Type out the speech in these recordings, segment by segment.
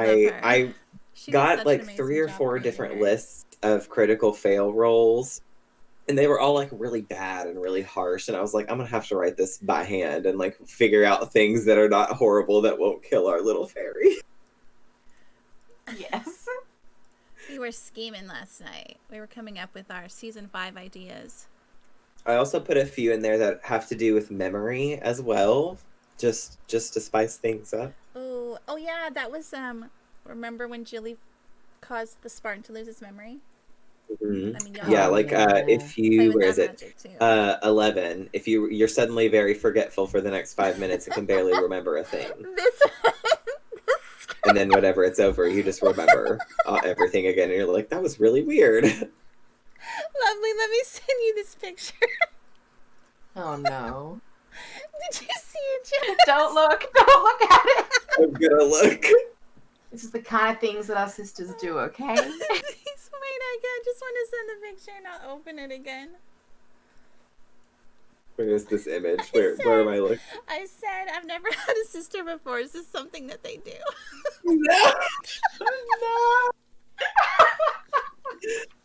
love her. I She does got such an like amazing 3 or job 4 playing different her. lists of critical fail rolls, and they were all like really bad and really harsh. And I was like, I'm gonna have to write this by hand and like figure out things that are not horrible that won't kill our little fairy. Yes. We were scheming last night. We were coming up with our season 5 ideas. I also put a few in there that have to do with memory as well, just to spice things up. Oh yeah, that was remember when Jilly caused the Spartan to lose his memory? Mhm. I mean, y'all Yeah, Oh, like yeah. if play you, with where that is it? magic too. 11. If you're suddenly very forgetful for the next 5 minutes and can barely remember a thing, This and then whenever it's over, you just remember everything again, and you're like, that was really weird. Lovely, let me send you this picture. Oh no. Did you see it, Jess? Don't look at it. I'm gonna look. This is the kind of things that our sisters do, okay? Wait, I just want to send the picture and not open it again. Where is this image? Where am I looking? I said, I've never had a sister before. Is this something that they do? No! No!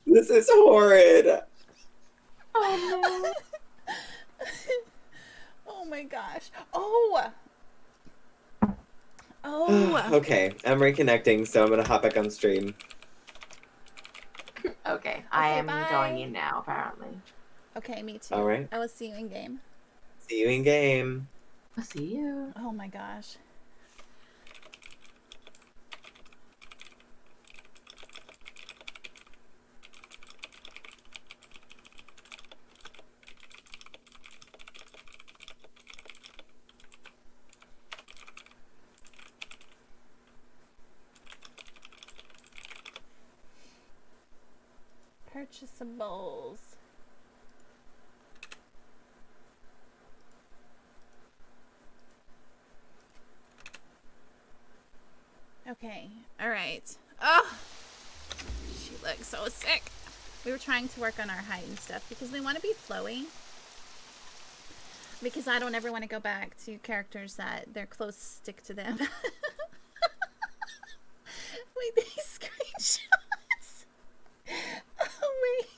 This is horrid. Oh no. Oh my gosh. Oh! Okay, I'm reconnecting, so I'm gonna hop back on stream. Okay, I am bye. going in now, apparently. Okay, me too. All right. I will see you in game. See you in game. I'll see you. Oh my gosh. Purchasables. Okay, alright. Oh! She looks so sick. We were trying to work on our height and stuff because we want to be flowy. Because I don't ever want to go back to characters that their clothes stick to them. Wait, these screenshots. Oh, wait.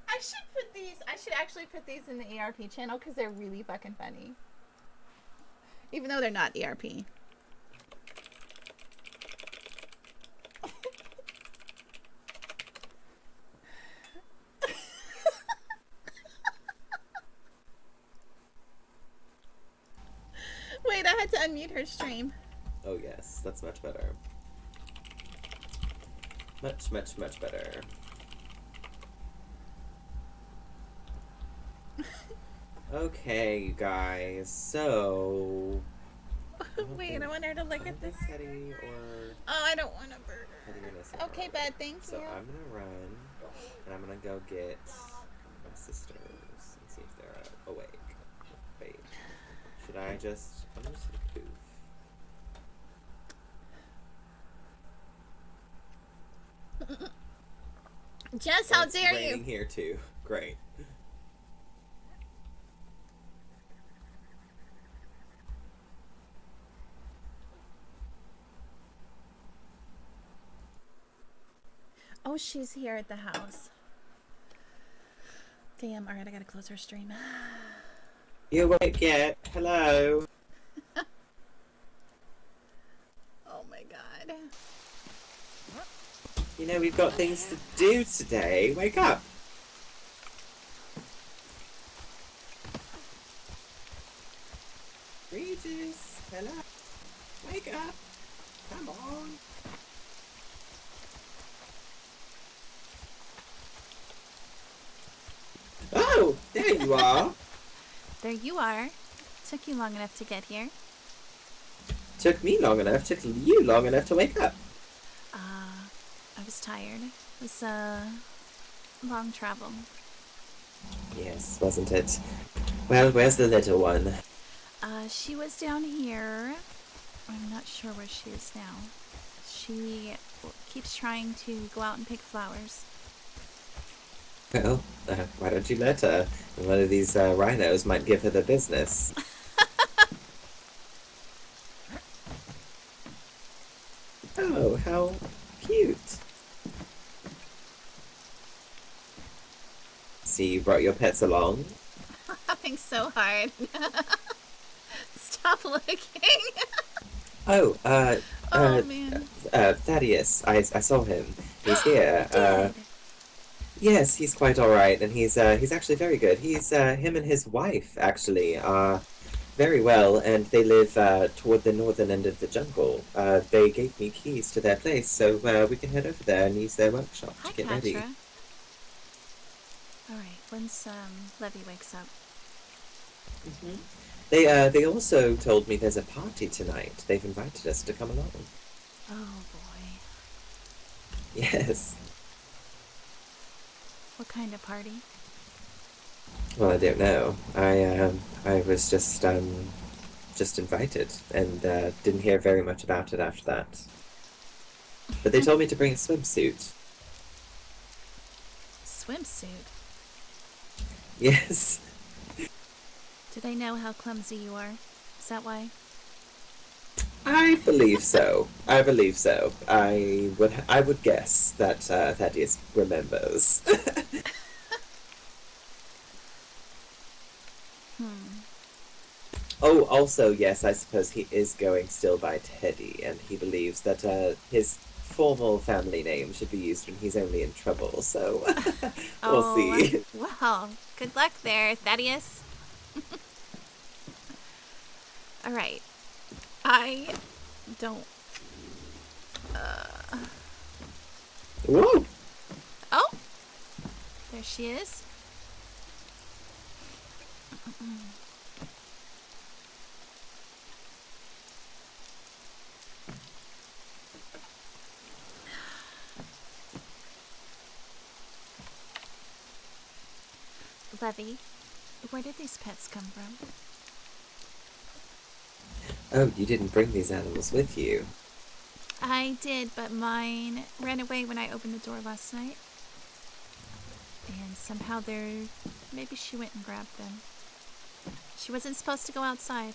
I should actually put these in the ERP channel because they're really fucking funny. Even though they're not ERP. Wait, I had to unmute her stream. Oh yes, that's much better. Much better. Okay, you guys, so... Wait, I want her to look at this. Teddy or... Oh, I don't want a burger. Okay, bud, thank So you. I'm gonna run, and I'm gonna go get my sisters and see if they're awake. Wait, should I just... I'm just gonna poof. Jess, how It's dare raining you? here too. Great. Oh, she's here at the house. Damn, alright, I gotta close her stream. You awake yet? Hello? Oh my god. You know, we've got things to do today. Wake up! Regis! Hello? Wake up! Come on! Oh! There you are! There you are. Took you long enough to get here. Took me long enough, took you long enough to wake up. I was tired. It was a long travel. Yes, wasn't it? Well, where's the little one? She was down here. I'm not sure where she is now. She keeps trying to go out and pick flowers. Well, why don't you let her? One of these rhinos might give her the business. Oh, how cute. See, you brought your pets along? Laughing so hard. Stop looking. Oh, Oh man. Thaddeus. I saw him. He's You here. did. Yes, he's quite all right, and he's actually very good. He's him and his wife actually are very well, and they live toward the northern end of the jungle. They gave me keys to their place, so we can head over there and use their workshop Hi, to get ready. Katra. All right. Once Levy wakes up. They also told me there's a party tonight. They've invited us to come along. Oh boy. Yes. What kind of party? Well, I don't know. I was just invited and didn't hear very much about it after that. But they told me to bring a swimsuit. Swimsuit. Yes. Do they know how clumsy you are? Is that why? I believe so. I believe so. I would guess that Thaddeus remembers. Oh, also, yes, I suppose he is going still by Teddy, and he believes that his formal family name should be used when he's only in trouble, so we'll see. Well, good luck there, Thaddeus. All right. I don't... Whoa! Oh! There she is. Levy, where did these pets come from? Oh, you didn't bring these animals with you. I did, but mine ran away when I opened the door last night. And somehow maybe she went and grabbed them. She wasn't supposed to go outside.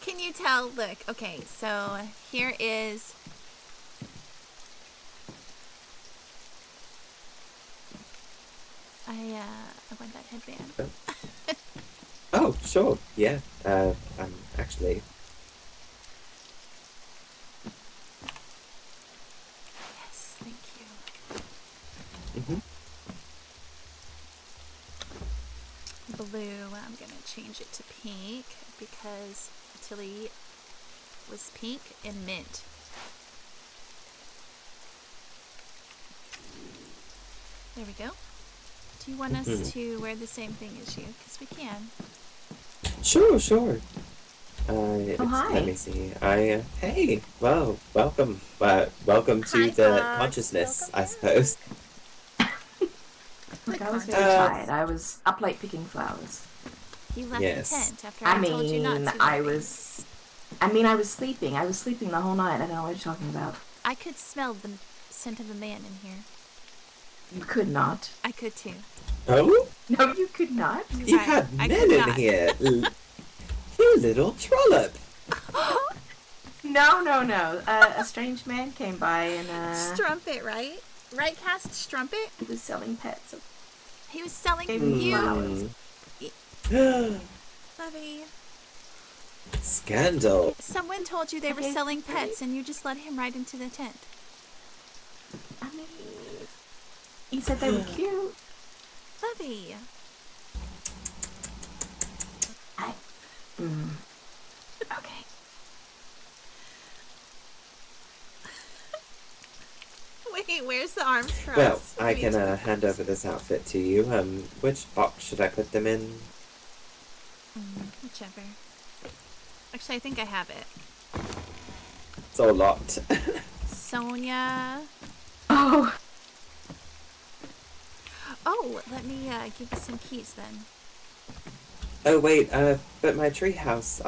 Can you tell? Look, okay, so here is... I want that headband. Oh, sure, yeah. I'm actually... Yes, thank you. Blue, I'm gonna change it to pink because Tilli was pink and mint. There we go. Do you want us to wear the same thing as you? Because we can. Sure. Hi. Let me see. Hey, well, welcome. Welcome to Hi, the Fox. consciousness, Welcome I suppose. Look, I was very tired. I was up late picking flowers. You left Yes. the tent after I told you not to. I Levy. was sleeping. I was sleeping the whole night. I don't know what you're talking about. I could smell the scent of a man in here. You could not. I could too. Oh? No, you could not. You Right, had I men could in not. here. You little trollop. No. A strange man came by and Strumpet, right? Right, Cast? Strumpet? he was selling pets. He was selling Gave me you. flowers. Levy. Scandal. Someone told you they were Okay, selling right. pets and you just let him right into the tent. I mean, he said they were cute. Levy. Okay. Wait, where's the arms crossed? Well, I can hand over this outfit to you. Which box should I put them in? Whichever. Actually, I think I have it. It's a lot. Sonia. Oh, Oh, let me give you some keys then. Oh wait, but my treehouse.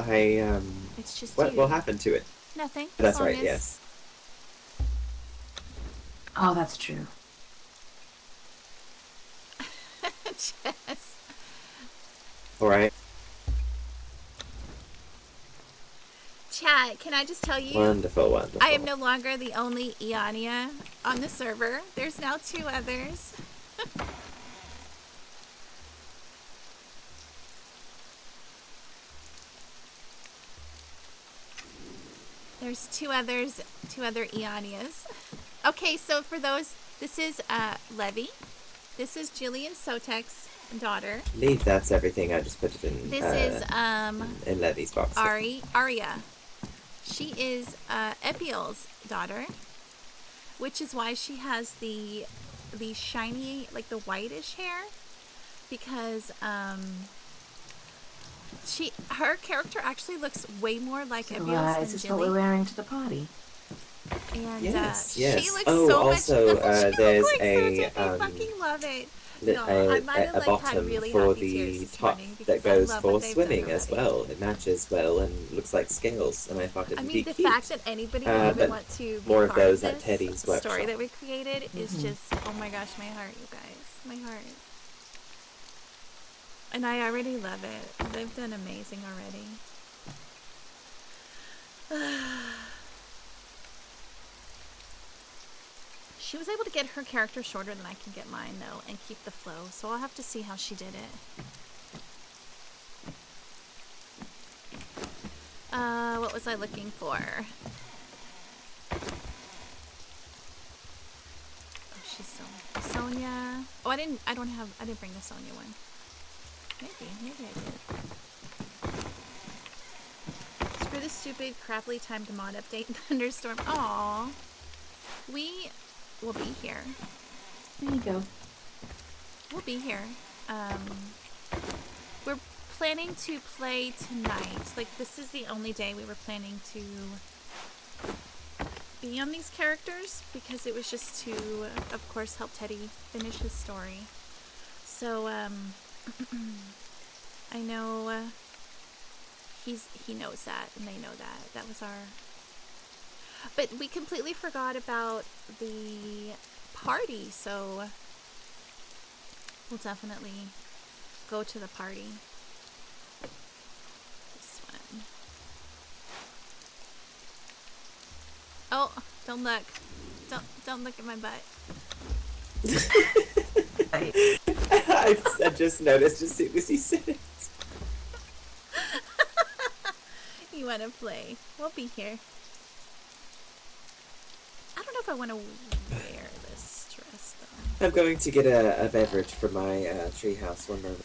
It's just What you. will happen to it? Nothing. That's as long right. as- Yes. oh, that's true. Jess. All right. Chat, can I just tell you? Wonderful, wonderful. I am no longer the only Eonia on the server. There's now 2 others. There's 2 other Eonias. Okay, so for those, this is Levy. This is Jillian Sotek's daughter. Leave, that's everything. I just put it in. This is in Levy's box. Arya. She is Epiel's daughter, which is why she has the shiny, like the whitish hair, because her character actually looks way more like Epiel's than Is this Jilly. what we're wearing to the party? And yes. she looks oh, so also, much. Doesn't she there's look like a I fucking love it. a I might have like had bottom really for happy the tears this top morning because that I goes love for what they've done swimming as already. well. It matches well and looks like scales, and I thought it'd I be mean, the cute. fact that anybody would even but want to be more of part those of at this Teddy's story workshop. that we created is just, oh my gosh, my heart, you guys. My heart. And I already love it. They've done amazing already. She was able to get her character shorter than I can get mine, though, and keep the flow. So I'll have to see how she did it. What was I looking for? Oh, she's still Sonia. Oh, I didn't bring the Sonia one. Maybe I did. Screw this stupid, crappily timed mod update and thunderstorm. Aww. We will be here. There you go. We'll be here. We're planning to play tonight. Like, this is the only day we were planning to be on these characters because it was just to, of course, help Teddy finish his story. So, I know he knows that, and they know that. That was our... But we completely forgot about the party, so we'll definitely go to the party. This one. Oh, don't look. Don't look at my butt. I just noticed as soon as he said it. You want to play? We'll be here. I don't know if I want to wear this dress, though. I'm going to get a beverage for my treehouse. One moment.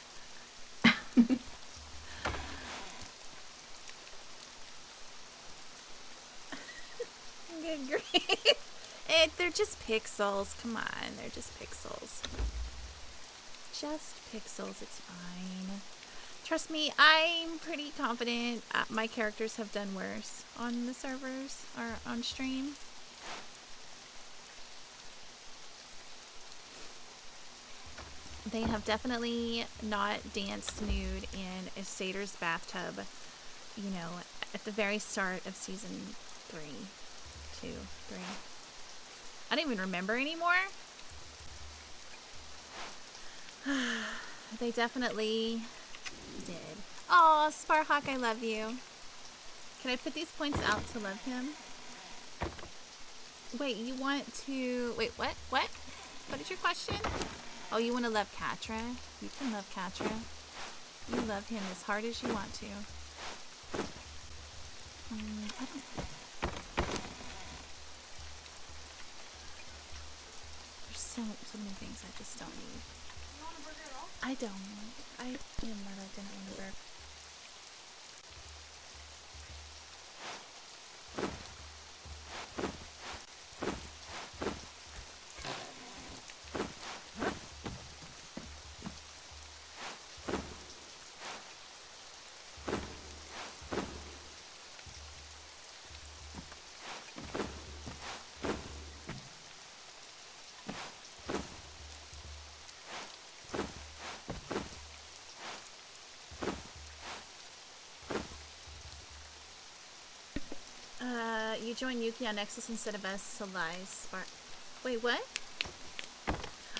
Good grief. They're just pixels. Come on, they're just pixels. Just pixels, it's fine. Trust me, I'm pretty confident my characters have done worse on the servers or on stream. They have definitely not danced nude in a satyr's bathtub, you know, at the very start of season 3. I don't even remember anymore. They definitely did. Aw, Sparhawk, I love you. Can I put these points out to love him? Wait, you want to... Wait, what? What? What is your question? Oh, you want to love Katra? You can love Katra. You love him as hard as you want to. I don't... There's so many things I just don't need. You want a burger at all? I don't. I am that I didn't want a burger. You join Yuki on Nexus instead of us, so lies. Spark. Wait, what?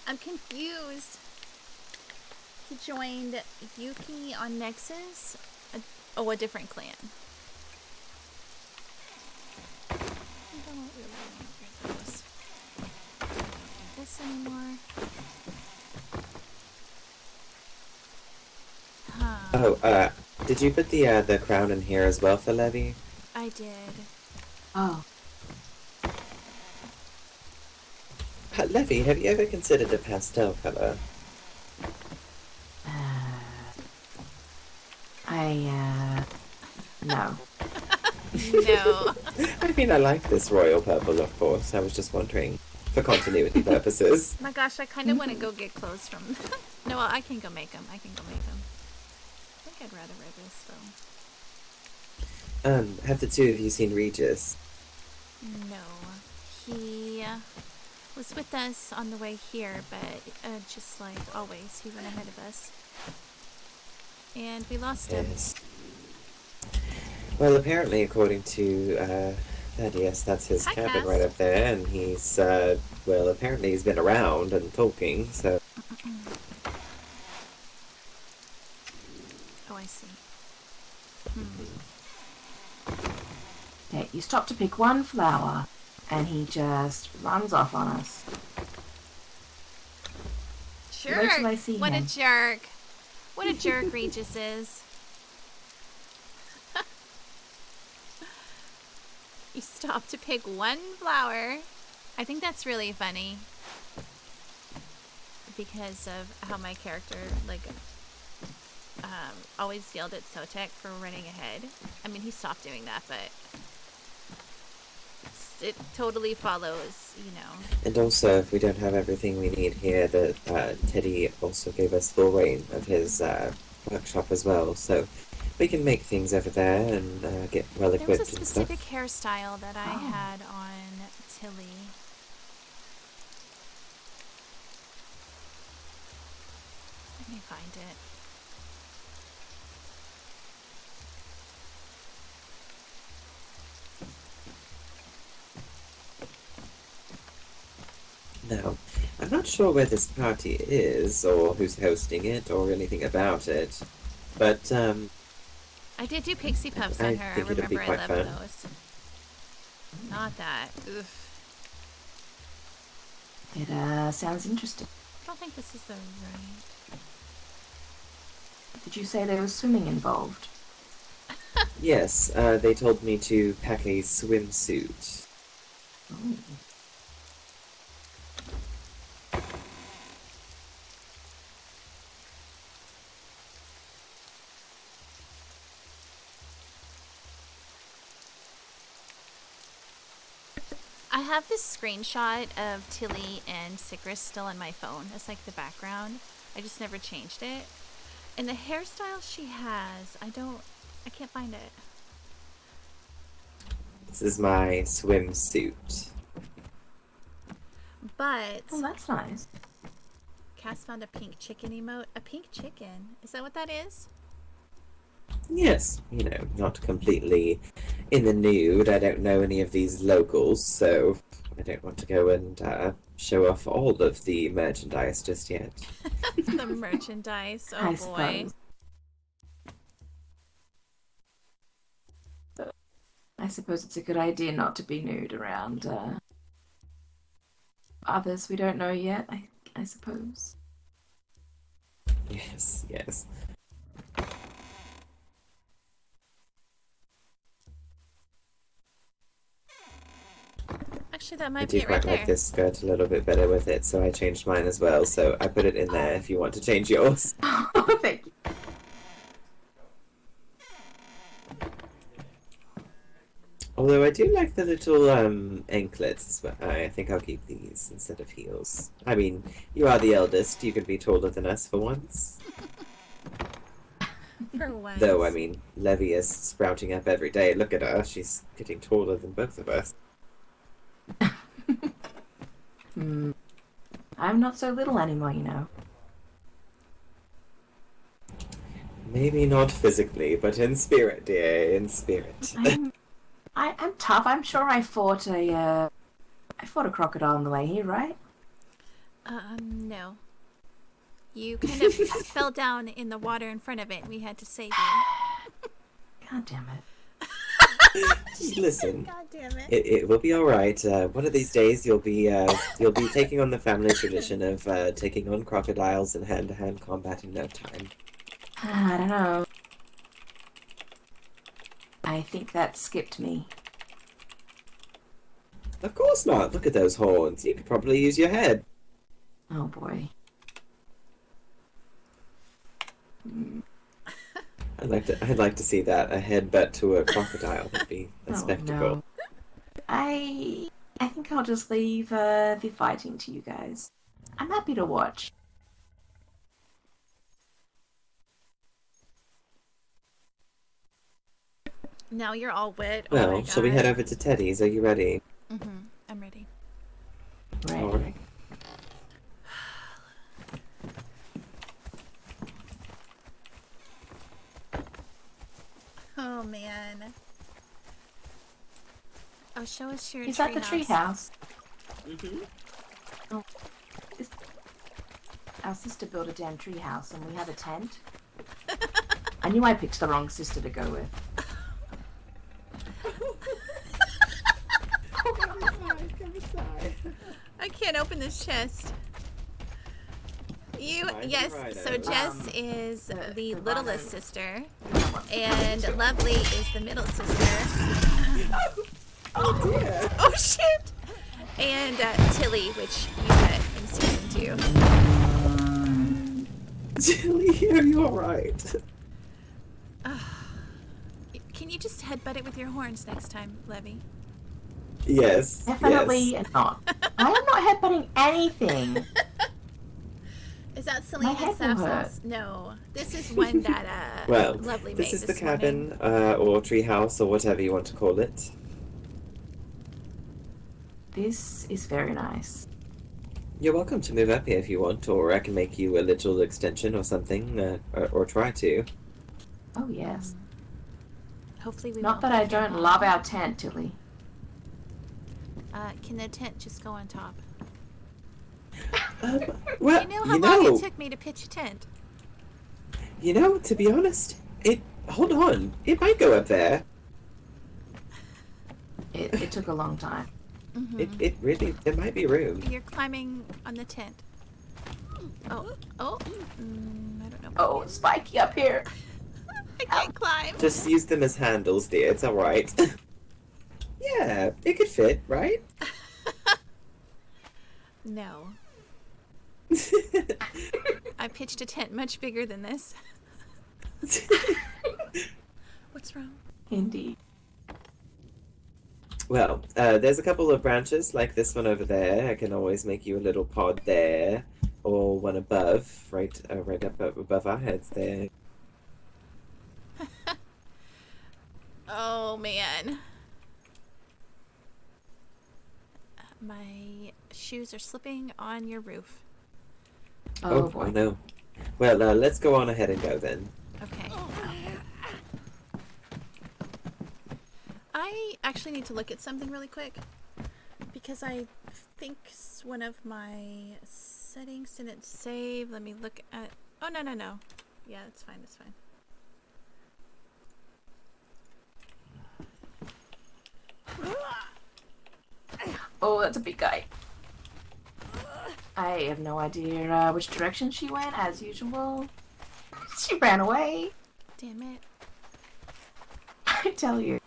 I'm confused. He joined Yuki on Nexus. A different clan. I don't really want this anymore. Huh. Oh, did you put the crown in here as well for Levy? I did. Oh. Levy, have you ever considered a pastel color? No. No. I mean, I like this royal purple, of course. I was just wondering, for continuity purposes. My gosh, I kind of want to go get clothes from... No, I can go make them. I think I'd rather wear this, though. Have the two of you seen Regis? No. He was with us on the way here, but just like always, he went ahead of us. And we lost him. Yes. Well, apparently, according to Thaddeus, that's his Hi, cabin Cass. right up there, and he's, well, apparently he's been around and talking, so... Oh, I see. Okay, you stop to pick one flower, and he just runs off on us. Jerk! Wait till I see What him. a jerk! What a jerk Regis is. You stop to pick one flower. I think that's really funny. Because of how my character, like, always yelled at Sotek for running ahead. I mean, he stopped doing that, but it totally follows, you know. And also, if we don't have everything we need here, that Teddy also gave us full reign of his workshop as well, so we can make things over there and get well There was equipped a and stuff. specific hairstyle that I had on Tilly. Let me find it. Now, I'm not sure where this party is, or who's hosting it, or anything about it, but I did do pixie puffs I on her. I think it'll be remember I quite loved fun. those. Not that. Oof. It sounds interesting. I don't think this is the right. Did you say there was swimming involved? yes, they told me to pack a swimsuit. Oh. I have this screenshot of Tilly and Sigrist still on my phone. It's like the background. I just never changed it. And the hairstyle she has, I can't find it. This is my swimsuit. But Oh, that's nice. Cass found a pink chicken emote. A pink chicken? Is that what that is? Yes, you know, not completely in the nude. I don't know any of these locals, so I don't want to go and show off all of the merchandise just yet. The merchandise. Oh I boy. suppose. I suppose it's a good idea not to be nude around others we don't know yet, I suppose. Yes, yes. Actually, that I might do be it right quite like there. this skirt a little bit better with it, so I changed mine as well, so I put it in there if you want to change yours. Oh, thank you. Although I do like the little anklets as well. I think I'll keep these instead of heels. I mean, you are the eldest, you can be taller than us for once. For once. Though, I mean, Levy is sprouting up every day. Look at her, she's getting taller than both of us. I'm not so little anymore, you know. Maybe not physically, but in spirit, dear, in spirit. I'm tough. I'm sure I fought a crocodile on the way here, right? No. You kind of fell down in the water in front of it, and we had to save you. God damn it. Listen, God damn it. it will be all right. One of these days, you'll be taking on the family tradition of taking on crocodiles in hand-to-hand combat in no time. I don't know. I think that skipped me. Of course not. Look at those horns. You could probably use your head. Oh boy. I'd like to see that, a headbutt to a crocodile. That'd be a spectacle. No. I think I'll just leave the fighting to you guys. I'm happy to watch. Now you're all wet. Well, oh my shall we head God. over to Teddy's? Are you ready? I'm ready. Right. All right. Oh man. Oh, show us your Is that the treehouse? Mm-hmm. Oh. Our sister built a damn treehouse and we have a tent. I knew I picked the wrong sister to go with. Come inside. I can't open this chest. Yes, so Jess is the littlest sister, and Lovely is the middle sister. Oh dear. Oh shit! And Tilly, which you met in season 2. Tilly, are you all right? Can you just headbutt it with your horns next time, Levy? Yes. Definitely Yes. not. I am not headbutting anything. Is that My Celine head and will Sap's hurt. house? No, this is one that Well, Lovely this made is the this morning. cabin, or treehouse, or whatever you want to call it. This is very nice. You're welcome to move up here if you want, or I can make you a little extension or something, or try to. Oh yes. Hopefully we Not won't that I get here don't long. love our tent, Tilly. Can the tent just go on top? Well, You know how long it took me to pitch a tent? To be honest, hold on, it might go up there. It took a long time. It really, there might be room. You're climbing on the tent. Oh. I don't know. Oh, it's spiky up here. I can't climb. Just use them as handles, dear. It's all right. Yeah, it could fit, right? No. I pitched a tent much bigger than this. What's wrong? Indeed. Well, there's a couple of branches like this one over there. I can always make you a little pod there, or one above, right up above our heads there. Oh man. My shoes are slipping on your roof. Oh boy. no. Well, let's go on ahead and go then. Okay. I actually need to look at something really quick because I think one of my settings didn't save. Let me look at. Oh no. Yeah, it's fine. It's fine. Oh, that's a big guy. I have no idea which direction she went, as usual. She ran away. Damn it. I tell you.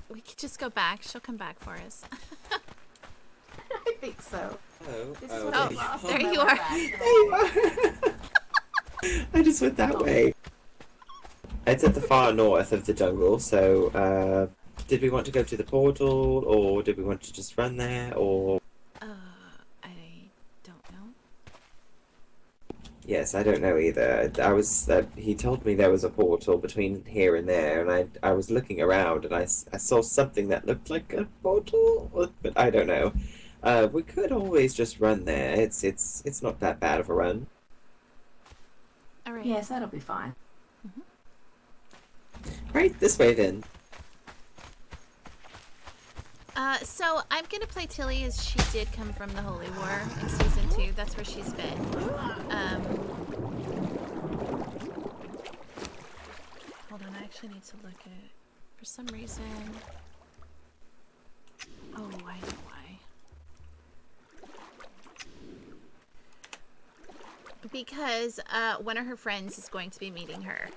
We could just go back. She'll come back for us. I think so. Oh, This is oh, what Oh, I lost there on my you way are. back. I just went that way. It's at the far north of the jungle, so did we want to go to the portal, or did we want to just run there, or... I don't know. Yes, I don't know either. He told me there was a portal between here and there, and I was looking around, and I saw something that looked like a portal, but I don't know. We could always just run there. It's not that bad of a run. All right. Yes, that'll be fine. Right, this way then. So I'm gonna play Tilly as she did come from the Holy War in season 2. That's where she's been. Hold on, I actually need to look at. For some reason. Oh, I know why. Because one of her friends is going to be meeting her.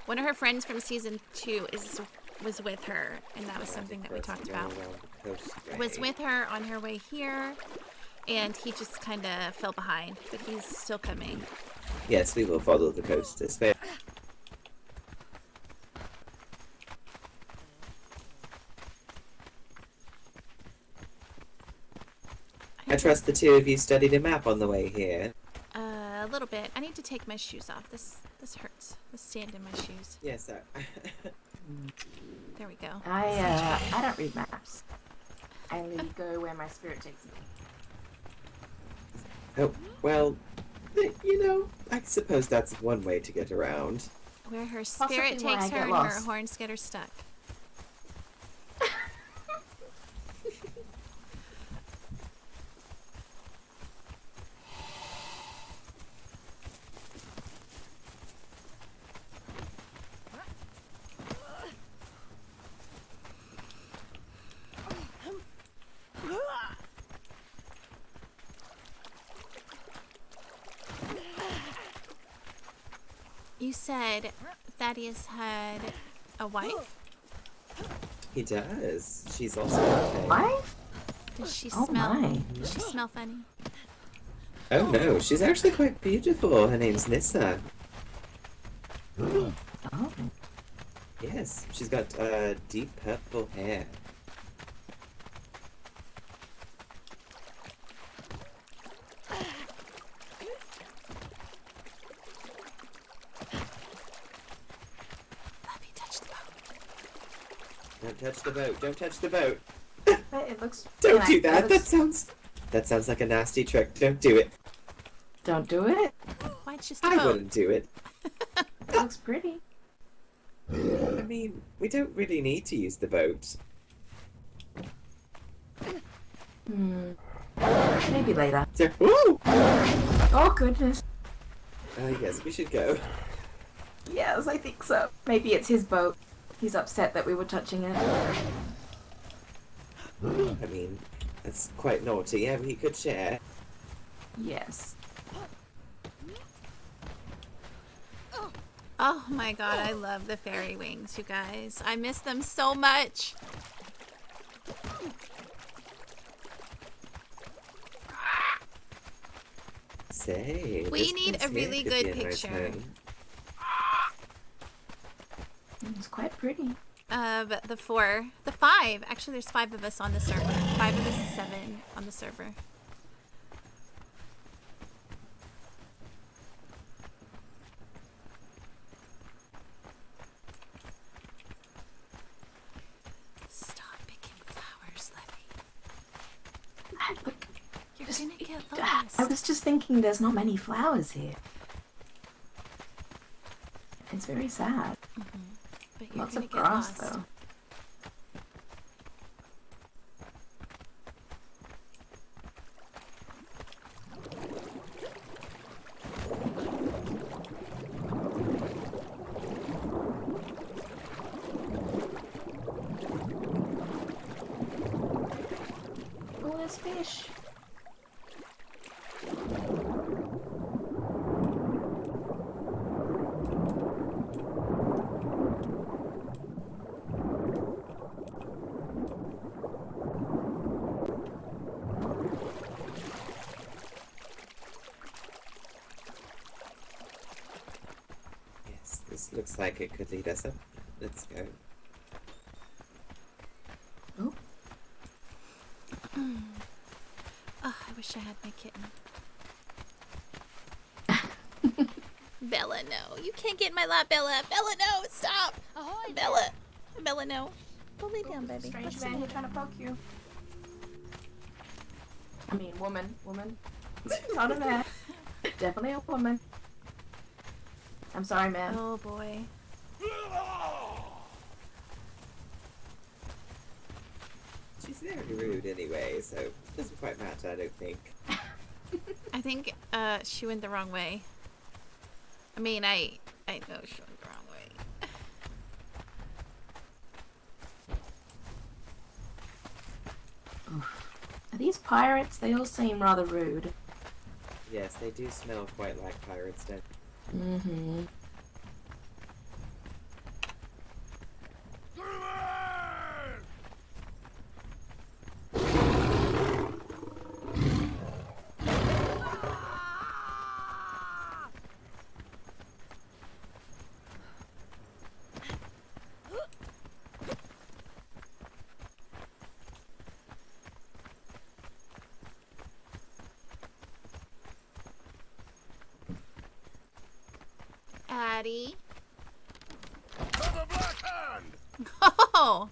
One of her friends from season 2 was with her, and that was something that we talked about. Was with her on her way here, and he just kind of fell behind, but he's still coming. Yes, we will follow the coast. It's fair. I trust the two of you studied a map on the way here. A little bit. I need to take my shoes off. This hurts. The sand in my shoes. Yes, sir. There we go. I don't read maps. I only go where my spirit takes me. Oh, well, you know, I suppose that's one way to get around. Where her Possibly spirit why I takes get her and lost. her horns get her stuck. You said Thaddeus had a wife? He does. She's also okay. Wife? Does she Oh smell? my. Does she smell funny? Oh no, she's actually quite beautiful. Her name's Nissa. Oh. Yes, she's got deep purple hair. Let me touch the boat. Don't touch the boat. Don't touch the boat. But it looks. Don't do that. It looks- That sounds like a nasty trick. Don't do it. Don't do it. Why it's just a I boat? wouldn't do it. It looks pretty. I mean, we don't really need to use the boat. Maybe later. So, woo! Oh goodness. Yes, we should go. Yes, I think so. Maybe it's his boat. He's upset that we were touching it. I mean, that's quite naughty. Yeah, we could share. Yes. Oh my god, I love the fairy wings, you guys. I miss them so much. Say, We this need place a here really could good be a nice picture. home. It's quite pretty. But the 5. Actually, there's 5 of us on the server. 5 of us, 7 on the server. Stop picking flowers, Levy. Look, You're gonna get I lost. was just thinking there's not many flowers here. It's very sad. But you're Lots gonna of get grass lost. though. Oh, there's fish. Yes, this looks like it could lead us up. Let's go. Oh, Oh, I wish I had my kitten. Bella, no. You can't get in my lap, Bella. Bella, no. Stop. Bella. Bella, no. Go lay down, baby. strange What's man the here matter? trying to poke you. I mean, woman. Not a man. Definitely a woman. I'm sorry, man. Oh, boy. very rude anyway, so it doesn't quite matter, I don't think. I think she went the wrong way. I mean, I know she went the wrong way. Are these pirates? They all seem rather rude. Yes, they do smell quite like pirates, don't they? Mm-hmm. Addie. To the Black Hand! Oh!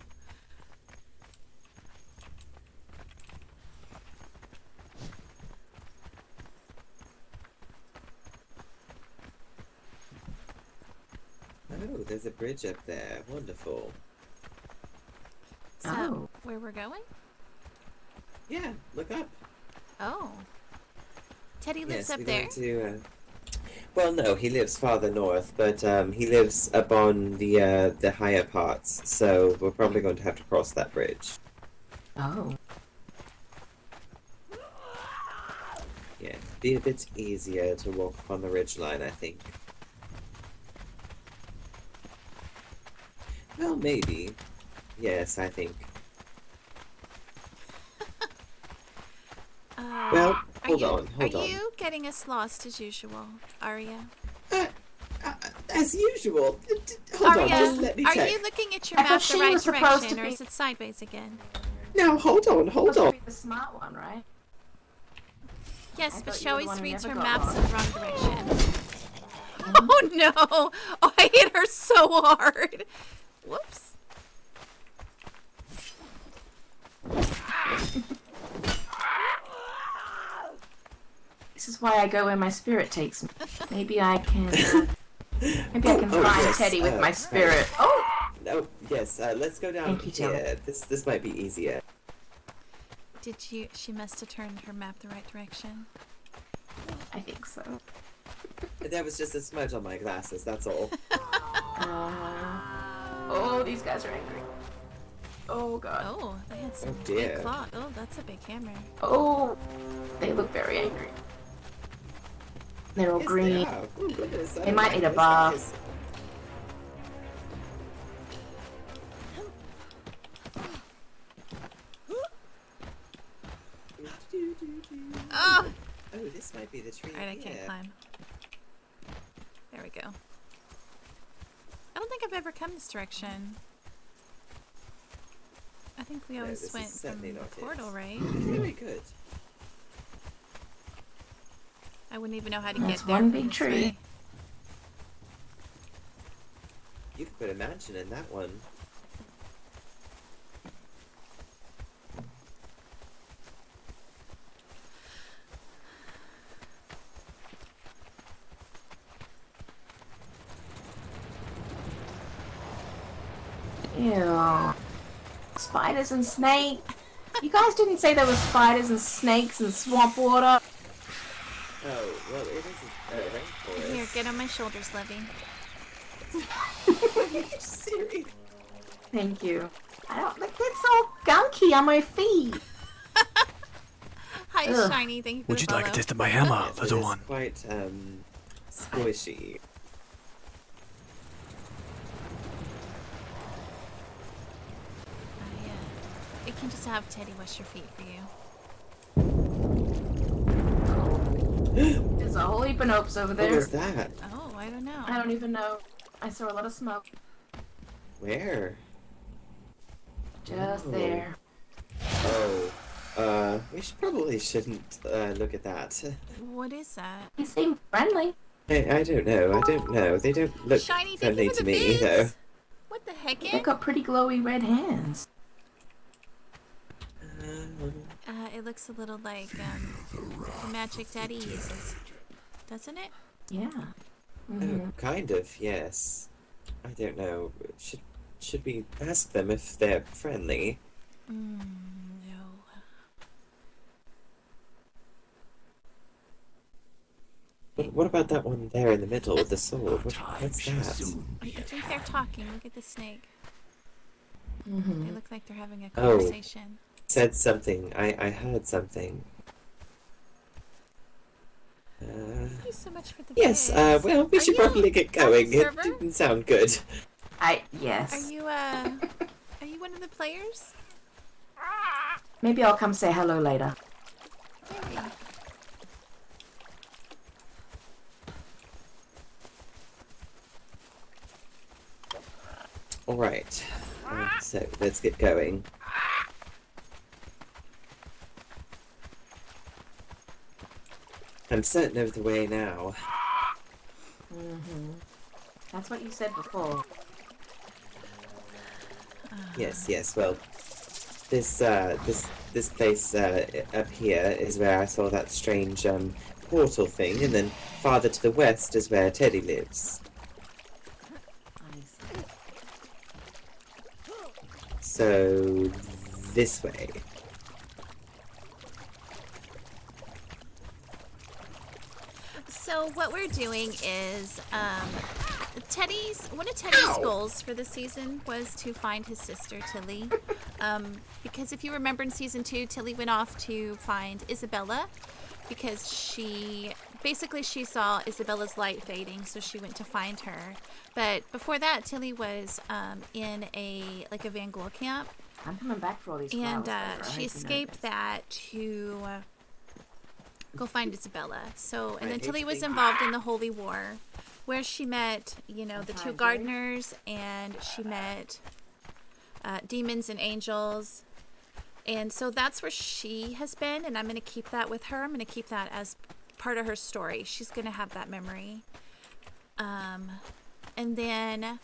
Oh, there's a bridge up there. Wonderful. So, where we're going? Yeah, look up. Oh. Teddy lives Yes, up we're there? going to, well, no, he lives farther north, but he lives up on the higher parts, so we're probably going to have to cross that bridge. Oh. Yeah, be a bit easier to walk upon the ridgeline, I think. Well, maybe. Yes, I think. Well, hold on. Are you getting us lost as usual, Arya? As usual. Hold on, just let me are check. you looking at your I map thought the she right was supposed to direction, or be- is it sideways again? Now, hold on. Supposed to be the smart one, right? Yes, I but thought she you were the always one who reads her never got maps in the lost. wrong direction. Oh no! Oh, I hit her so hard! Whoops. This is why I go where my spirit takes me. Maybe I can. Maybe I can find yes, Teddy with my spirit. Oh! No, yes, let's go down Thank you, Tilli. here. This might be easier. She must have turned her map the right direction. I think so. There was just a smudge on my glasses, that's all. Oh, these guys are angry. Oh god. Oh, they had some dear. big claw. Oh, that's a big hammer. Oh, they look very angry. They're all Yes, green. they are. Ooh, look at this. They might need a bath. Oh! Oh, this might be the tree. Alright, I can't here. climb. There we go. I don't think I've ever come this direction. I think we No, always this is went from certainly the not it. portal, right? Very good. I wouldn't even know how to That's get there. one from big this tree. way. You could put a mansion in that one. Ew. Spiders and snakes. You guys didn't say there were spiders and snakes and swamp water. Oh, well, it is a rainforest. Here, get on my shoulders, Levy. Are you serious? Thank you. I don't like it's all gunky on my feet. Hi, Ugh. Shiny. Thank you for Would the you follow. like a taste of my hammer, Yes, it little is one? quite, squishy. I can just have Teddy wash your feet for you. There's a whole heap of nopes over What there. was that? Oh, I don't know. I don't even know. I saw a lot of smoke. Where? Just Oh. there. Oh, we probably shouldn't look at that. What is that? He seemed friendly. I don't know. They don't look Shiny, thank friendly you for to the me bits. either. What the heck? They've got pretty glowy red hands. It looks a little like the magic Daddy uses, doesn't it? Yeah. Oh, kind of, yes. I don't know. Should we ask them if they're friendly? what about that one there in the middle with the sword? What's Shall that? soon I think they're talking. Look at the snake. Mm-hmm. They look like they're having a Oh. conversation. Said something. I heard something. Thank you so much for the Yes, bits. well, we Are should you probably get on the going. It server? didn't sound good. Yes. Are you one of the players? Maybe I'll come say hello later. Maybe. Alright. So, let's get going. I'm certain of the way now. Mm-hmm. That's what you said before. Yes, well, this place up here is where I saw that strange portal thing, and then farther to the west is where Teddy lives. I see. So this way. So what we're doing is one of Teddy's goals for the season was to find his sister Tilly. Because if you remember in season 2, Tilly went off to find Isabella because she saw Isabella's light fading, so she went to find her. But before that, Tilly was in a Van Gogh camp, I'm coming back for all these and flowers. later. I she hope you escaped notice. that to go find Isabella. So, and I then hate Tilly to was think- involved in the Holy War, where she met, the That's two right, gardeners, and she met demons and angels. And so that's where she has been, and I'm going to keep that with her. I'm going to keep that as part of her story. She's going to have that memory. And then,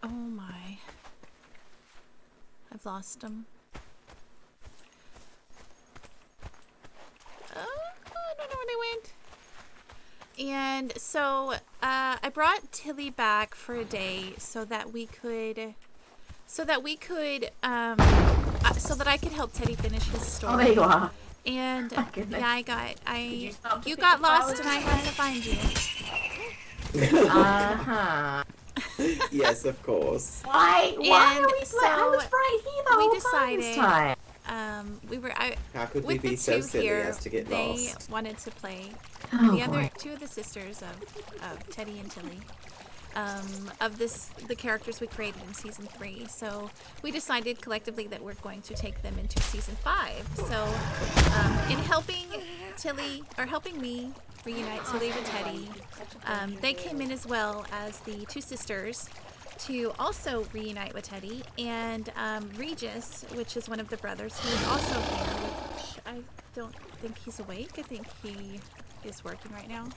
oh my, I've lost him. I don't know where they went. And so I brought Tilly back for a day so that I could help Teddy finish his story. Oh, there you are. And My goodness. you stop to you pick got the lost flowers? and I had to find you. Uh-huh. Yes, of course. Why And are we so I was right here the we whole time this decided- time. How could we With the be so two silly here, as to get they lost? wanted to play. Oh, The other boy. two of the sisters of Teddy and Tilly, the characters we created in season 3. So we decided collectively that we're going to take them into season 5. So in helping me reunite Tilly with Teddy, they came in as well as the two sisters to also reunite with Teddy, and Regis, which is one of the brothers, who is also here, which I don't think he's awake. I think he is working right now.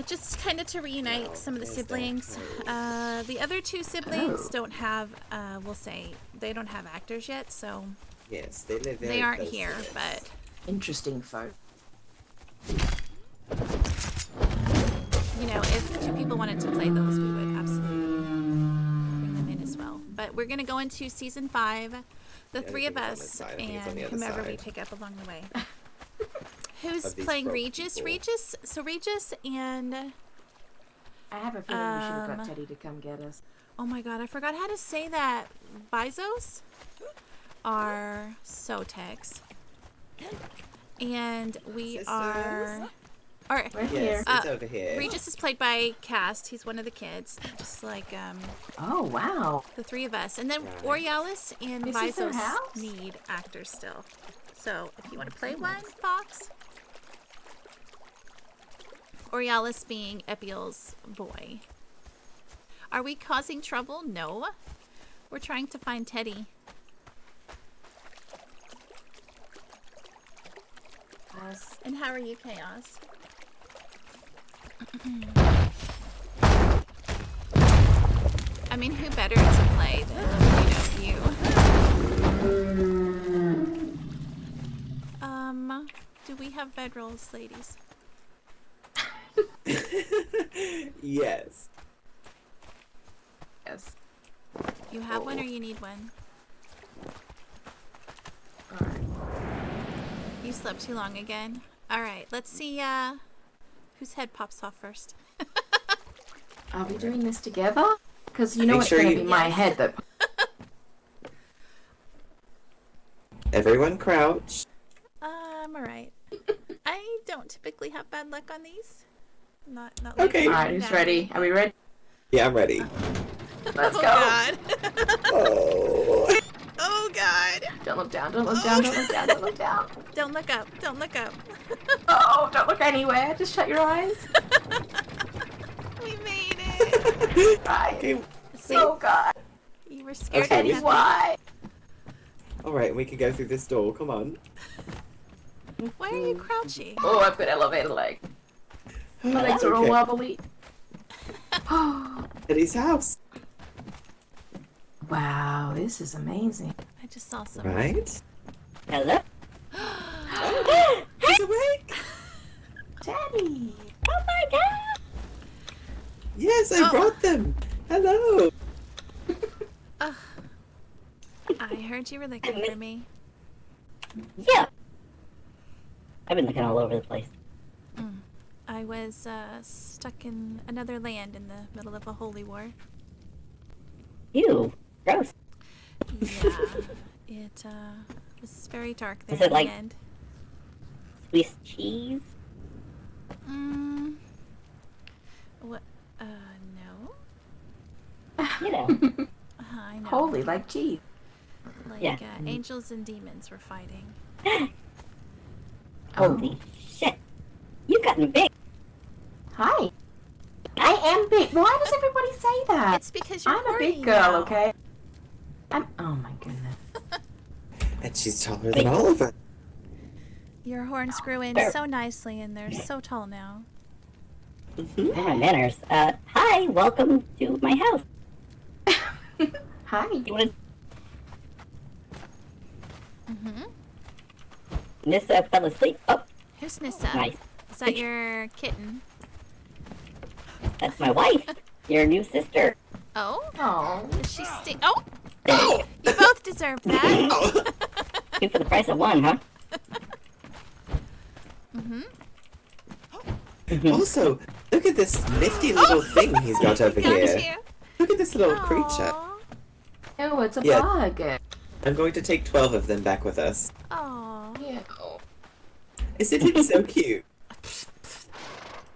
Just kind of to reunite No, some of the is that siblings. right? The other two siblings Oh. don't have, they don't have actors yet, so Yes, they live very they aren't close to here, us. but Interesting folk. if two people wanted to play those, we would absolutely bring them in as well. But we're going to go into season 5, the Yeah, I three of think it's on this us, side. I think it's on and the other whomever we side. pick up along the way. Who's Of these playing frog Regis? people. Regis and, I have a feeling we should have got Um, Teddy to come get us. oh my god, I forgot how to say that. Bizos are Sotex. And we Sisters? are... Or, We're Yes, here. it's over here. Regis is played by Cast. He's one of the kids. Just like Oh, wow. the three of us. And then Right. Borealis and This is their Bizos house? need actors still. So if you want to play one, Fox. Borealis being Epiel's boy. Are we causing trouble? No. We're trying to find Teddy. Us. And how are you, Chaos? I mean, who better to play than, you? Do we have bedrolls, ladies? Yes. Yes. You have one or you need one? Alright. You slept too long again? All right, let's see whose head pops off first. Are we doing this together? Because you know Make it's sure going to you- be my Yes. head that... Everyone crouch. I'm all right. I don't typically have bad luck on these. Not Okay. like Alright, who's ready? Are we ready? Yeah, I'm ready. Let's Oh go. God. Oh. Oh God. Don't look down, don't look down, don't look down, don't look down. Don't look up. Don't look up. Oh, don't look anywhere. Just shut your eyes. We made it. Right. Okay. See, Oh, God. you were scared Okay, and we- happy. Why? All right, we can go through this door. Come on. Why are you crouching? Oh, I've got elevator leg. My legs are all Okay. wobbly. Eddie's house. Wow, this is amazing. I just saw someone. Right? Hello? He's awake. Daddy. Oh my god! Yes, I Oh. brought them. Hello. Ugh. I heard you were looking for me. Yeah. I've been looking all over the place. I was stuck in another land in the middle of a holy war. Ew. Gross. Yeah, it was very dark there Is it in like- the end. Swiss cheese? What? No. You know. I know. Holy, like cheese. Like Yeah. angels and demons were fighting. Holy shit. You've gotten big. Hi. I am big. Why does everybody say that? It's because you're I'm a horny big girl, now. okay? Oh my goodness. And she's taller than all of us. Your horns grew in Fair. so nicely, and they're so tall now. They're my manners. Hi, welcome to my house. Hi. You wanna... Mm-hmm. Nissa fell asleep. Oh, Who's Nissa? nice. Is that your kitten? That's my wife. Your new sister. Oh? Oh. Is she Oh! You both deserve that. Two for the price of one, huh? Mm-hmm. Also, look at this nifty little thing he's got over Got here. you. Look at this little creature. Aw. Oh, it's a Yeah. bug. I'm going to take 12 of them back with us. Aw. Yeah. Isn't it so cute?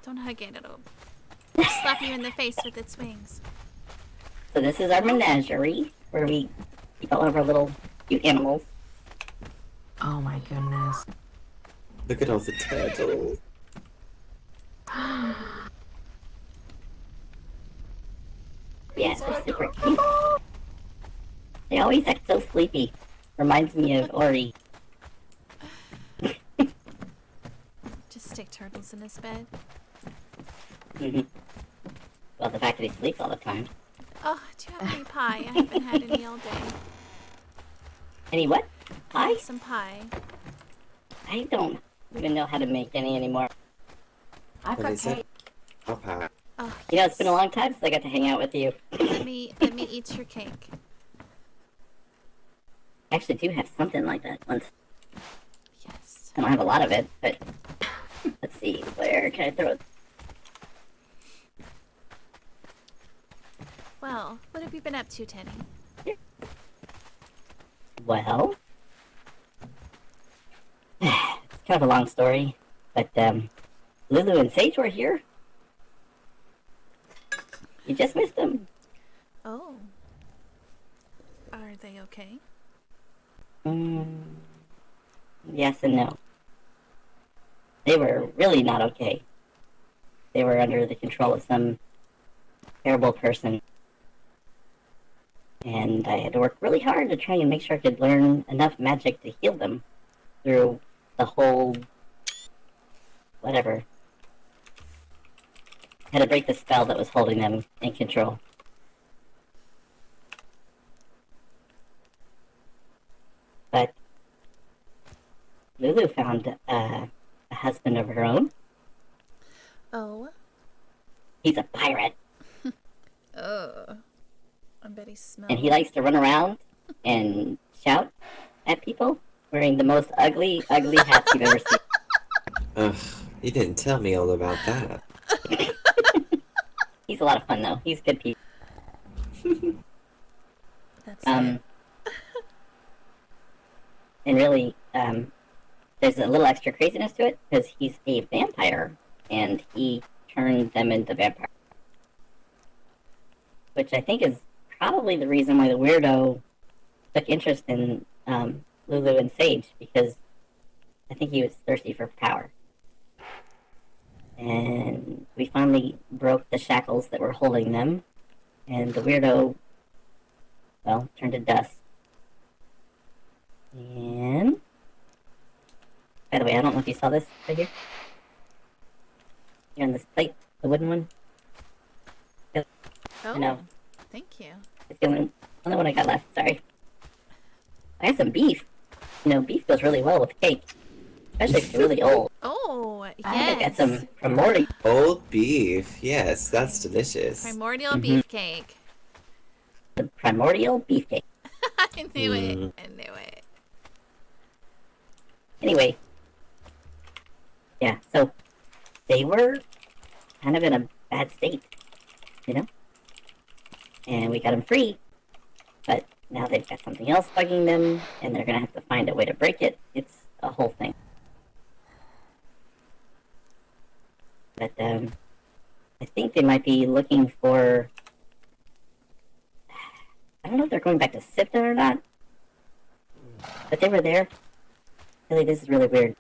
Don't hug it. It'll slap you in the face with its wings. So this is our menagerie, where we keep all of our little cute animals. Oh my goodness. Look at all the turtles. Yeah, they're super cute. They always act so sleepy. Reminds me of Ori. Just stick turtles in his bed. Well, the fact that he sleeps all the time. Oh, do you have any pie? I haven't had any all day. Any what? I Pie? have some pie. I don't even know how to make any anymore. I've What got is it? cake. Okay. Oh, You know, it's been a long time since I got to hang out with you. let me eat your cake. I actually do have something like that once. Yes. I don't have a lot of it, but let's see, where can I throw it? Well, what have you been up to, Teddy? Well, it's kind of a long story, but Lulu and Sage were here. You just missed them. Oh. Are they okay? Yes and no. They were really not okay. They were under the control of some terrible person. And I had to work really hard to try and make sure I could learn enough magic to heal them through the whole... whatever. I had to break the spell that was holding them in control. But Lulu found a husband of her own. Oh. He's a pirate, Oh. I bet he smells. and he likes to run around and shout at people wearing the most ugly, ugly hats you've ever seen. Ugh, you didn't tell me all about that. He's a lot of fun though. He's good people. That's Um, it. and really, there's a little extra craziness to it because he's a vampire and he turned them into vampires, which I think is probably the reason why the weirdo took interest in Lulu and Sage, because I think he was thirsty for power. And we finally broke the shackles that were holding them, and the weirdo, well, turned to dust. And by the way, I don't know if you saw this right here. Here on this plate, the wooden one. Oh, know. thank you. It's the only one I got left. Sorry. I have some beef. You know, beef goes really well with cake, especially if it's really old. Oh, I got yes. some primordial. Old beef. Yes, that's delicious. Primordial Mhm. beefcake. The primordial beefcake. I knew it. Mm. I knew it. Anyway, yeah. So they were kind of in a bad state, you know, and we got them free. But now they've got something else bugging them, and they're gonna have to find a way to break it. It's a whole thing. But I think they might be looking for. I don't know if they're going back to Sipton or not, but they were there. Really, this is really weird.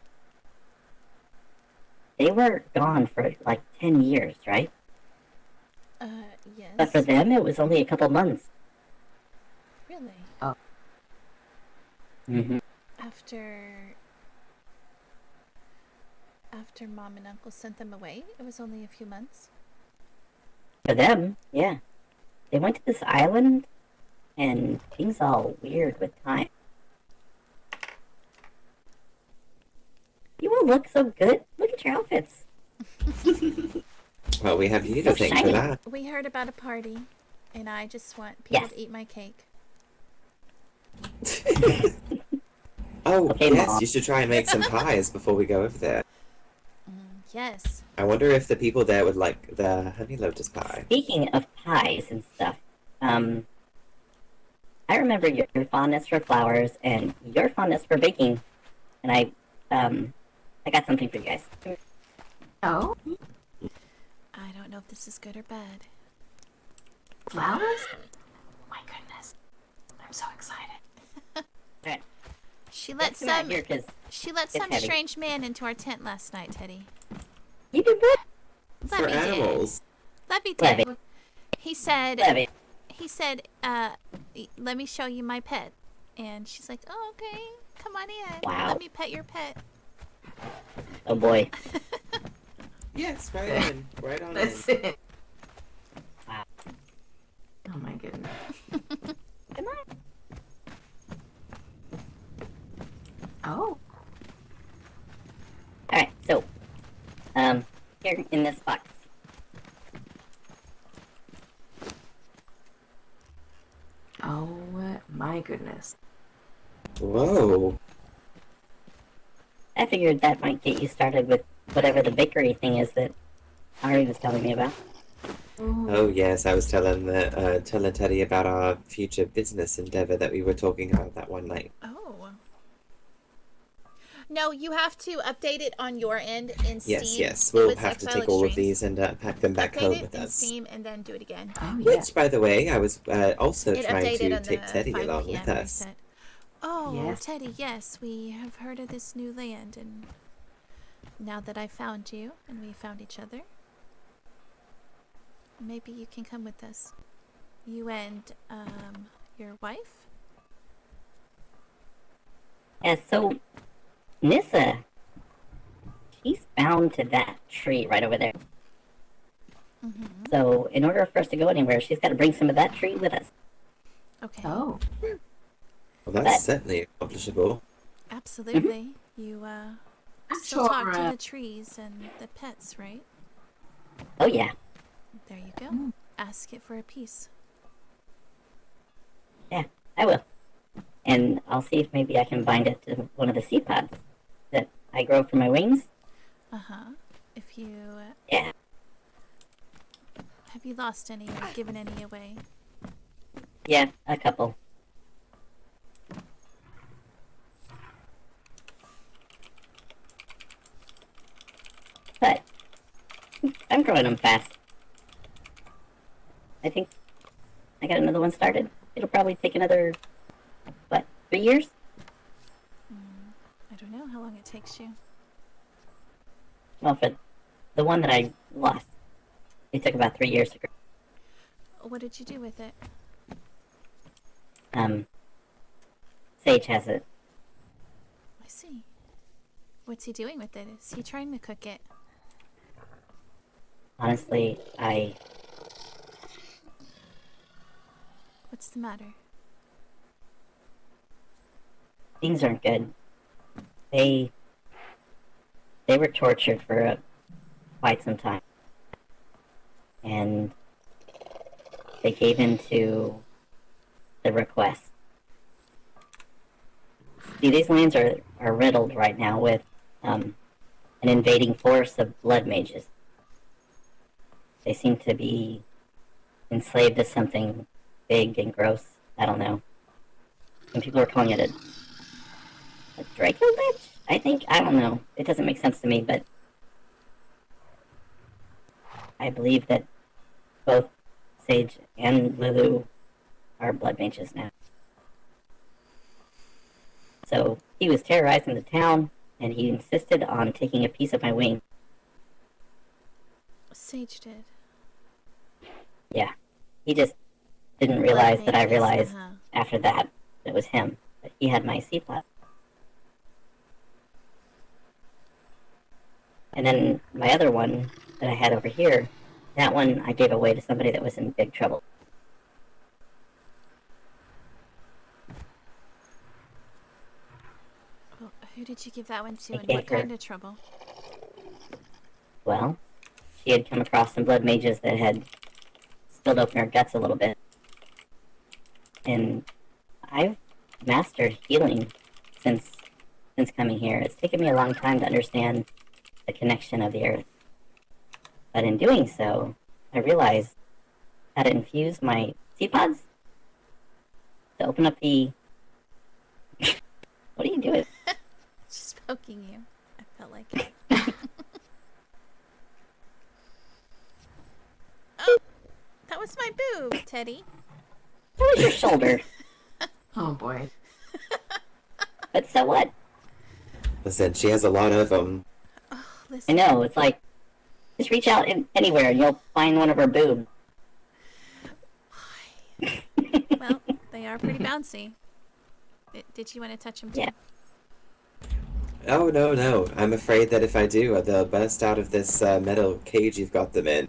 They were gone for like 10 years, right? Yes. But for them, it was only a couple months. Really? Mm-hmm. After Mom and Uncle sent them away, it was only a few months. For them, yeah. They went to this island, and things all weird with time. You all look so good. Look at your outfits. Well, we have you So to thank for shiny. that. We heard about a party, and I just want people Yes. to eat my cake. Oh, Okay, yes, Mom. you should try and make some pies before we go over there. Yes. I wonder if the people there would like the honey lotus pie. Speaking of pies and stuff, I remember your fondness for flowers and your fondness for baking, and I got something for you guys. Oh, I don't know if this is good or bad. flowers? My goodness. I'm so excited. Alright, She let come out some here, 'cause some heavy. strange man into our tent last night, Teddy. you did what? For Levy did. animals. Levy did. Levy. He said, Levy. let me show you my pet. And she's like, oh, okay, come on in. Wow. Let me pet your pet. Oh boy. Yes, right on. Right on in. Listen. Wow. Oh my goodness. Come on. Oh. Alright, so, here in this box. Oh my goodness. Whoa. I figured that might get you started with whatever the bakery thing is that Ari was telling me about. Oh, yes, I was telling Teddy about our future business endeavor that we were talking about that one night. Oh. No, you have to update it on your end in Steam. Yes, yes, It we'll was have to Exile take all of Extremes. these and pack them back Update home it with in us. Steam and then do it again. Oh yeah. Which, by the way, I was also It trying updated to on take the Teddy 5 along p.m. with us. reset. Oh, Yes. Teddy, yes, we have heard of this new land, and now that I found you and we found each other, maybe you can come with us. You and your wife. Yeah, so, Nissa, she's bound to that tree right over there. Mm-hmm. So, in order for us to go anywhere, she's got to bring some of that tree with us. Okay. Oh. Well, that's certainly accomplishable. Absolutely. You I'm still sure. talk to the trees and the pets, right? Oh, yeah. There you go. Mm. Ask it for a piece. Yeah, I will. And I'll see if maybe I can bind it to one of the seed pods that I grow for my wings. Uh-huh. If you... Yeah. Have you lost any or given any away? Yeah, a couple. But I'm growing them fast. I think I got another one started. It'll probably take another, 3 years? I don't know how long it takes you. Well, for the one that I lost, it took about 3 years to grow. What did you do with it? Sage has it. I see. What's he doing with it? Is he trying to cook it? Honestly, What's the matter? things aren't good. They were tortured for quite some time. And they gave in to the request. See, these lands are riddled right now with an invading force of blood mages. They seem to be enslaved to something big and gross. I don't know. Some people are calling it a Draco Lich? I think. I don't know. It doesn't make sense to me, but I believe that both Sage and Lulu are blood mages now. So he was terrorizing the town, and he insisted on taking a piece of my wing. Sage did. Yeah. He just didn't realize that I mages, realized uh-huh. after that it was him. That he had my C-plot. And then my other one that I had over here, that one I gave away to somebody that was in big trouble. Well, who did you give that one to, I and gave what her- kind of trouble? Well, she had come across some blood mages that had spilled open her guts a little bit. And I've mastered healing since coming here. It's taken me a long time to understand the connection of the earth. But in doing so, I realized how to infuse my seed pods to open up the... What are you doing? Just poking you. I felt like it. Oh! That was my boob, Teddy. That was your shoulder. Oh boy. But so what? Listen, she has a lot of them. Oh, I listen. know, it's like, just reach out anywhere and you'll find one of her boobs. Well, they are pretty bouncy. Did you want to touch them too? Yeah. Oh, no. I'm afraid that if I do, they'll burst out of this metal cage you've got them in.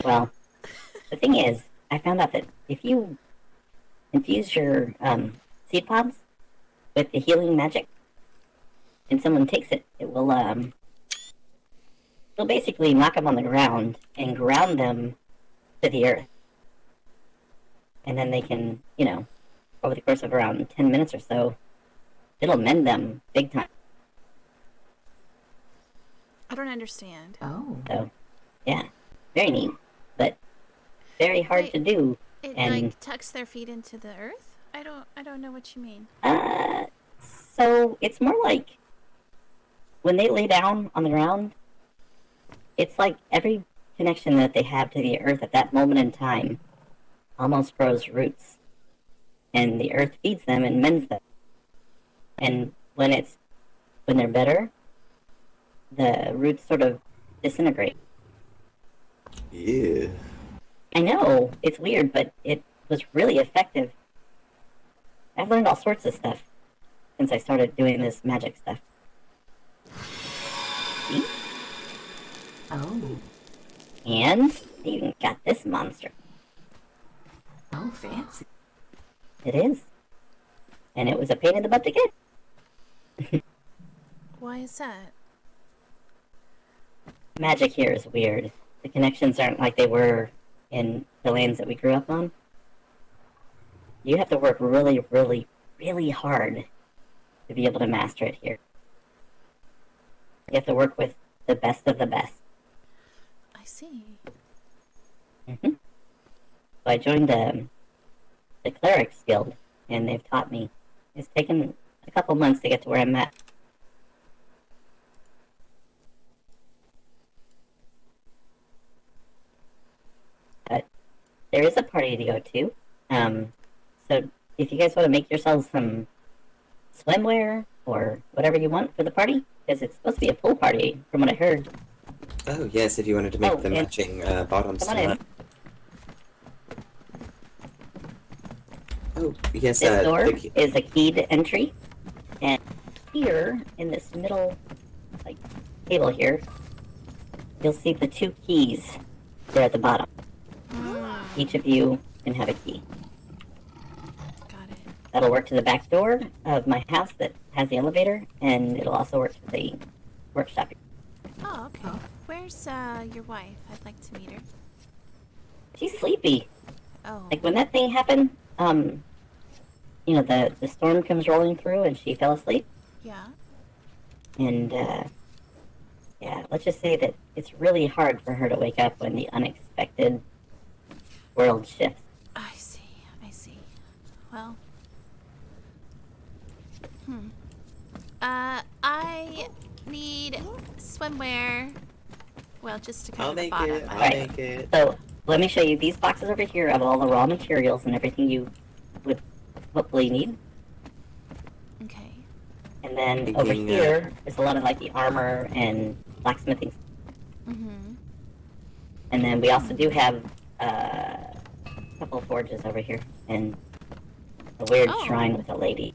Well, the thing is, I found out that if you infuse your seed pods with the healing magic, and someone takes it, it'll basically knock them on the ground and ground them to the earth. And then they can, over the course of around 10 minutes or so, it'll mend them big time. I don't understand. Oh. So, yeah, very neat, but very hard Wait. to do. It And- like tucks their feet into the earth? I don't know what you mean. So it's more like when they lay down on the ground, it's like every connection that they have to the earth at that moment in time almost grows roots. And the earth feeds them and mends them. And when they're better, the roots sort of disintegrate. Yeah. I know, it's weird, but it was really effective. I've learned all sorts of stuff since I started doing this magic stuff. See? Oh. And I even got this monster. Oh, fancy. It is. And it was a pain in the butt to get. Why is that? Magic here is weird. The connections aren't like they were in the lands that we grew up on. You have to work really, really, really hard to be able to master it here. You have to work with the best of the best. I see. So I joined the Clerics Guild, and they've taught me. It's taken a couple months to get to where I'm at. But there is a party to go to. So if you guys want to make yourselves some swimwear or whatever you want for the party, because it's supposed to be a pool party, from what I heard. Oh, yes, if you wanted to make Oh, the and- matching bottoms Come to on in. that. Oh, yes, This door the key- is a keyed entry, and here in this middle, like, table here, you'll see the 2 keys. They're at the bottom. Each of you can have a key. Got it. That'll work to the back door of my house that has the elevator, and it'll also work to the workshop. Oh, okay. Where's your wife? I'd like to meet her. She's sleepy. Oh. Like when that thing happened, you know, the storm comes rolling through, and she fell asleep. Yeah. And yeah, let's just say that it's really hard for her to wake up when the unexpected world shifts. I see. I see. Well. I need swimwear. Well, just to I'll cover the make bottom. it. I'll Right. make it. So let me show you these boxes over here of all the raw materials and everything you would hopefully need. Okay. And then over Thinking, here is a lot of like the armor and blacksmithing. Mm-hmm. And then we also do have a couple of forges over here and a weird Oh. shrine with a lady.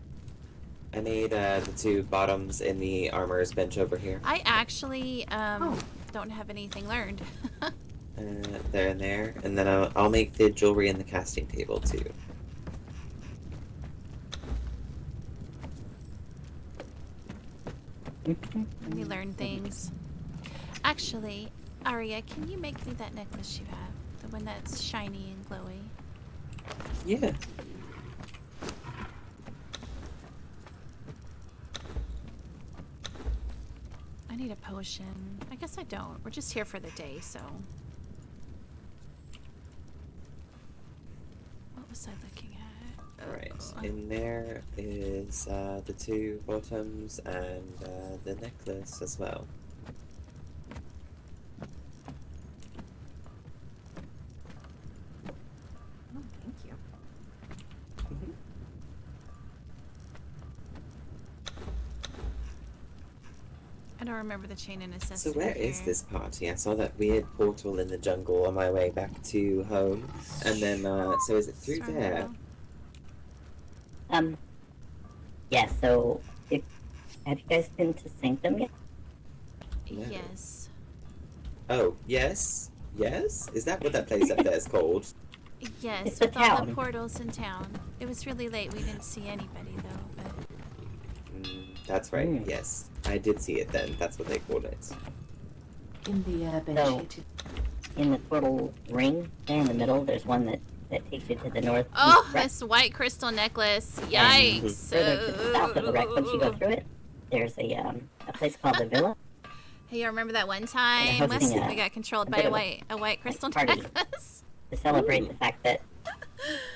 I need the 2 bottoms in the armorer's bench over here. I actually don't have anything learned. There and there. And then I'll make the jewelry and the casting table, too. Let me learn things. Actually, Aria, can you make me that necklace you have? The one that's shiny and glowy. Yeah. I need a potion. I guess I don't. We're just here for the day, so. What was I looking at? Alright. In there is the 2 bottoms and the necklace as well. Oh, thank you. I don't remember the chain of So necessity. where is here. this party? I saw that weird portal in the jungle on my way back to home. And then, so is it through Sorry, there? Mel. Yeah, so have you guys been to Sanctum yet? No. Yes. Oh, yes? Yes? Is that what that place up there is called? Yes, It's the with all the town. portals in town. It was really late. We didn't see anybody, though. But That's right, Mm. yes. I did see it then. That's what they called it. In the bench No. here too. In the portal ring there in the middle, there's one that takes you to the north. oh, east, west, this white crystal necklace! and Yikes! further to the south of the wreck, once you go through it, there's a place called the Villa. Hey, you remember that one time And they're hosting we got controlled a by bit a of a, white crystal party. necklace? To celebrate the fact that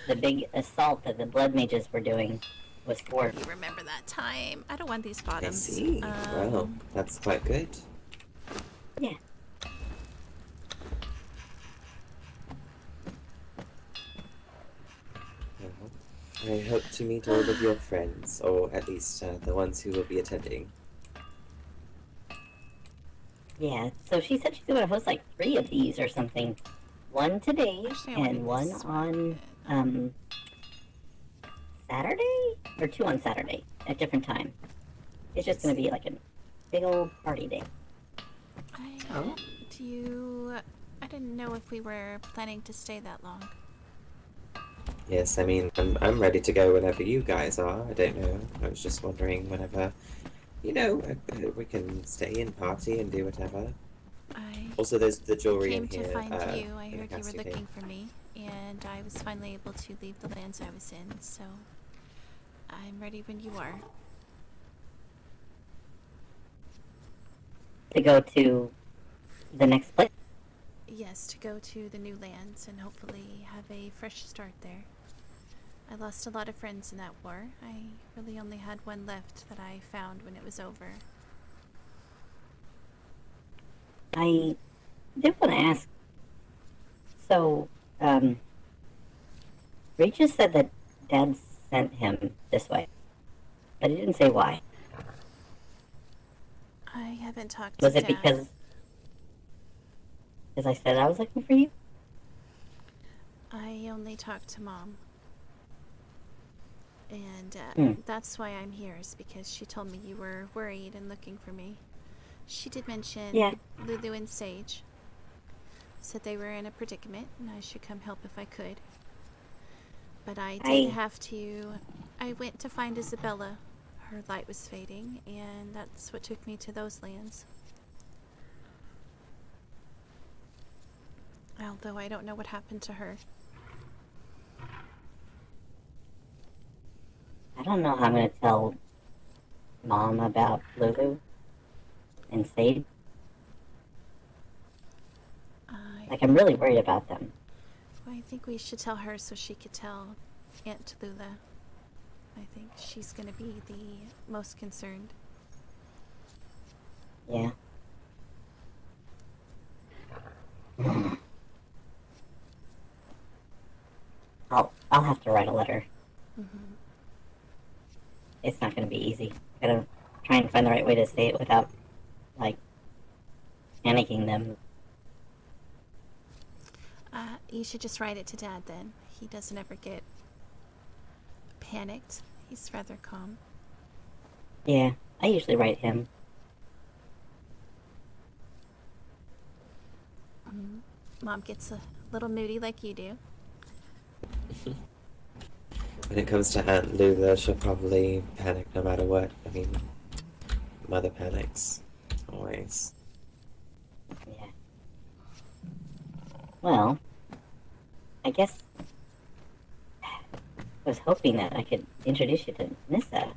the big assault that the blood mages were doing was for. You remember that time? I don't want these I bottoms. see. Well, that's quite good. Yeah. Well, I hope to meet all of your friends, or at least the ones who will be attending. Yeah, so she said she's going to host like 3 of these or something. One today Actually, I wanted and one this on Saturday? Or 2 on Saturday at different time. It's just going to be like a big old party day. Oh. Do you? I didn't know if we were planning to stay that long. Yes, I mean, I'm ready to go whenever you guys are. I don't know. I was just wondering whenever, you know, we can stay and party and do whatever. I Also, there's the jewelry came in to here. find you. I in the heard you were casting looking table. for me, and I was finally able to leave the lands I was in. So I'm ready when you are. To go to the next place. Yes, to go to the new lands and hopefully have a fresh start there. I lost a lot of friends in that war. I really only had one left that I found when it was over. I did want to ask. So, Regis said that Dad sent him this way, but he didn't say why. I haven't talked Was to it Dad. because I said I was looking for you? I only talked to Mom. And that's why I'm here, is because she told me you were worried and looking for me. She did mention Yeah. Lulu and Sage. Said they were in a predicament and I should come help if I could. But I did have to... I went to find Isabella. Her light was fading, and that's what took me to those lands. Although I don't know what happened to her. I don't know how I'm going to tell Mom about Lulu and Sage. Like, I'm really worried about them. Well, I think we should tell her so she could tell Aunt Lula. I think she's going to be the most concerned. Yeah. I'll have to write a letter. Mm-hmm. It's not going to be easy. Gotta try and find the right way to say it without, like, panicking them. You should just write it to Dad then. He doesn't ever get panicked. He's rather calm. Yeah, I usually write him. Mm-hmm. Mom gets a little moody like you do. When it comes to Aunt Lula, she'll probably panic no matter what. I mean, Mother panics. Always. Yeah. Well, I guess I was hoping that I could introduce you to Nissa.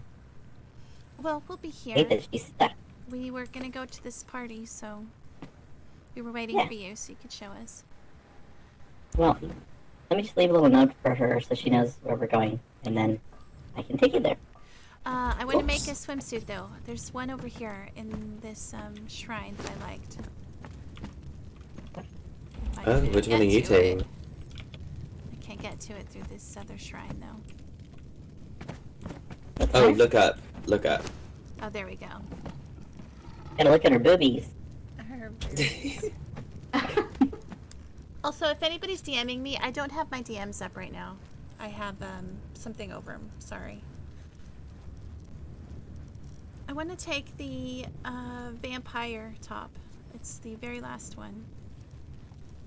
Well, we'll be here. Hate that she's stuck. We were going to go to this party, so we were waiting for you so you could show us. Well, let me just leave a little note for her so she knows where we're going, and then I can take you there. I want to make a swimsuit, though. There's one over here in this shrine that I liked. Oh, which one are you taking? I can't get to it through this other shrine, though. Oh, look up. Look up. Oh, there we go. Gotta look at her boobies. Her boobies. Also, if anybody's DMing me, I don't have my DMs up right now. I have something over them. Sorry. I want to take the vampire top. It's the very last one.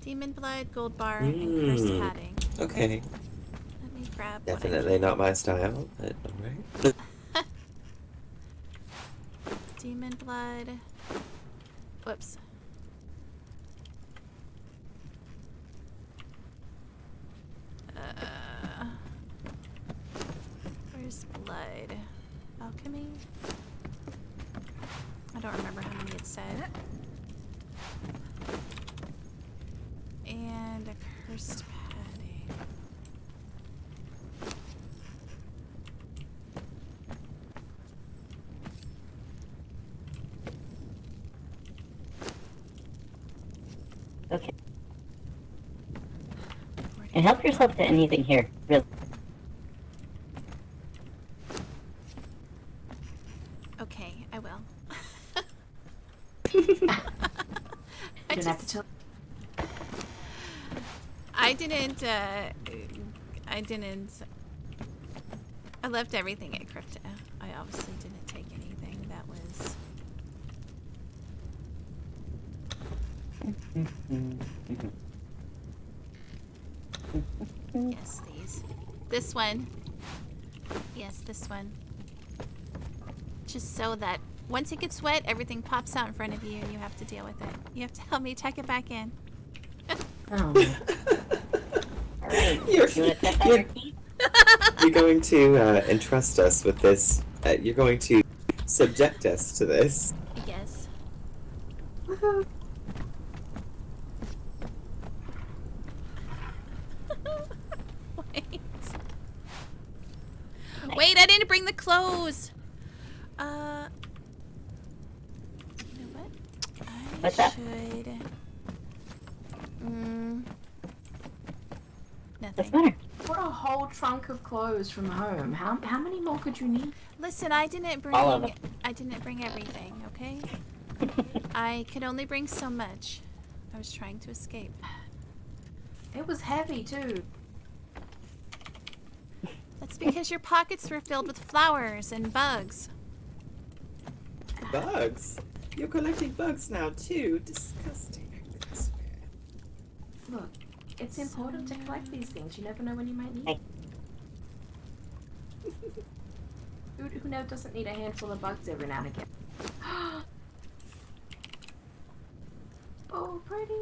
Demon blood, gold bar, and cursed padding. Okay. Let me grab Definitely not my style, but alright. Demon blood. Whoops. Where's blood? Alchemy? I don't remember how many it said. And a cursed padding. Okay. And help yourself to anything here, really. Okay, I will. You don't have to tell. I left everything at Crypto. I obviously didn't take anything that was... Yes, these. This one. Yes, this one. Just so that once it gets wet, everything pops out in front of you and you have to deal with it. You have to help me tuck it back in. Oh. Alright. You want to test out your teeth? You're going to entrust us with this. You're going to subject us to this. Yes. Wait. Wait, I didn't bring the clothes. You know what? I What's up? should. What's Nothing. the matter? What a whole trunk of clothes from home. How many more could you need? Listen, I didn't bring. All of them. I didn't bring everything. Okay. I could only bring so much. I was trying to escape. It was heavy too. That's because your pockets were filled with flowers and bugs. Bugs? You're collecting bugs now, too. Disgusting. I swear. Look, it's important to collect these things. You never know when you might need Hey. them. Who doesn't need a handful of bugs every now and again? Oh, pretty.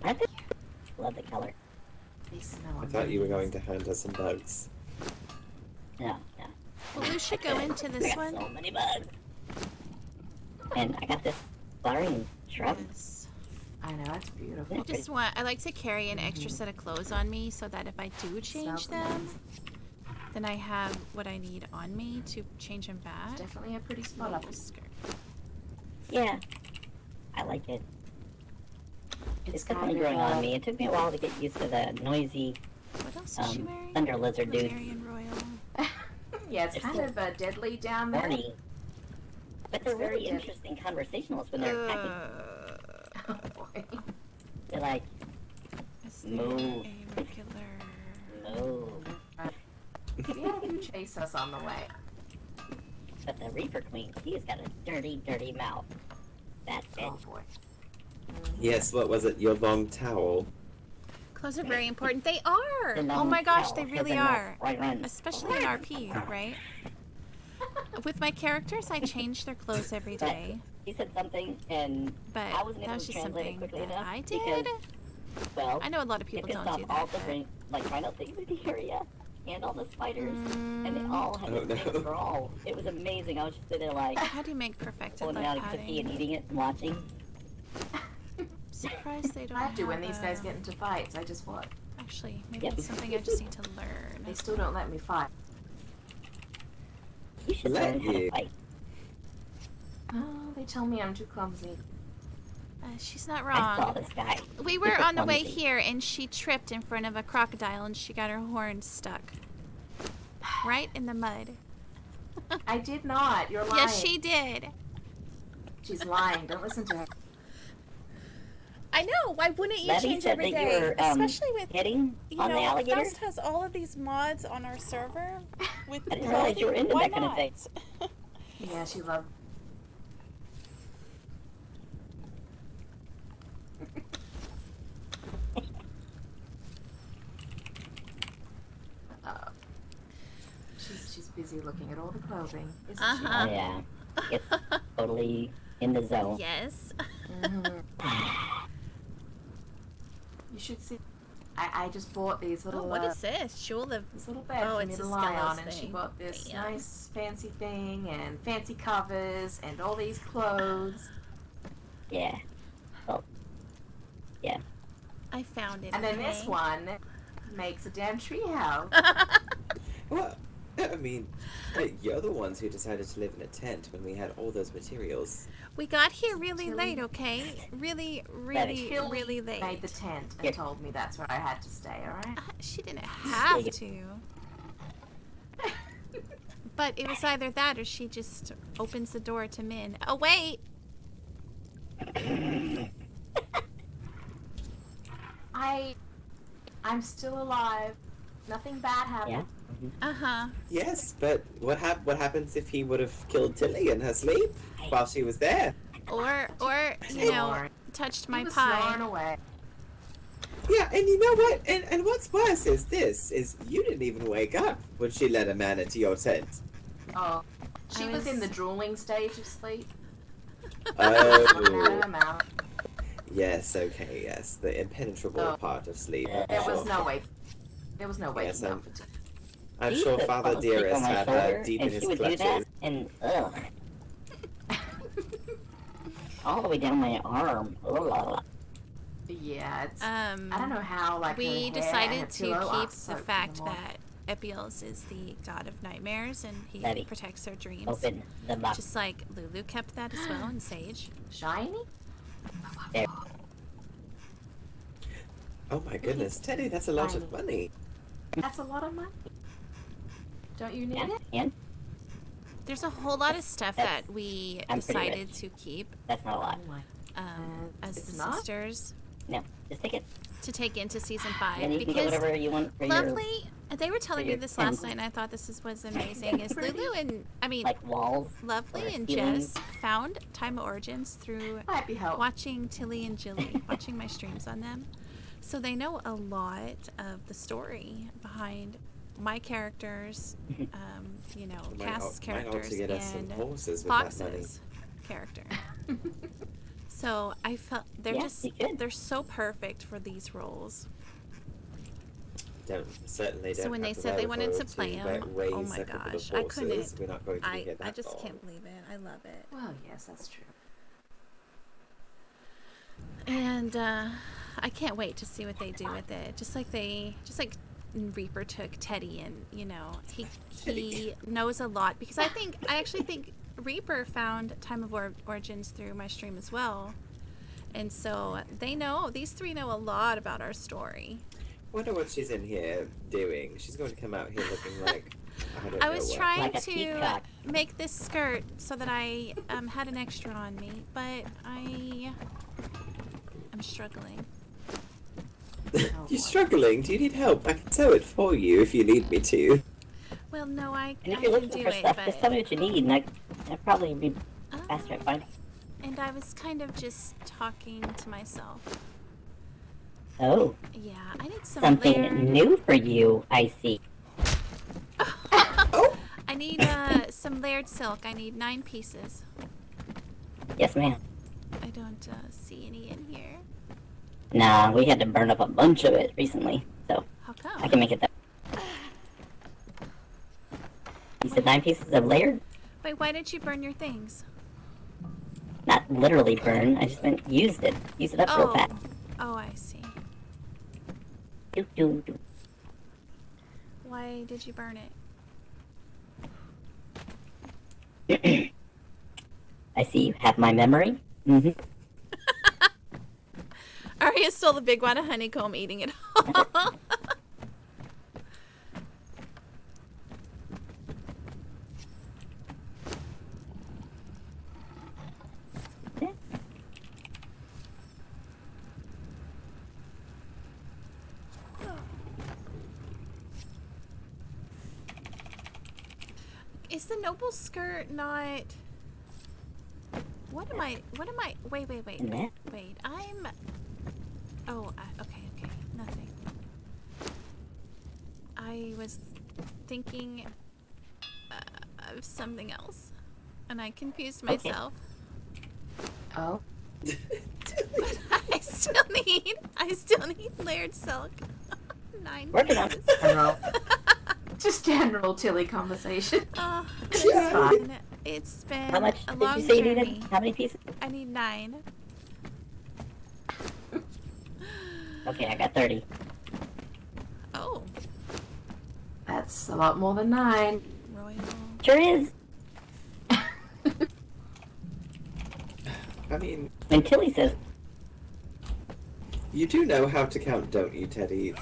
I think love the color. They smell I thought you were going amazing. to hand us some bugs. No, no. Well, we should go into I this got one. so many bugs. And I got this flowering shrub. Yes. I know, it's beautiful. I just want. I like to carry an extra set of clothes on me so that if I do change Smells them, amazing. then I have what I need on me to change them back. It's definitely a pretty spot up. Little skirt. Yeah. I like it. It's definitely kind of, growing on me. It took me a while to get used to the noisy What else is she wearing? thunder lizard dudes. Valerian Royal. Yeah, it's It's kind so of deadly down there. Horny. But they're It's very very deadly. interesting conversationalists when they're attacking. Oh boy. They're like, Is there Move. a regular? move. We had a few chase us on the way. But the Reaper Queen, she's got a dirty, dirty mouth. That Oh bitch. boy. Yes, what was it? Your long towel. Clothes are very important. They are. The Oh long my gosh, towel they has really enough are. right runs. Especially in RP, right? With my characters, I change their clothes every day. He said something, and But I wasn't that able was to just translate it something quickly that enough I because, did. well, I know a lot of it people pissed don't off do all that. the But like rhino things in the area and all the spiders, and they all had Oh, this no. big brawl. It was amazing. I was just sitting there like how do you make perfected pulling it love out of cookie and padding? eating it and watching. Surprised they don't I have to when have these guys a- get into fights. I just watch. Actually, maybe Yep. it's something I just need to learn. They still don't let me fight. You should Let learn how to you. fight. Oh, they tell me I'm too clumsy. She's not I saw wrong. this guy. We were on the way Clumsy. here and she tripped in front of a crocodile and she got her horn stuck. Right in the mud. I did not. You're lying. Yes, she did. She's lying. Don't listen to her. I know. Why wouldn't you Levy change said every that day? you're Especially with, hitting you on the know, alligators. Faust has all of these mods on our server with I didn't realize you were into Why that kind of not? thing. Yeah, she loved. She's busy looking at all the clothing, isn't Uh-huh. Oh, yeah. It's totally in the zone. Yes. she? You should see. I just bought these Oh, little what is this? Jewel of... this little bed Oh, for me it's to a lie Skelos on, and she thing. bought this Damn. nice fancy thing and fancy covers and all these clothes. Yeah. Well, yeah. I found it. And then okay? this one makes a damn treehouse. Well, I mean, you're the ones who decided to live in a tent when we had all those materials. We got here really Tilly. late, okay? Really, really, Tilly really late. made the tent and Here. told me that's where I had to stay, alright? She didn't have to. But it was either that or she just opens the door to Min. Oh, wait! I'm still alive. Nothing bad happened. Yeah. Uh-huh. Yes, but what happens if he would have killed Tilly in her sleep while she was there? Or you know, touched my He was snoring pie. away. Yeah, and you know what? And what's worse is this, is you didn't even wake up when she let a man into your tent. Oh. She I was in was- the drooling stage of sleep. Looking out of Oh, her mouth. yes, okay, yes. The impenetrable Oh. part of sleep. There was Sure. no way. There was no waking up for Tilly. I'm She sure used to Father fall asleep on Dearest my had shoulder, her deep in and his she would do that, clutches. and all the way down my arm. Ugh. Yeah, it's. I don't know how, like, her We hair and her decided to pillow keep aren't the soaked in fact the morning. that Epios is the god of nightmares and he Daddy. protects our dreams. Open the box. Just like Lulu kept that as well, and Sage. Shiny? There. Oh my goodness, Teddy, that's a lot of money. That's a lot of money. Don't you need Yeah, it? and There's a whole lot of stuff That's- that we I'm pretty decided rich. to keep that's not a lot. Oh my. as it's the not? sisters No, just take it. to take into season 5 And you can get because whatever you want for your lovely. They were telling me your this last tent. night, and I thought this was amazing. Is Lulu and like walls. Lovely or and ceilings. Jess found Time of Origins through Might be helpful. watching Tilly and Jilly, watching my streams on them. So they know a lot of the story behind my characters, you know, Cass's Might ought characters, to get us some and horses with that money. Fox's character. So I felt they're Yeah, just you could. they're so perfect for these roles. Certainly don't. So when have they the said they wanted to wherewithal play them, raise oh my a couple of gosh, I horses. couldn't. We're not going to be here that I just long. can't believe it. I love it. Well, yes, that's true. And I can't wait to see what they do with it. Just like Reaper took Teddy, and you know he knows a lot because I actually think Reaper found Time of Origins through my stream as well, and so these three know a lot about our story. Wonder what she's in here doing. She's going to come out here looking like I don't know I was what. trying Like a to peacock. make this skirt so that I had an extra on me, but I'm struggling. You're struggling. Do you need help? I can sew it for you if you need me to. Well, no, I And if I you're can looking do for it, stuff, but just tell me what you need, and I'd probably be Oh. faster at finding. And I was kind of just talking to myself. Oh, Yeah, I need some something layered... new for you, I see. I need some layered silk. I need 9 pieces. Yes, ma'am. I don't see any in here. Nah, we had to burn up a bunch of it recently, so How I come? can make it that. You said 9 pieces of layered? Wait, why did you burn your things? Not literally burn, I just meant used it. Use it up real fast. Oh, I see. Do, do, do. Why did you burn it? I see you have my memory. Mm-hmm. Arya stole the big wad of honeycomb, eating it all. Is the noble skirt not... What am I... Wait. And that? Wait, I'm... Oh, okay, nothing. I was thinking of something else, and I confused Okay. myself. Oh. But I still need layered silk. 9 Working on pieces. it. General. Just general Tilly conversation. Oh, Yeah. it's been How much a did long you say you journey. needed? How many pieces? I need 9. Okay, I got 30. Oh, That's a lot more than 9. royal. Sure is. I mean, When Tilly says, you do know how to count, don't you, Teddy?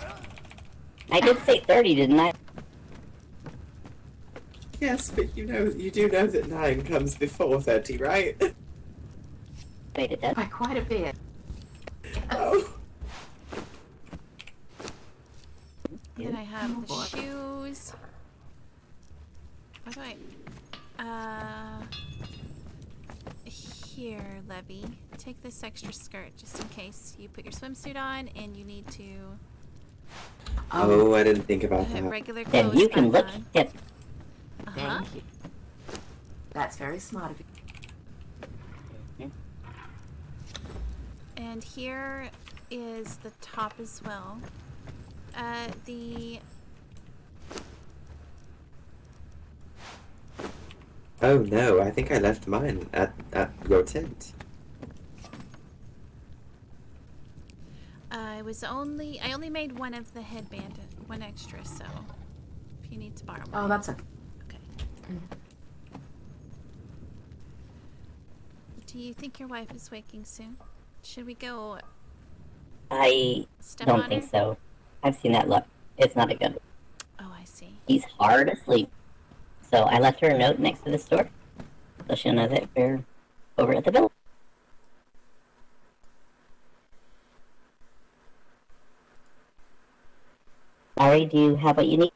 I did say 30, didn't I? Yes, but you do know that 9 comes before 30, right? Wait, it does. By quite a bit. Oh. Then I have Oh, the boy. shoes. What do here, Levy. Take this extra skirt just in case you put your swimsuit on and you need to Oh, I didn't think about put that. regular Then clothes you can back look on. hip. Uh-huh. Thank you. That's very smart of you. And here is the top as well. The Oh no, I think I left mine at your tent. I only made one of the headband, one extra. So if you need to borrow Oh, mine. that's a. Okay. Do you think your wife is waking soon? Should we go I step don't on think her? so. I've seen that look. It's not a good. Oh, I see. He's hard asleep. So I left her a note next to the store, so she'll know that we're over at the village. Ari, do you have what you need?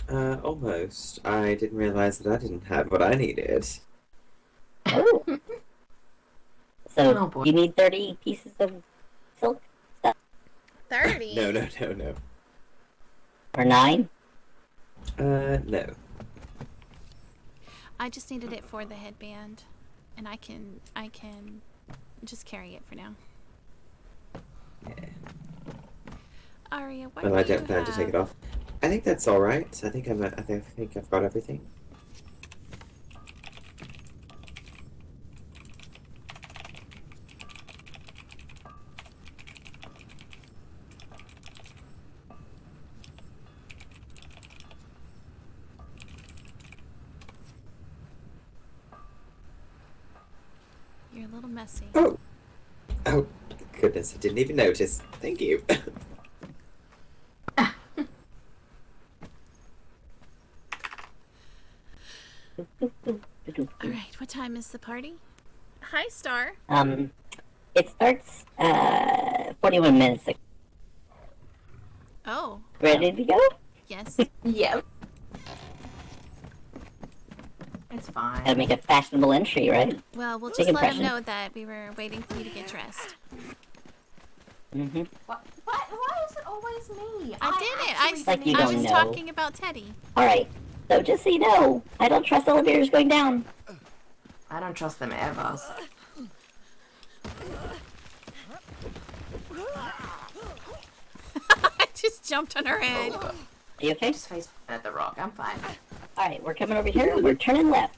Almost. I didn't realize that I didn't have what I needed. Oh. So Oh, boy. you need 30 pieces of silk stuff? 30. No. Or 9? No. I just needed it for the headband, and I can just carry it for now. Yeah. Aria, what Well, do I you don't plan to take it off. I think that's all right. I think I think I've got everything. You're a little messy. Oh, goodness! I didn't even notice. Thank you. All right, what time is the party? Hi, Star. It starts 41 minutes ago. Oh, Ready to go? yes. Yes. It's Gotta fine. make a fashionable entry, right? Well, we'll Big just let him impression. know that we were waiting for you to get dressed. Mm-hmm. What? Why is it always me? I didn't. actually Like you I don't was know. talking about Teddy. Alright, so just so you know, I don't trust elevators going down. I don't trust them ever. I just jumped on her head. Are you okay? Just face at the rock. I'm fine. Alright, we're coming over here. We're turning left.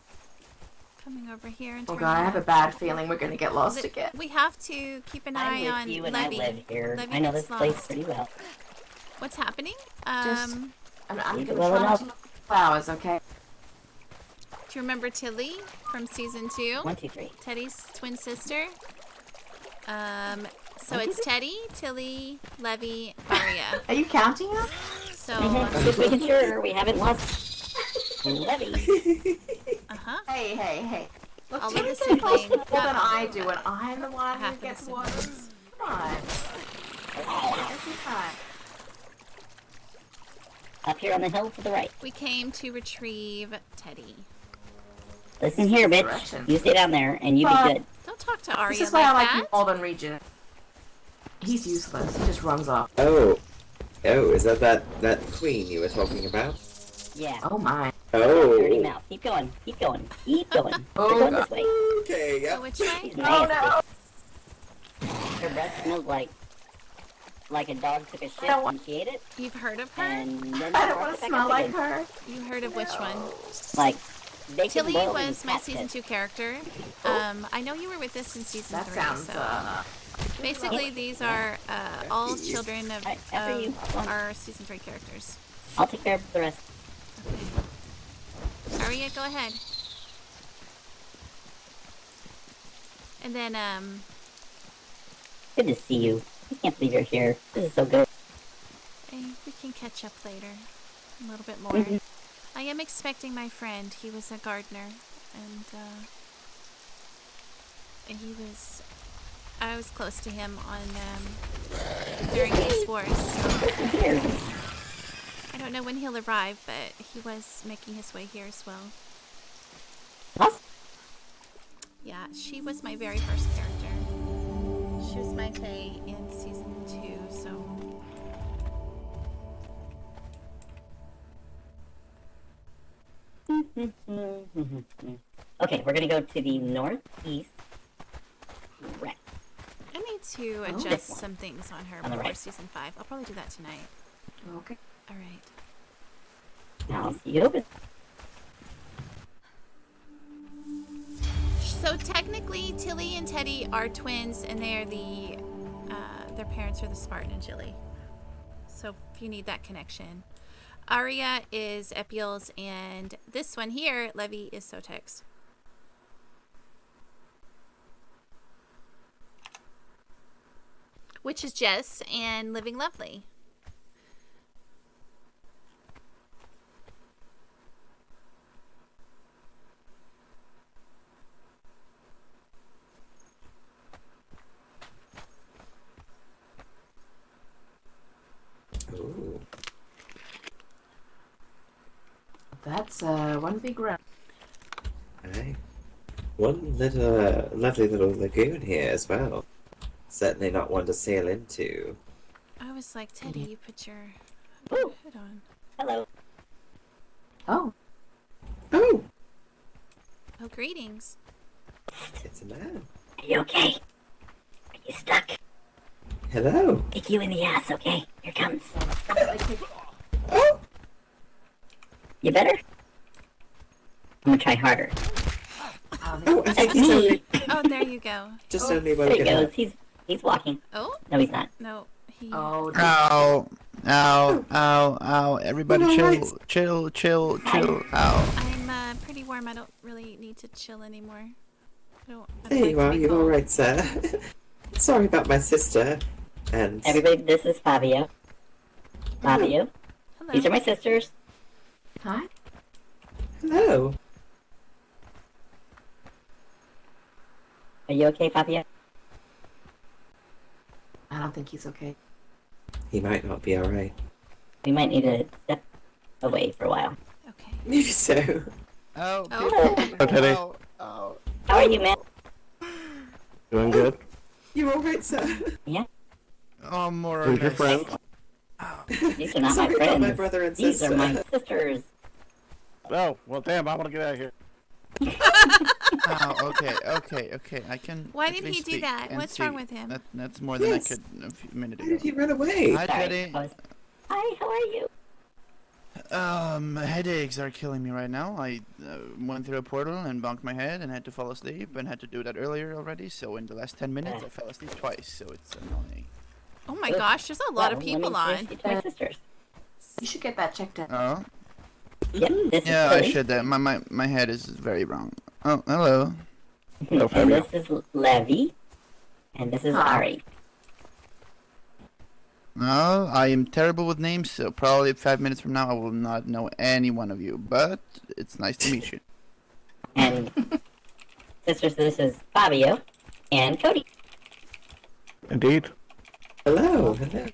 Coming over here and Oh turning god, I have a left. bad feeling we're gonna get lost again. We have to keep an eye I'm on with you and Levy. I live here. Levy I know gets this place lost. pretty well. What's happening? Just- I'm Leave gonna it well try not enough. to look at the flowers, okay? Do you remember Tilly from season 2? 1, 2, 3. Teddy's twin sister. So One, two, it's Teddy, Tilly, Levy, Aria. Are you counting us? So, Mm-hmm. Just making sure we haven't lost Levy. uh-huh. Hey. Look, All of Tilly the gets lost more siblings. than I do, and I'm the one Half who of the gets siblings. lost. Come on. Every time. Up here on the hill to the right. We came to retrieve Teddy. Listen here, bitch. Direction. You stay down there and you be good. Don't talk to Aria This is why like I like that. you more than Regent. He's useless. He just runs off. Oh, is that queen you were talking about? Yeah. Oh my. Dirty Oh. mouth. Keep going. Keep going. Keep going. Oh, We're going God. this way. Okay. Go Yep. which way? She's Oh nasty. no. Her breath smells like a dog took a shit don't and she ate it, You've heard of her? and then I she don't brought want it to back smell up like again. her. You heard of which one? Like bacon Tilly boiled in was my cat season piss. 2 character. I know you were with us in season That 3. sounds, so basically these are all children of, Alright, after you. Go on. our season 3 characters. I'll take care of the rest. Aria, go ahead. And then, Good to see you. I can't believe you're here. This is so good. we can catch up later. A little bit more. Mhm. I am expecting my friend. He was a gardener. And I was close to him on, during these wars. So Here. I don't know when he'll arrive, but he was making his way here as well. Awesome. Yeah, she was my very first character. She was my Fae in season 2, so... Okay, we're gonna go to the northeast. Right. I made to Oh. adjust some things on her On the before right. season 5. I'll probably do that tonight. Okay. All right. I'll see you open. So technically, Tilly and Teddy are twins, and they are their parents are the Spartan and Jilly. So if you need that connection. Arya is Epiel's, and this one here, Levi, is Sotek's. Which is Jess and Living Lovely. Ooh. That's one big round. Aye. One little, lovely little lagoon here as well. Certainly not one to sail into. I was like, Teddy, you put your Ooh. hood on. Hello. Oh, Oh, Oh, greetings. it's a man. Are you okay? Are you stuck? Hello. Kick you in the ass, okay? Here comes. Oh, You better? I'm gonna try harder. oh, I think That's he's me. only Oh, there you go. just Oh, only There he woken goes. up. He's walking. Oh, No, he's not. no. He. oh, Ow. Ow. Ow. Ow. Everybody Oh, chill. alright. Chill. Chill. Chill. Ow. I'm pretty warm. I don't really need to chill anymore. I don't There like you to are. be You're all cold. right, sir. Sorry about my sister. And Everybody, this is Fabio. Fabio. Hello. These are my sisters. hi. hello. Are you okay, Fabio? I don't think he's okay. He might not be all right. We might need to step away for a while. Okay. Maybe so. Ow. Oh. people. Teddy. Ow. Ow. How are you, man? Doing good? You're all right, sir. Oh, more or Who's your less. friend? These are not my Sorry about friends. my brother and These sister. are my sisters. Oh, well, damn, I want to get out of here. Oh, okay. I can. Why at didn't he least do speak that? and What's see. wrong with him? That's more than Yes. I could a few minutes Why did he ago. run away? Hi, Sorry. Teddy. Hi, how are you? Headaches are killing me right now. I went through a portal and bonked my head and had to fall asleep and had to do that earlier already. So in the last 10 minutes, I fell asleep twice. So it's annoying. Oh my Ugh. gosh, there's a lot of Well, people let me on. introduce you to my sisters. You should get that checked out. Oh, Yep, this yeah, is I Tilly. should. My head is very wrong. Oh, hello. Hello, And Fabio. this is Levi. And this is Hi. Ari. No, I am terrible with names, so probably 5 minutes from now I will not know any one of you. But it's nice to meet you. And sisters, this is Fabio and Cody. Indeed. Hello. Hello.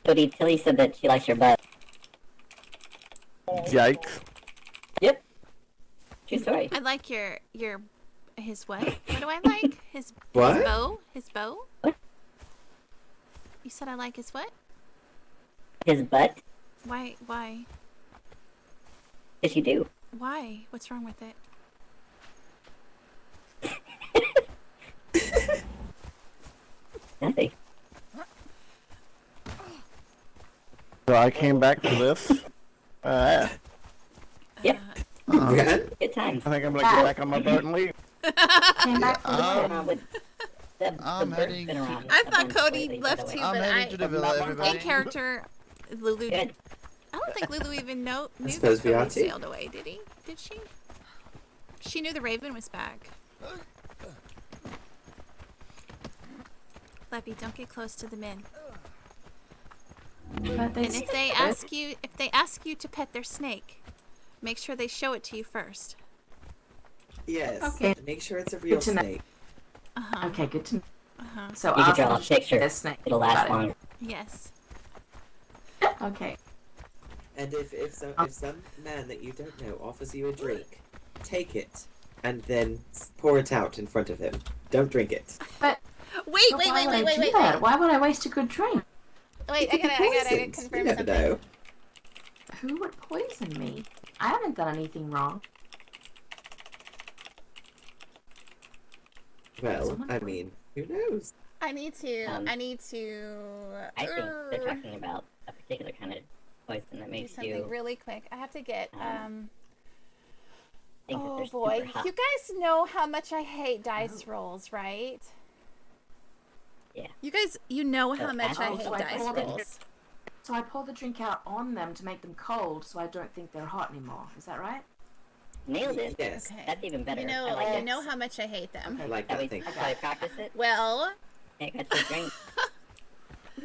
Cody, Tilly said that she likes your butt. Yikes. Yep. True story. I like his what? What do I like? His What? bow? His bow? What? You said I like his what? His butt? Why? Yes, you do. Why? What's wrong with it? Nothing. So I came back to this. Yep. Again? Good times. I think I'm going to get back on my boat and leave. Came back from What's the going on with the I'm bird's heading been to- around I a thought bunch Cody lately, by left the too, way. I'm but heading to the villa, in everybody. character, Lulu. Good. I don't think Lulu even knew suppose that we ought Cody to. sailed away. Did he? Did she? She knew the Raven was back. Leppy, don't get close to the men. But they And if they ask you to pet their snake, make sure they show it to you first. Yes. Okay. Make sure it's a real Good to know. snake. Okay, good to know. Uh-huh. So You I'll can draw a just show you picture. this snake. It'll last Got it. longer. Yes. Okay. And if some man that you don't know offers you a drink, take it and then pour it out in front of him. Don't drink it. But Wait, but wait, why wait, would wait, I wait, do wait, that? wait. Why would I waste a good drink? Wait, It could be I gotta poisoned. confirm You never something. know. Who would poison me? I haven't done anything wrong. Well, Someone I would. mean, Who knows? I need to. I think they're talking about a particular kind of poison that do makes something you really quick. I have to get. think that Oh they're boy, super hot. you guys know how much I hate dice rolls, right? Yeah. You guys, you know how Oh, much I assholes. hate So I dice called it- rolls. So I pour the drink out on them to make them cold, so I don't think they're hot anymore. Is that right? Nailed it. Yes. Okay. That's even better. You know, I like you it. know how much I hate them. I like Shall that we, thing. shall we practice it? Well, Okay, got you a drink.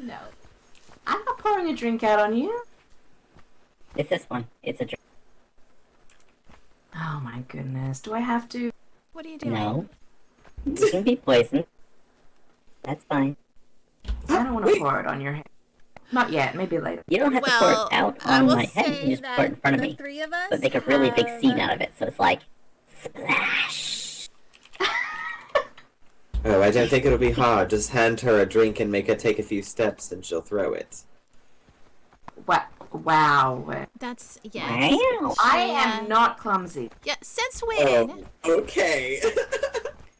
No. I'm not pouring a drink out on you. It's this one. It's a drink. Oh my goodness. Do I have to? what are you doing? No. You can be poisoned. That's fine. I don't want to Wait. pour it on your head. Not yet. Maybe later. You don't have to pour Well, it out I on will my head. You say can just that pour it in front of the me. three of us But make a really big have- scene out of it, so it's like splash. Oh, I don't think it'll be hard. Just hand her a drink and make her take a few steps, and she'll throw it. Wow. That's yes. Wow. I am not clumsy. Yeah. Since when? Oh, okay.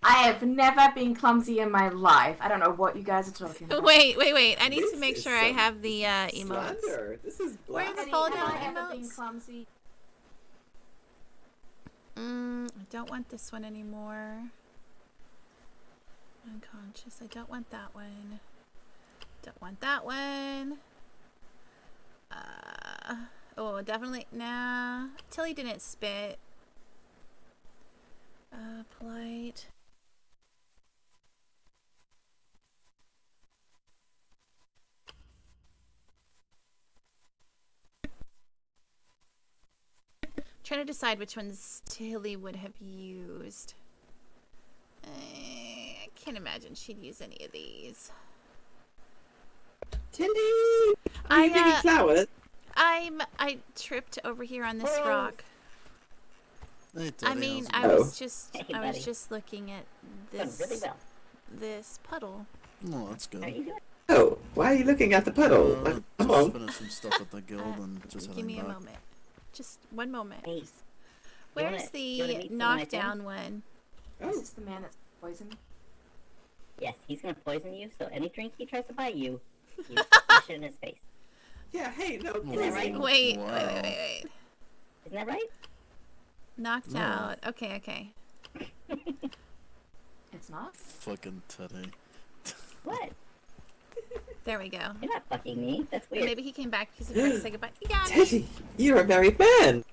I have never been clumsy in my life. I don't know what you guys are talking about. Wait. I need to This make is sure I some have the emotes. Slander. This is Where are the blasphemy. fold Have down I ever been emotes? clumsy? I don't want this one anymore. Unconscious. I don't want that one. Don't want that one. Oh, definitely. Nah. Tilly didn't spit. Polite. Trying to decide which ones Tilly would have used. I can't imagine she'd use any of these. Tilly! Are you picking flowers? I tripped over here on this rock. Hey, I Teddy, mean, how's I it going? was just Hey, I was buddy. just looking at Done this really well. this puddle. Oh, that's good. How are you doing? Oh, why are you looking at the puddle? Come Just on. finished some stuff at the guild and just Give heading me a back. moment. Just one moment. Hey. Where's you wanna the meet some of my friends? knockdown one? Is Oh, this the man that's poisoned? Yes, he's gonna poison you. So any drink he tries to buy you, you smash it in his face. yeah, hey, no, Isn't that right? Wait. Wow. Isn't that right? Knocked No. out. Okay. It's not. Fucking Teddy. What? There we go. You're not fucking me. That's weird. Maybe he came back because he tried to say goodbye. He got me. Teddy, you're a married man.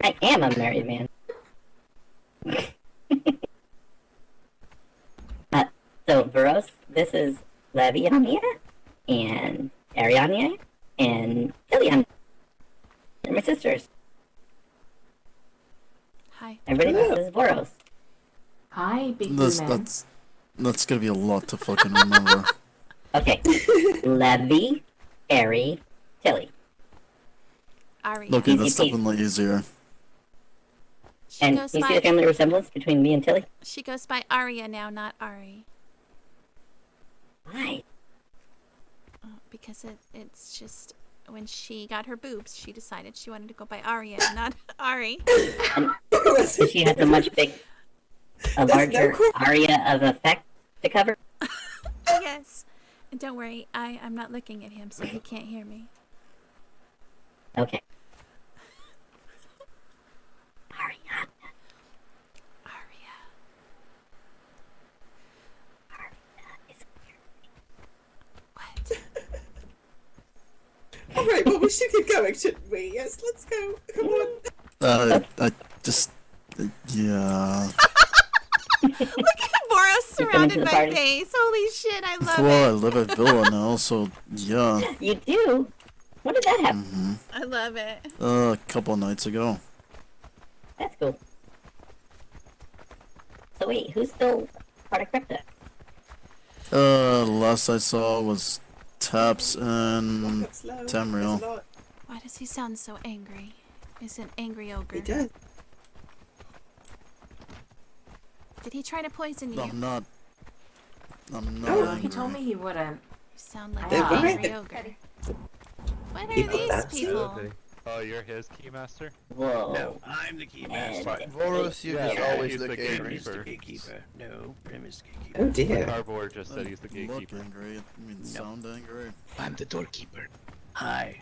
I am a married man. So, Veros, this is Laviania, and Ariania, and Ilian. They're my sisters. Hi. Everybody, this is Voros. Hi, big blue man. That's gonna be a lot to fucking remember. Okay. Levi, Ari, Tilly. Ari. Okay, Easy that's peasy. definitely easier. She And goes you see by the family resemblance between me and Tilly? she goes by Aria now, not Ari. Why? Because it's just when she got her boobs, she decided she wanted to go by Aria, not Ari. So she has a larger cool. aria of effect to cover? Yes. And don't worry, I'm not looking at him, so he can't hear me. Okay. Ariana. Aria. Is What? All right, well, we should get going, shouldn't we? Yes, let's go. Come on. I just, yeah. Look at Boros surrounded the by party. face. Holy shit, I love Well, I it. live at Villa now, so yeah. You do? When did that happen? I love it. A couple nights ago. That's cool. So wait, who's still part of Crypto? Last I saw was Taps Walk and up slow. Tamriel. There's a lot. Why does he sound so angry? He's an angry ogre. He does. Did he try to poison you? I'm not Oh, angry. He told me he wouldn't. You sound like They're an angry right. ogre. What are People, these that's people? okay. Oh, you're his keymaster? Whoa. No, I'm the keymaster. And- Vorus, you're Yeah, just yeah, always he's the the gatekeeper. Prim is the gatekeeper. gatekeeper. No, Prim is the gatekeeper. Oh The dear. cardboard just said he's the Look gatekeeper. angry. I mean, sound angry. I'm the doorkeeper. Hi.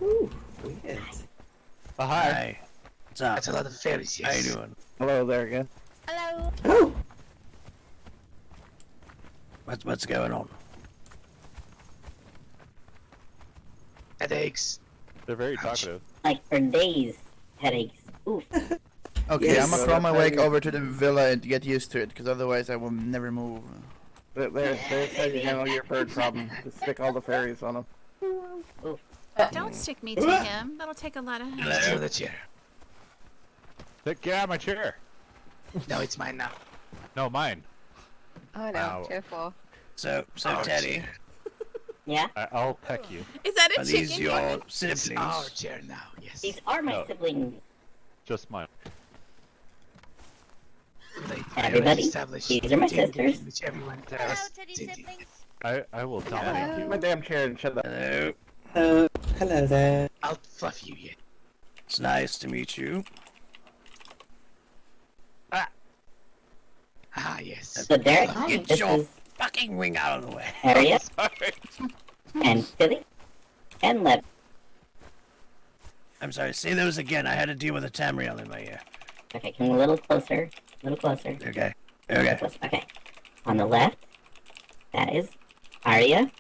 Ooh, weird. Oh, hi. Hi. What's up? That's a lot of fairies, yes. How you doing? Hello there again. Hello. Oh, What's going on? Headaches. They're very Ouch. talkative. Like for days, headaches. Oof. Okay, Yes. I'm gonna crawl my way over to the villa and get used to it, because otherwise I will never move. There's how you handle your bird problem. Just stick all the fairies on them. Don't stick me to him. That'll take a lot of Hello, the chair. Get out of my chair. No, it's mine now. No, mine. Oh no, Wow. careful. So Teddy, Yeah? I'll peck you. Is that a are chicken? these your It's siblings? It's our chair now, yes. These are my No. siblings. Just mine. Everybody, these are my sisters. Which everyone Hello, does. Teddy Tintin. siblings. I will dominate you. My damn chair and shut up. Hello. hello there. I'll fluff you yet. It's nice to meet you. Ah, yes. So Derek, Get this your is fucking wing out of the way. Harriet Sorry. and Tilly and Lev. I'm sorry, say those again. I had to deal with a Tamriel in my ear. Okay, come a little closer. A little closer. Okay. Okay. Closer. Okay. On the left, that is Arya.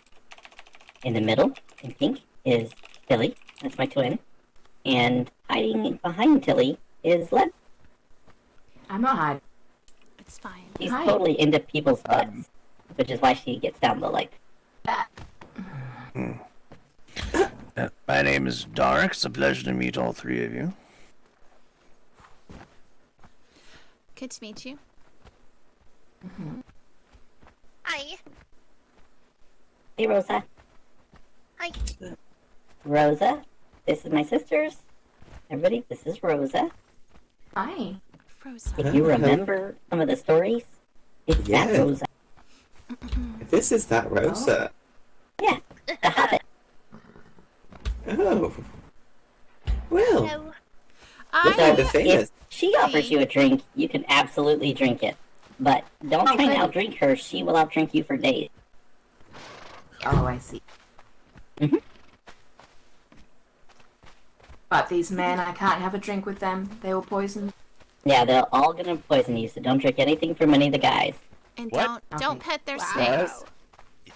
In the middle, in pink, is Tilly. That's my twin. And hiding behind Tilly is Lev. I'm not hiding. It's fine. She's Hi. totally into people's butts, which is why she gets down low like That. My name is Dark. It's a pleasure to meet all three of you. Good to meet you. Hi. Hey, Rosa. Hi. Rosa, this is my sisters. Everybody, this is Rosa. Hi. Frozen. If you remember some of the stories, it's that Yeah. Rosa. This is that Rosa. Yeah, the Hobbit. Oh. Well, Hello. look at the I famous. If she offers you a drink, you can absolutely drink it. But don't try and Okay. outdrink her. She will outdrink you for days. Oh, I see. Mhm. But these men, I can't have a drink with them. They will poison. Yeah, they're all gonna poison you, so don't drink anything from any of the guys. and What? don't Okay. pet their Wow. snakes.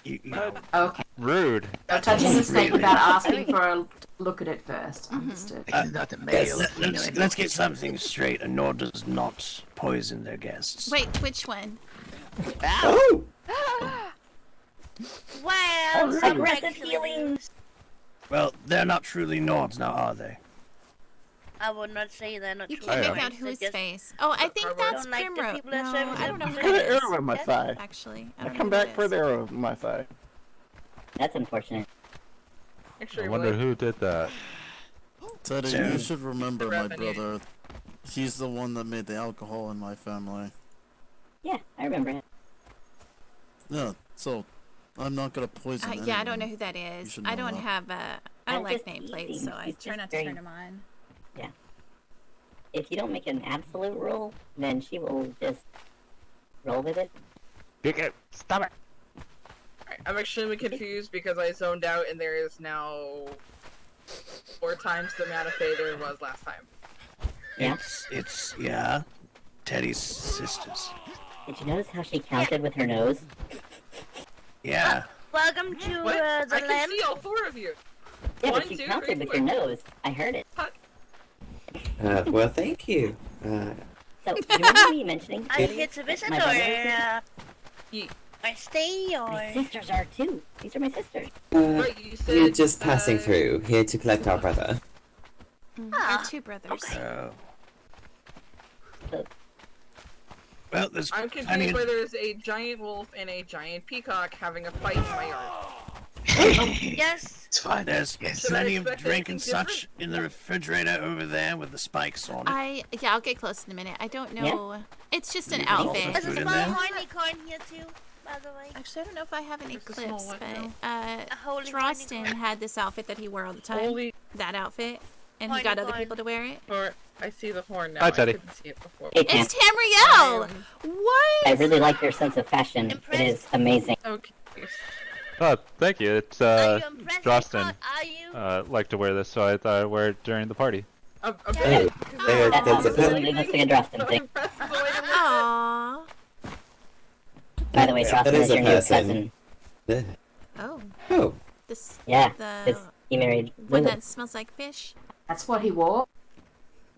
You know, Okay. Rude. No touching the snake Really? without asking for a look at it first. Understood. not a male. Let's get something straight. A Nord does not poison their guests. Wait, which one? Oh, Well, some Aggressive actually healing. do. Well, they're not truly Nords now, are they? I would not say they're not You true. can't I make am. out They're whose just- face. Oh, I think that's Don't like the Primrose. people that No, serve I don't know them. who Got that an is. arrow in my thigh. Actually, I don't come know who back it for is. the arrow in my thigh. That's unfortunate. I wonder who did that. Teddy, So- you should remember my revenue. brother. He's the one that made the alcohol in my family. Yeah, I remember it. Yeah, so I'm not gonna poison anyone. Yeah, I don't know who that is. should I know don't that. have I I'm don't like just nameplates, teasing. so I He's try just not to very- turn them on. If you don't make an absolute rule, then she will just roll with it. Stop it. Alright, I'm extremely confused because I zoned out and there is now 4 times the amount of Fae there was last time. Yeah. It's yeah, Teddy's sisters. Did you notice how she counted with her nose? Yeah. Welcome to What? I the can land. see all 4 of you! Yeah, One, but she two, counted three, with her nose. I heard it. well, thank you. So, you remember me mentioning I'm here to visit my or, brother is here? Ye- or stay My or... sisters are too. These are my sisters. Right, you said. We're just passing through, here to collect our brother. Ah, They're two brothers. Oh. So, Well, there's I'm plenty confused of why there's a giant wolf and a giant peacock having a fight in my yard. Yes. It's fine. There's Should plenty I of expect drink and anything different? such in the refrigerator over there with the spikes on it. I'll get close in a minute. I don't know. It's just an You can also outfit. There's food a in small there? horny corn here too. by the way? Actually, I don't know if I have any There's a small clips, one but now. A holy Troston binding had this outfit that he wore all the time. Holy. That outfit, and he Binding got other horn. people to wear it. Or I see the horn now. Hi, I Teddy. couldn't see it before. Hey, Tam. It's Tamriel. What? I really like your sense of fashion. It is amazing. Okay. Oh, thank you. It's Are you impressed? Justin. Are you? Like to wear this, so I thought I'd wear it during the party. I'm Hey, there, That that's a absolutely looks like a Drostin thing. Aww. By the way, That Drostin is is a your new person. cousin. Oh. Oh, This. Yeah, The because he married one Lily. that smells like fish. That's what he wore.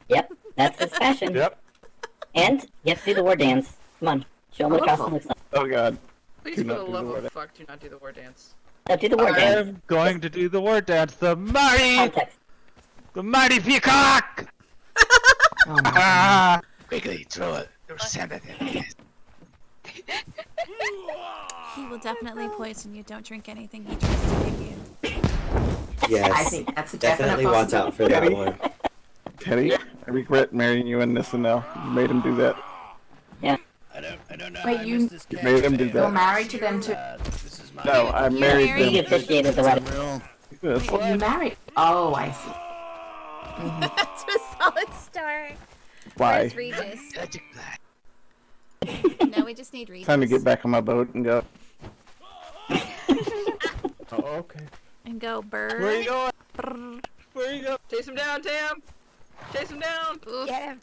Yep, that's his fashion. Yep. And you have to do the war dance. Come on, show him what Drostin looks like. Oh god. Please, Do for not the do the love war of dance. fuck, do not do the war dance. No, do the war dance. I'm going to do the war dance. The mighty peacock. Oh my Ah! Quickly, throw it. Send it in. He will definitely poison you. Don't drink anything he tries to give you. I yes. think that's a Definitely definite watch out for that Teddy? one. Teddy, I regret marrying you in this and now. You made him do that. I don't know. Wait, I you- missed this You made him do character. You're that. married to them too. This is my No, I You're married married? He them. officiated the wedding. Real. Yes. You married? Oh, I see. That's a solid start. Why? Where's Regis? Magic black. No, we just need Regis. Time to get back on my boat and go. Oh, okay. And go bird. Where are you going? Brrr. Where are you going? Chase him down, Tam! Chase him down! Oof. Get him.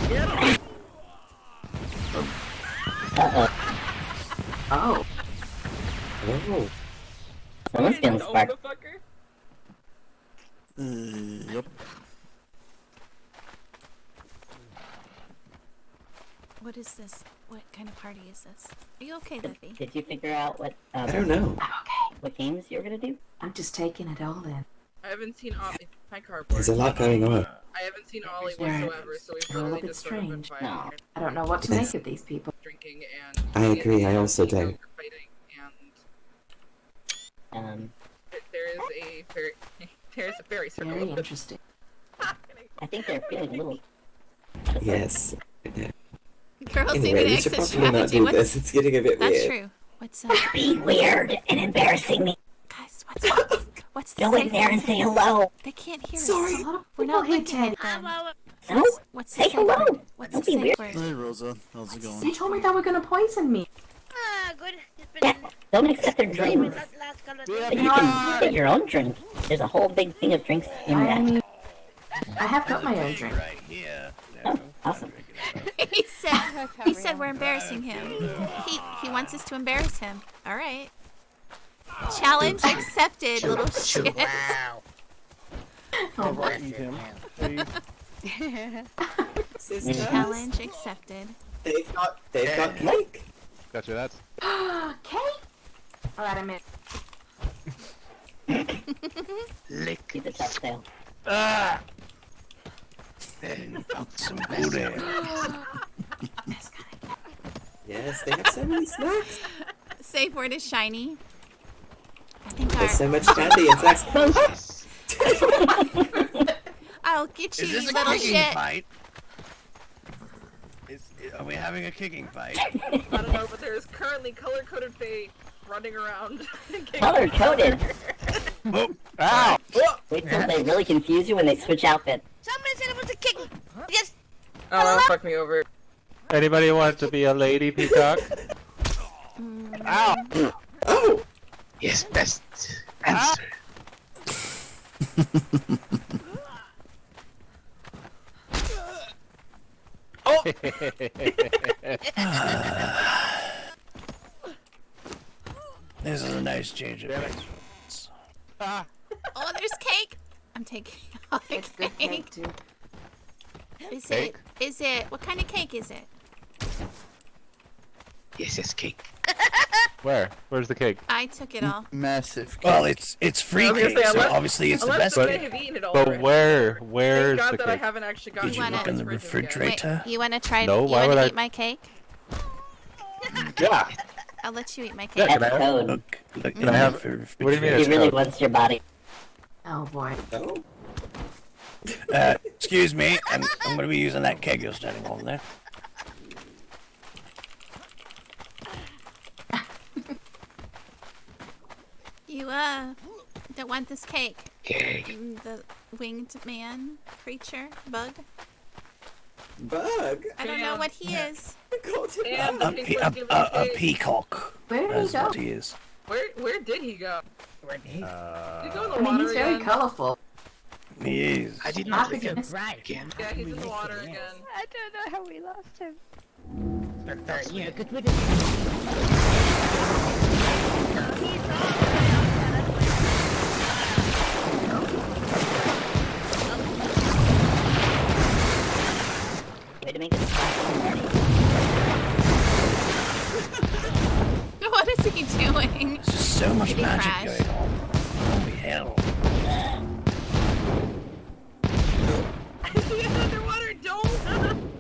Get him! Oh. Oh, Someone's feeling Dumb spark. fucker. Yep. What is this? What kind of party is this? Are you okay, Lippy? Did you figure out what I don't know. what games you were gonna do? I'm just taking it all in. I haven't seen Ollie. My cardboard. There's a lot going on. I haven't seen Ollie Yeah. whatsoever, so we've They're a really little bit just sort of been strange. fighting No. and I don't know what to Yes. make of these people. drinking and. I agree, I also do. Fighting, and there is a very, there's a very circle. Very interesting. I think they're feeling a little. Yes. Girls need Anyway, an we should exit probably strategy. not do What's- this. It's getting a bit That's weird. true. What's Being weird and embarrassing me. Guys, what's the Go in there and say hello. They can't hear Sorry. us. A lot of We're people not here, looking Teddy. at them. So, What's say the safe hello. word? What's Don't the be safe weird. word? Hey, Rosa. How's it You going? told me they were gonna poison me. Ah, good. It's yeah, been. don't accept their drinks. Last couple of But days. you can get your own drink. There's a whole big thing of drinks in I that. mean, I have got my own drink. Right here. Oh, awesome. He said we're embarrassing him. He wants us to embarrass him. All right. Challenge accepted, little shit. Oh, boy. Eat him, please. Sisters, Challenge accepted. they've got cake. Gotcha. That's. Kate? Alright, I'm in. Lick. He's a tough sale. Ah. Then put some booty. Yes, they have so many snacks. Safe word is shiny. I think There's so our. much candy and snacks. I'll get you, Is this you a little kicking shit. fight? Are we having a kicking fight? I don't know, but there's currently color-coded Faye running around. Color coded. Oh, Ow! Wait till they really confuse you when they switch outfit. Somebody said it was a kick. Yes. Oh, that fucked me over. Anybody want to be a lady peacock? Ow! Oh, yes, best answer. This is a nice change of pace. Ah. Oh, there's cake. I'm taking all the It's good cake, too. Is Cake? what kind of cake is it? Yes, it's cake. Where? Where's the cake? I took it all. Massive. Well, it's free I was gonna cake, say, so unless- obviously it's the Unless best the But- Faye cake. have eaten it all But already. where's Thank the God that I cake? haven't actually gotten Did you to look the in the fridge yet. refrigerator? Wait, you wanna try? No, you why wanna would I- eat my cake? Yeah. I'll let you eat my Yeah, cake. can I That's have? code. Look Can I have- the what do you mean He it's really code? wants your body. Oh boy. oh. Excuse me, I'm going to be using that keg you're standing on there. You, don't want this cake. Cake. The winged man creature, bug. Bug? I don't know what he is. And the pink was given A cake. peacock. Where did he That's go? what he is. Where did he go? Where did he? Did he go in the I mean, water he's very again? colorful. He is. I did not not think think it- right again. Yeah, he's in the water again. I don't know how we lost him. Yeah, good Way to make it party. What is he doing? There's just so much Did he magic crash? going on. Holy hell. He's underwater dome.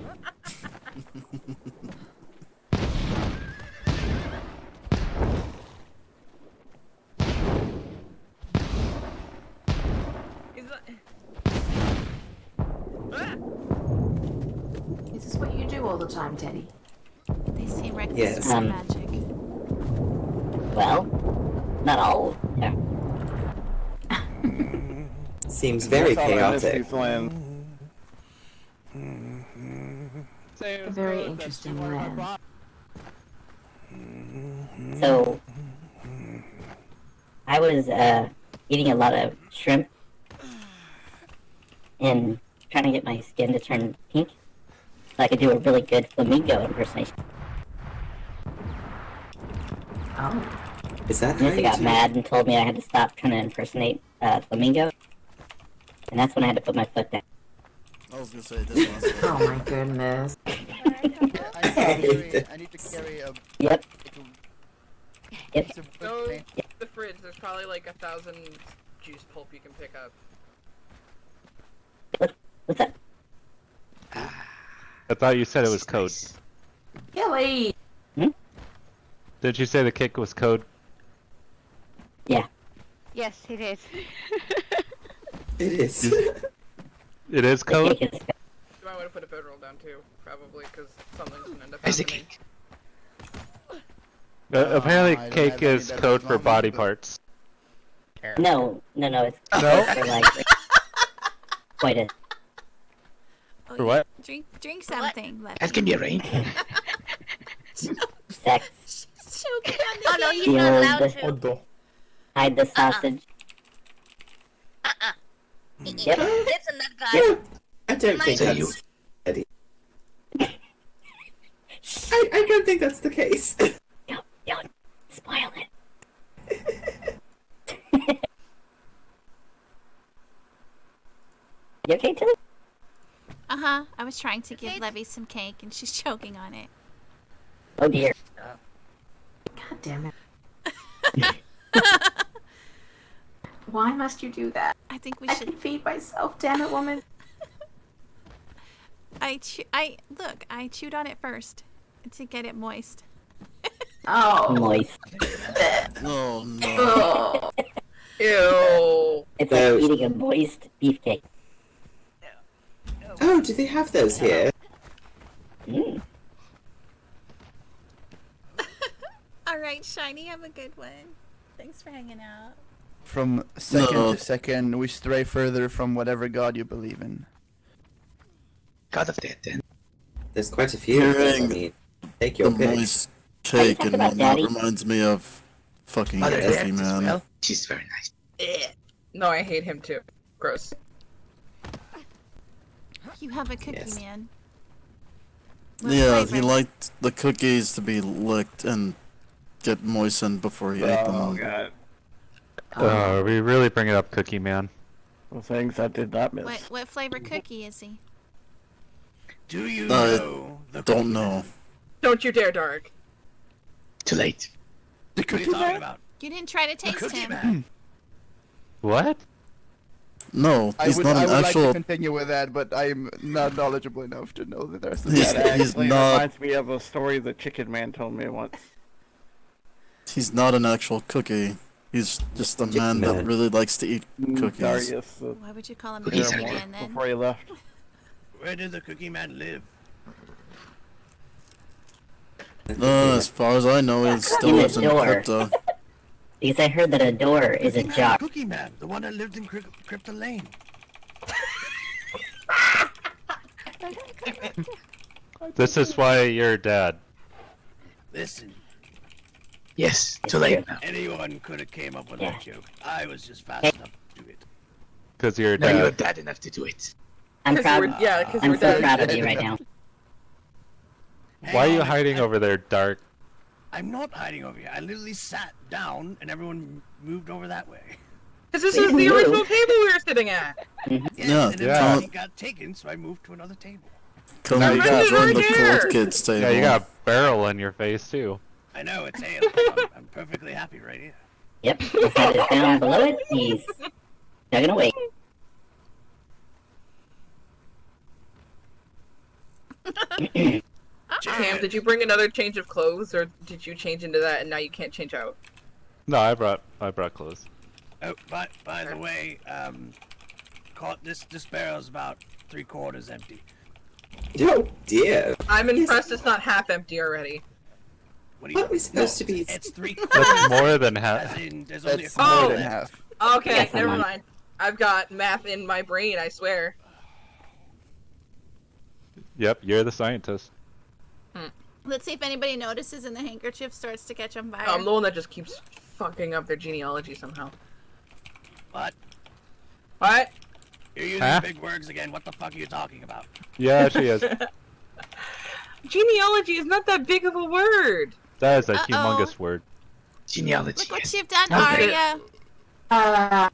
He's not... Ah! Is this what you do all the time, Teddy? They say reckless Yes. magic. Well, not all. Yeah. Seems very That's all I miss chaotic. these lands. A very interesting land. So, I was eating a lot of shrimp and trying to get my skin to turn pink so I could do a really good flamingo impersonation. Oh. Is that how Nissa you got do? mad and told me I had to stop trying to impersonate flamingo, and that's when I had to put my foot down. I was gonna say this one. Oh my goodness. I need to carry a. Yep. Yep. piece of wood Go paint. to the fridge. There's probably like 1,000 juice pulp you can pick up. What's that? I thought you said it was code. Tilly! Did you say the kick was code? Yeah. Yes, it is. It is. It is The code? cake is You might want to put a bedroll down too, probably, because something's gonna end up Where's the happening. cake? Apparently I don't cake have any is that code goes for on me, body but- parts. No, it's No? for like quite a Oh, For what? Drink something. Lefty. That can be arranged. sex. She's choking on the Oh no, cake. he's not allowed Field. to. Hide the sausage. Yep. It's a nut guy. Yeah, I don't My- think So that's you- Eddie. I don't think that's the case. Don't spoil it. You okay, Tilly? Uh-huh. I was trying to give Levy some cake and she's choking on it. Oh dear. God damn it. Why must you do that? I think we I should. can feed myself, damn it, woman. I chewed on it first to get it moist. Oh. Moist. Oh no. Oh. Ew. It's like eating a moist beefcake. Oh, do they have those here? Mm. All right, Shiny, have a good one. Thanks for hanging out. From second No. to second, we stray further from whatever god you believe in. God of Death, then. There's quite a few of those. I mean, take your The pick. moist cake talking and about, whatnot Daddy? reminds me of fucking Mother Effie, Death as man. well. She's very nice. No, I hate him too. Gross. You have a cookie, Yes. man. What Yeah, he flavor? liked the cookies to be licked and get moistened before he ate Oh them. god. Are we really bringing up Cookie Man? The things I did not miss. What flavor cookie is he? Do you Uh, know the Don't Cookie know. Man? Don't you dare, Dark. Too late. The What are you talking about? You didn't try to The taste Cookie him. Man. What? No, I he's would, not I an would like actual. to continue with that, but I'm not knowledgeable enough to know that there's He's- That he's actually not- reminds me of a story the Chicken Man told me once. He's not an actual cookie. He's just a man that Man. really likes to eat cookies. Darius, Why would you call him a Cookies cookie are man then? before he left. Where did the Cookie Man live? As far as I know, he still In the lives in door. crypto. Because I heard that a door is Cookie Man, ajar. Cookie Man, the one that lived in Crypto Lane. This is why you're dad. Listen, Yes, It's too late true. now. anyone could have came up with Yeah. that joke. I was just fast Hey. enough to do it. Because you're Now you're dad. dad enough to do it. I'm 'Cause proud. we're- yeah, 'cause I'm we're so done. proud of you right now. Why are you Hang on, hiding over there, Dark? I'm not hiding over here. I literally sat down and everyone moved over that way. Because this We is the didn't original move. table we were sitting at. Yeah, and then yeah. my seat got taken, so I moved to another table. Come Now on, you got- join the right there. cold kids table. Yeah, you got a barrel in your face too. I know, it's ale. I'm perfectly happy right here. Yep, his head is down below it. He's chugging away. Cam, did you bring another change of clothes, or did you change into that and now you can't change out? No, I brought clothes. Oh, by the way, this barrel's about 3/4 empty. Oh dear. I'm impressed it's not half empty already. What are you? Aren't we supposed to be? It's 3/4. That's more than As half. in, there's only That's a quarter Oh. more than left. half. Okay, Yes, never I'm on. mind. I've got math in my brain, I swear. Yep, you're the scientist. Let's see if anybody notices and the handkerchief starts to catch on fire. I'm the one that just keeps fucking up their genealogy somehow. What? What? You're using Huh? big words again. What the fuck are you talking about? Yeah, she is. Genealogy is not that big of a word. That is a Uh-oh. humongous word. Genealogy. Look what yes. you've done, Okay. Arya. Uh,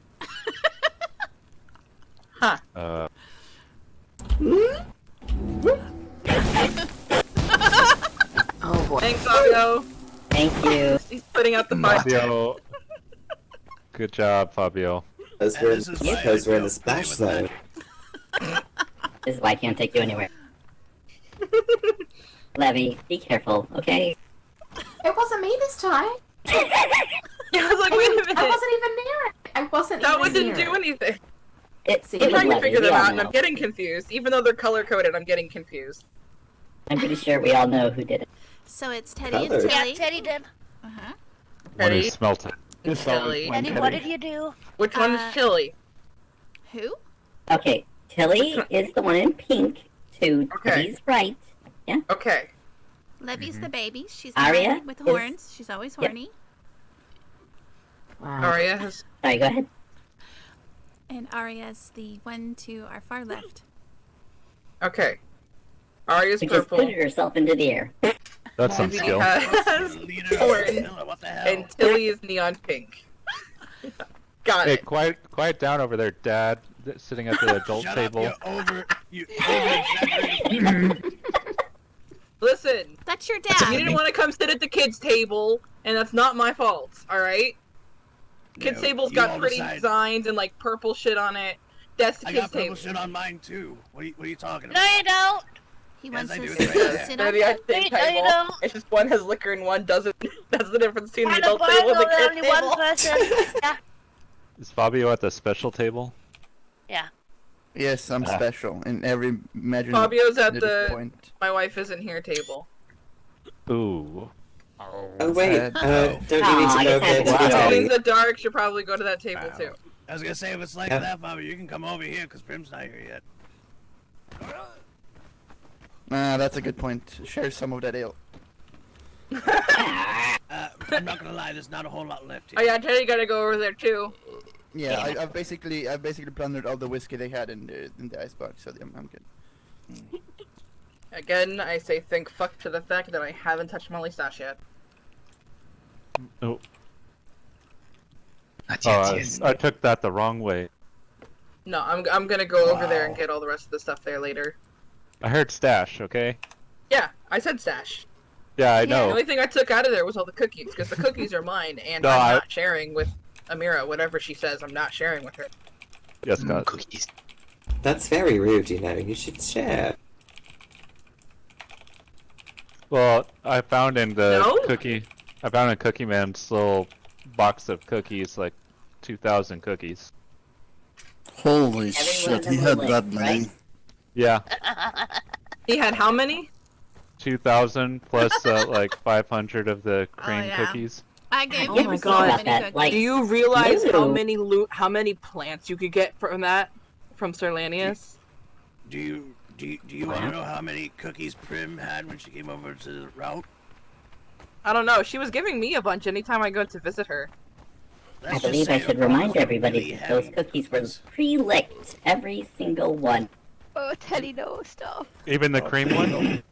Oh boy. Thanks, Fabio. Thank you. He's putting out the fire. Fabio. Good job, Fabio. Because And we're, this is why I because we're in the don't play splash with zone. that. This is why I can't take you anywhere. Levy, be careful, okay? It wasn't me this time. Yeah, I was like, wait a I minute. wasn't even near it. I wasn't That even one didn't near do it. anything. See, I'm it was trying to Levy, figure we them all out, and I'm know. getting confused. Even though they're color coded, I'm getting confused. I'm pretty sure we all know who did it. So it's Teddy Colors. and Yeah, Tilly. Teddy did. Uh-huh. When he Ready? smelt it. It's always Tilly. one Teddy, what Teddy. did you do? Which one is Tilly? Who? Okay, Tilly is the one in pink to Okay. Teddy's right. Okay. Levy's the baby. She's Arya the one with the is- horns. She's always Yep. horny. Wow. Arya has. Sorry, go ahead. And Arya's the one to our far left. Okay. Arya's Who just purple. put herself into the air. That's some Levy skill. has Leader of orange. Vanilla, what the hell? And Tilly is neon pink. Got Hey, it. quiet down over there, Dad. Sitting at the adult Shut table. up, you over-exaggerated. Listen, that's your dad. You didn't want to come sit at the kids' table, and that's not my fault. All right. Kids' No, table's you got all pretty decide. designs and like purple shit on it. That's the I kids' got purple table. shit on mine too. What are you talking No, about? you don't. He Yes, wants I to do. sit, It's right there. sit They're on the the exact same No, you table. don't. It's just one has liquor and one doesn't. That's the difference between the Out adult of table and the there's kids' only table. one person. Yeah. Is Fabio at the special table? Yeah. Yes, I'm special in every imaginable Fabio's at the point. my wife isn't here table. Ooh. Oh wait, Sad. don't you need Aw, to go I guess get I If Wow. it's in the dark, should probably go to that table Wow. too. I was gonna say, if it's like Yeah. that, Bobby, you can come over here because Prim's not here yet. That's a good point. Share some of that ale. I'm not gonna lie, there's not a whole lot left Oh here. yeah, Teddy gotta go over there too. Yeah, I've basically plundered all the whiskey they had in the icebox, so I'm good. Again, I say think fuck to the fact that I haven't touched Molly's stash yet. Oh, Not oh yet, I, yes. I took that the wrong way. No, I'm gonna go over there and Wow. get all the rest of the stuff there later. I heard stash, okay? Yeah, I said stash. Yeah, I The know. only thing I took out of there was all the cookies, because the cookies are mine, and No, I'm not sharing with Amira. Whatever she says, I'm not sharing with her. Yes, God. Cookies. That's very rude, you know. You should share. Well, I found in the No? cookie. I found in Cookie Man's little box of cookies, like 2,000 cookies. Holy one of shit, them he was had lit, that many. right? Yeah, He had how many? 2,000 plus like 500 of the cream yeah. cookies. I gave Oh him my so God. many That, cookies. like- Do you realize No. how many plants you could get from that from Sir Lanius? Do you want to know how many cookies Prim had when she came over to the route? I don't know. She was giving me a bunch anytime I go to visit her. I believe I should remind everybody that those cookies were pre-licked, every single one. Oh, Tilli, no, stop. Even the cream one?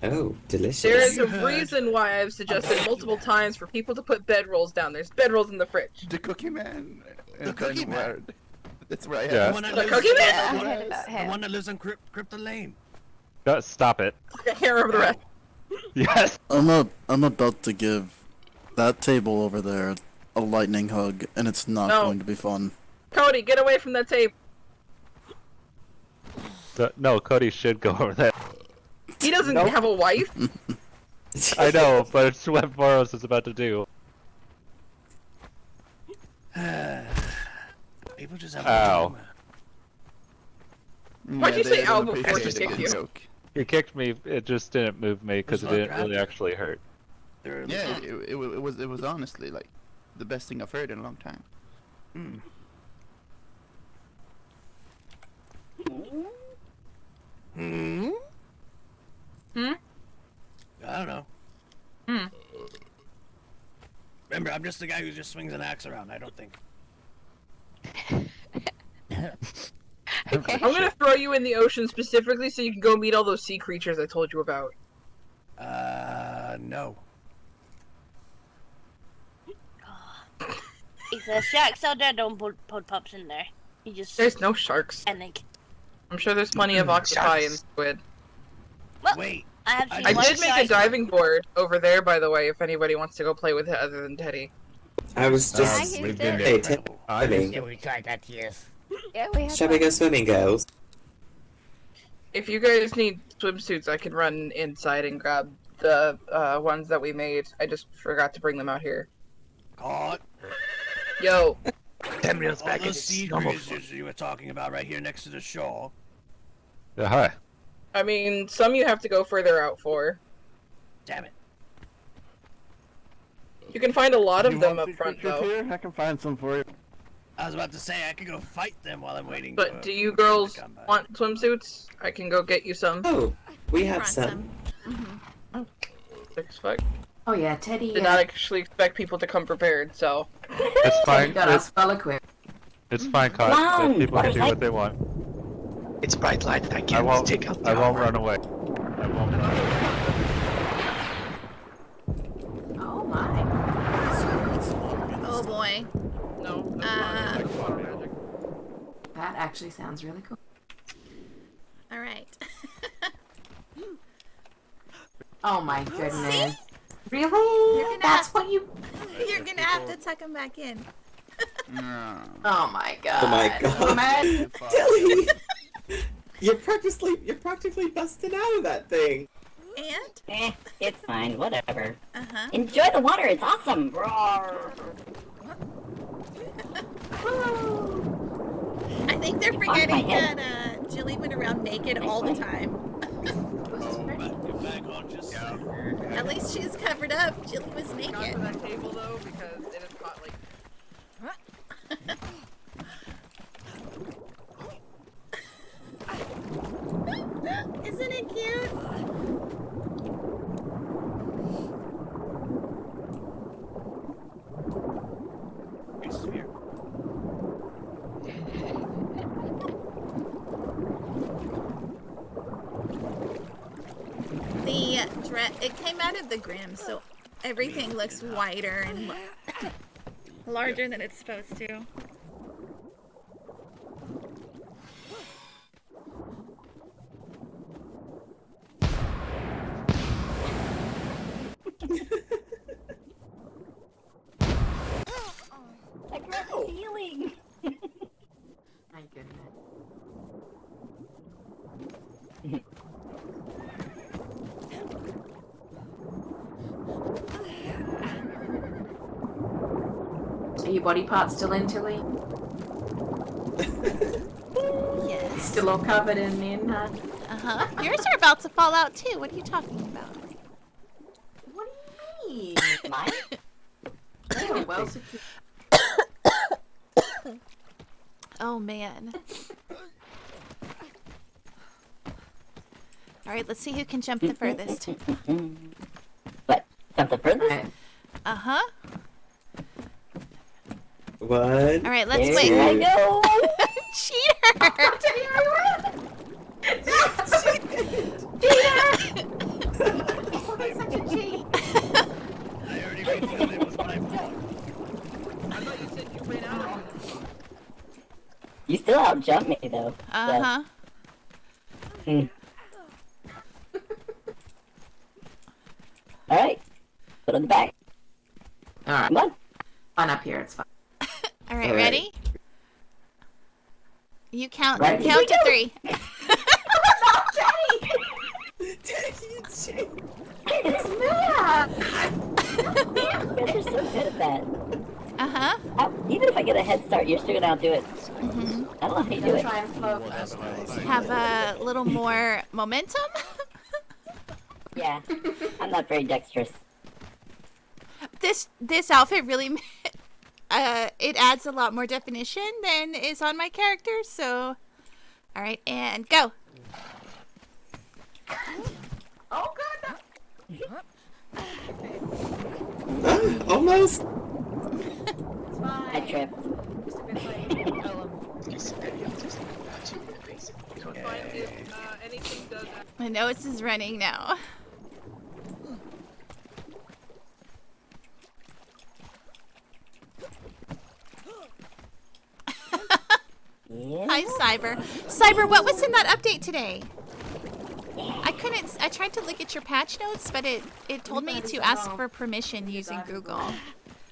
Oh, delicious. There is a reason why I've suggested multiple times for people to put bedrolls down. There's bedrolls in the fridge. The Cookie Man. The Cookie Man. That's where I Yeah. have. The one that The lives- Cookie Man? I heard about The him. one that lives on Crypto Lane. Stop it. I can't remember the rest. Yes. I'm about to give that table over there a lightning hug, and it's not No. going to be fun. Cody, get away from that tape. No, Cody should go over there. He doesn't Nope. have a wife. I know, but it's what Boros is about to do. People just have Ow. Why'd you they say ow don't before appreciate she a kicked good you? joke. He kicked me, it just didn't move me because it It's not didn't really drafted. actually hurt. Yeah, it was honestly like the best thing I've heard in a long time. Hmm? Hmm? I don't know. Hmm. Remember, I'm just the guy who just swings an axe around. I don't think. I'm gonna throw you in the ocean specifically so you can go meet all those sea creatures I told you about. No. If there's sharks out there, don't put pups in there. You just There's no sharks. panic. I'm sure there's plenty of octopi and squid. Well, Wait. I have seen I one did make a shark. diving board over there, by the way, if anybody wants to go play with it other than Teddy. I was just. we've been Hey, swimming. Yeah, we tried that, yes. Yeah, we had Shall we one. go swimming, girls? If you guys need swimsuits, I can run inside and grab the ones that we made. I just forgot to bring them out here. Caught. Yo, 10 minutes All back in those its sea normal creatures you were talking about right here next to the shore. Yeah, hi. I mean, some you have to go further out for. Damn it. You can find a lot If of you them want up sea front, creatures though. here, I can find some for you. I was about to say I could go fight them while I'm waiting. But for do you them girls to come by. want swimsuits? I can go get you some. Oh, we have Brought some. Sick as fuck. Oh yeah, Teddy. Did not actually expect people to come prepared, so. It's fine. got us well equipped. It's fine, Cod. Come on, Let people what do is what they want. It's bright light. I I can't won't. take out the I won't armor. run away. I won't run away. Oh my. Oh boy. No, no water magic. That actually sounds really cool. All right. Oh my goodness. See? Really? You're gonna That's have- what you. You're gonna have to tuck him back in. No. Oh my god. Oh my god. Man. Tilly! You're practically busting out of that thing. And? It's fine, whatever. Uh-huh. Enjoy the water, it's awesome! Roar. I think they're my forgetting head. that Jilly went around naked all the time. Get back on just At least she's covered up. Jilly was Not naked. to that table though, because it is hot like. Isn't it cute? sphere. The it came out of the Grim, so everything looks wider and larger than it's supposed to. Aggressive healing! My goodness. Are your body parts still in, Tilly? Yes. Still all covered in Uh-huh. Yours are about to fall out too. What are you talking about? What do you mean? Mine? Oh man. Alright, let's see who can jump the furthest. What? Jump the furthest? Uh-huh. What? Alright, let's There wait. I go. Cheater! He's such a cheat. I already refilled it with what I bought. I thought you said you ran out. You still outjump me though. Uh-huh. Alright. Put on the back. Alright. Come on. Fine up here, it's fine. Alright, All right. ready? You count Right. count to 3. It's me. You guys are so good at that. Uh-huh. Even if I get a head start, you're still gonna outdo it. Mm-hmm. I don't know how you do it. Try and float. Have a little more momentum. Yeah. I'm not very dexterous. This outfit really it adds a lot more definition than is on my character, so alright, and go. Oh god, Almost. it's fine. I tripped. If anything does My nose is running now. Yeah. Hi, Cyber. Cyber, what was in that update today? I tried to look at your patch notes, but it told me to ask for permission using Google.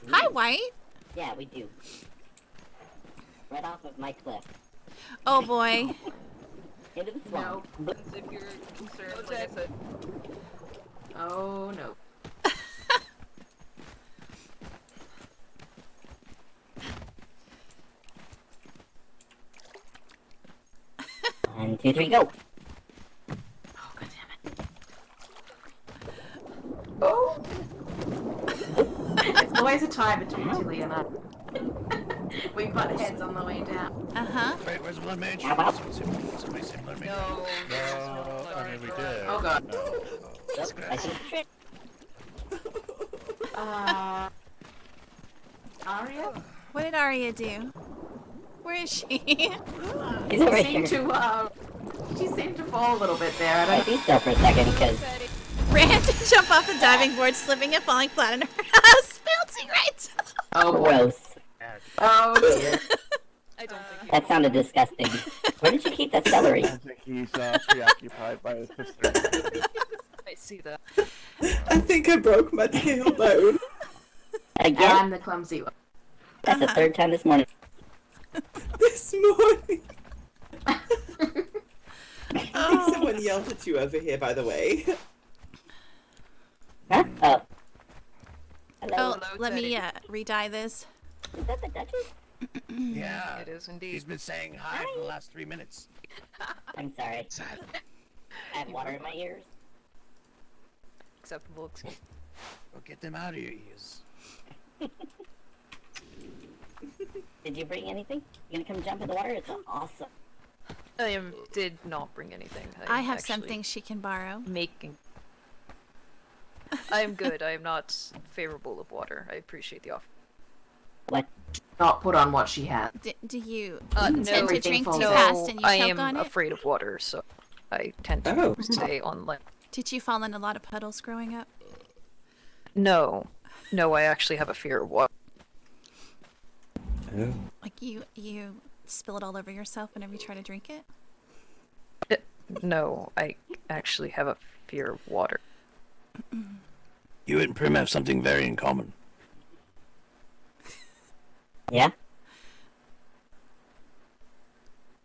Hi, White. Yeah, we do. Right off of my cliff. Oh boy. Into the swamp. if you're concerned, like I said. Oh no. 1, 2, 3, go. Oh god damn it. Oh. It's always a tie between Tilly and I. We butt heads on the way down. Uh-huh. Wait, where's Blood Mage? Somebody say Blood Mage. No. No, I mean we did. Oh god. No. I see the trick. Aria? What did Arya do? Where is she? He's over She seemed here. to she seemed to fall a little bit there. I Alright, don't be still for a second, because Ran to jump off the diving board, slipping and falling flat on her ass, bouncing right. Oh boy. gross. Oh dear. I don't think That sounded disgusting. Where did you keep that celery? I think he's preoccupied by his sister. I see that. I think I broke my tailbone. Again? I'm the clumsy one. That's the third time this morning. This morning. I think someone yelled at you over here, by the way. Huh? Oh. Hello. Oh, let me re-dye this. Is that the Duchess? Yeah, It is indeed. he's been saying hi for the last 3 minutes. I'm sorry. I have water in my ears. Acceptable excuse. Well, get them out of your ears. Did you bring anything? You gonna come jump in the water? It's awesome. I did not bring anything. I have actually something she can borrow. Making. I am good. I am not favorable of water. I appreciate the offer. What? Not put on what she had. Do you No, tend to drink too no, fast and you I choke am on it? afraid of water, so I tend to Oh. stay on land. Did you fall in a lot of puddles growing up? No, I actually have a fear of water. Oh. Like you spill it all over yourself whenever you try to drink it? No, I actually have a fear of water. You and Prim have something very in common. Yeah?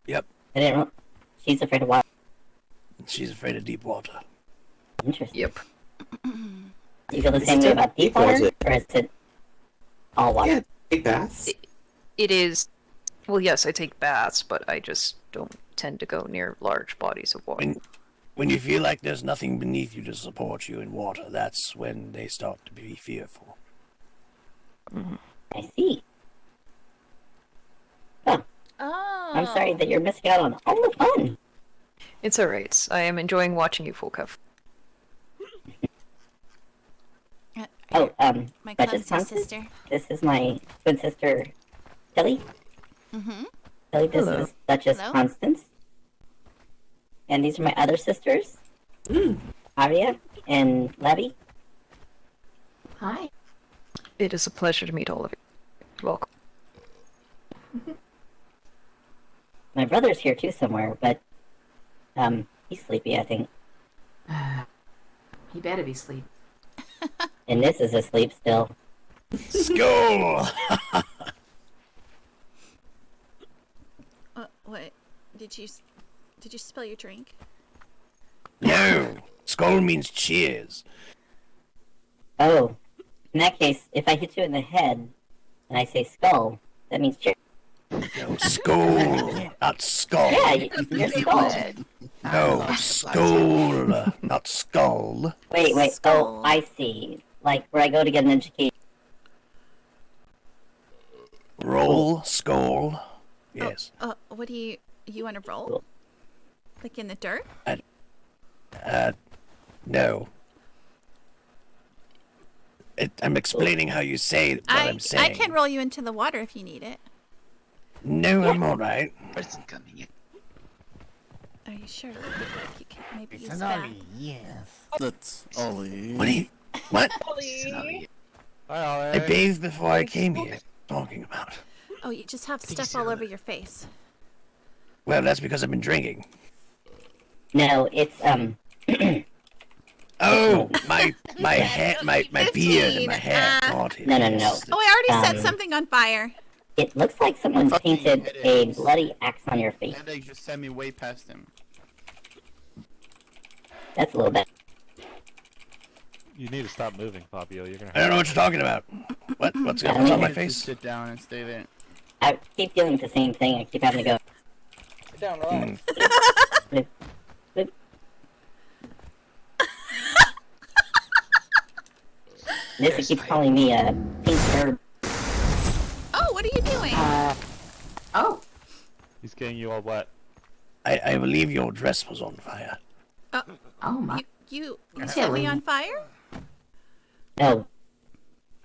Yep, I didn't know. She's afraid of water. she's afraid of deep water. Interesting. Yep. Do you feel the same way about deep water? Or is it all water? Yeah, take baths. It is. Well, yes, I take baths, but I just don't tend to go near large bodies of water. When you feel like there's nothing beneath you to support you in water, that's when they start to be fearful. I I'm sorry that you're missing out on all the fun. It's alright. I am enjoying watching you full cover. My Duchess clumsy Constance. sister. This is my twin sister, Tilli. Mm-hmm. Tilli, this Hello. is Duchess Hello. Constance. And these are my other sisters, Aria and Levy. Hi. It is a pleasure to meet all of you. Welcome. My brother's here too somewhere, but he's sleepy, I think. He better be asleep. And this is asleep still. Skull! What? Did you spill your drink? No! Skull means cheers. Oh, in that case, if I hit you in the head and I say skull, that means cheer. No, skull, not skull. Yeah, you're skull. No, skull, not skull. Wait. Skull. Oh, I see. Like where I go to get an education. Roll, skull. Yes. What do you want to roll? Like in the dirt? No. I'm explaining how you say what I'm saying. I can roll you into the water if you need it. No, I'm alright. Person coming in. Are you sure? You can maybe It's use an that. Ollie, yes. That's Ollie. What do you... What? It's an Ollie. I bathed before I came here. Talking about. Oh, you just have stuff all over your face. Well, that's because I've been drinking. No, it's Oh, my hair, my beard and my hair caught it. No. Oh, I already set something on fire. It looks like someone painted a bloody axe on your face. And they just sent me way past him. That's a little bit. You need to stop moving, Fabio. You're gonna. I don't know what you're talking about. What's on my Just face? sit down and stay there. I keep dealing with the same thing. I keep having to go. Sit down, relax. Bloop, bloop. Nissa keeps calling me a pink herb. Oh, what are you doing? Oh. He's getting you all wet. I believe your dress was on fire. Oh my. You set me on fire? No,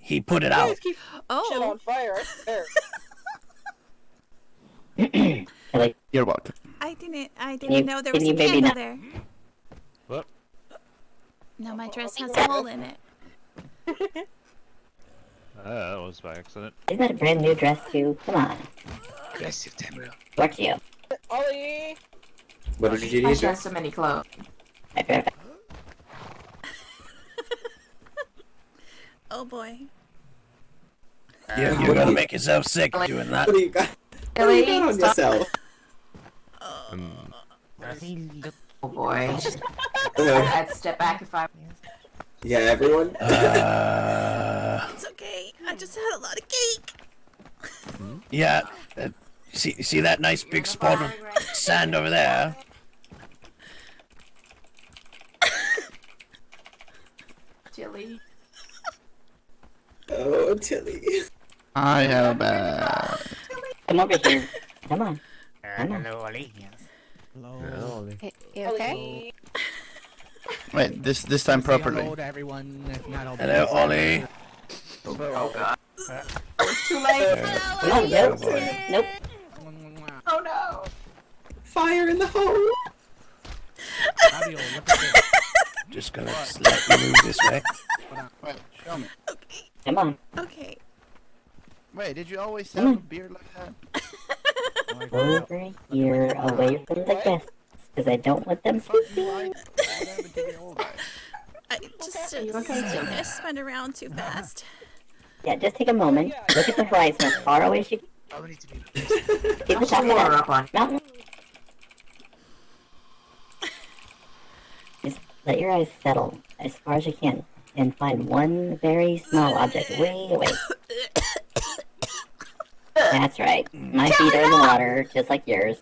He put it You out. guys keep shit Oh, on fire. There. like You're welcome. I Can didn't you- know there can was you a maybe candle not- there. What? No, my dress has a hole in it. That was by accident. isn't that a brand new dress too? Come on, Bless you, Tamriel. what's you? Ollie! What did you do? I Deidre? share so many clothes. Oh boy. You're gonna make yourself sick doing that. What do you got? What do you got on Stop. yourself? Does he look Oh boy. Uh, I'd step back if I. yeah, everyone. It's okay. I just had a lot of cake. Yeah. See that nice big spot of sand over there? Tilly. Oh, Tilly. I have a bad. Come over here. Come on. hello, Ollie? Yes. You okay? Wait, this time properly. Hello to everyone. If not, I'll be Hello, Ollie. Oh god. It's too late. Come on, nope. Nope. Oh no. Fire in the hole. Fabio, look at this. Just gonna let you move this way. Wait, show me. Come on. Okay. Wait, did you always have a beard like that? Over here, away from the guests, because I don't want them to see. I just I spun around too fast. Yeah, just take a moment. Look at the horizon as far away as you can. I'll need to be. Keep the top of Water that up on. mountain. Just let your eyes settle as far as you can and find one very small object way away. That's right. My feet are in the water, just like yours.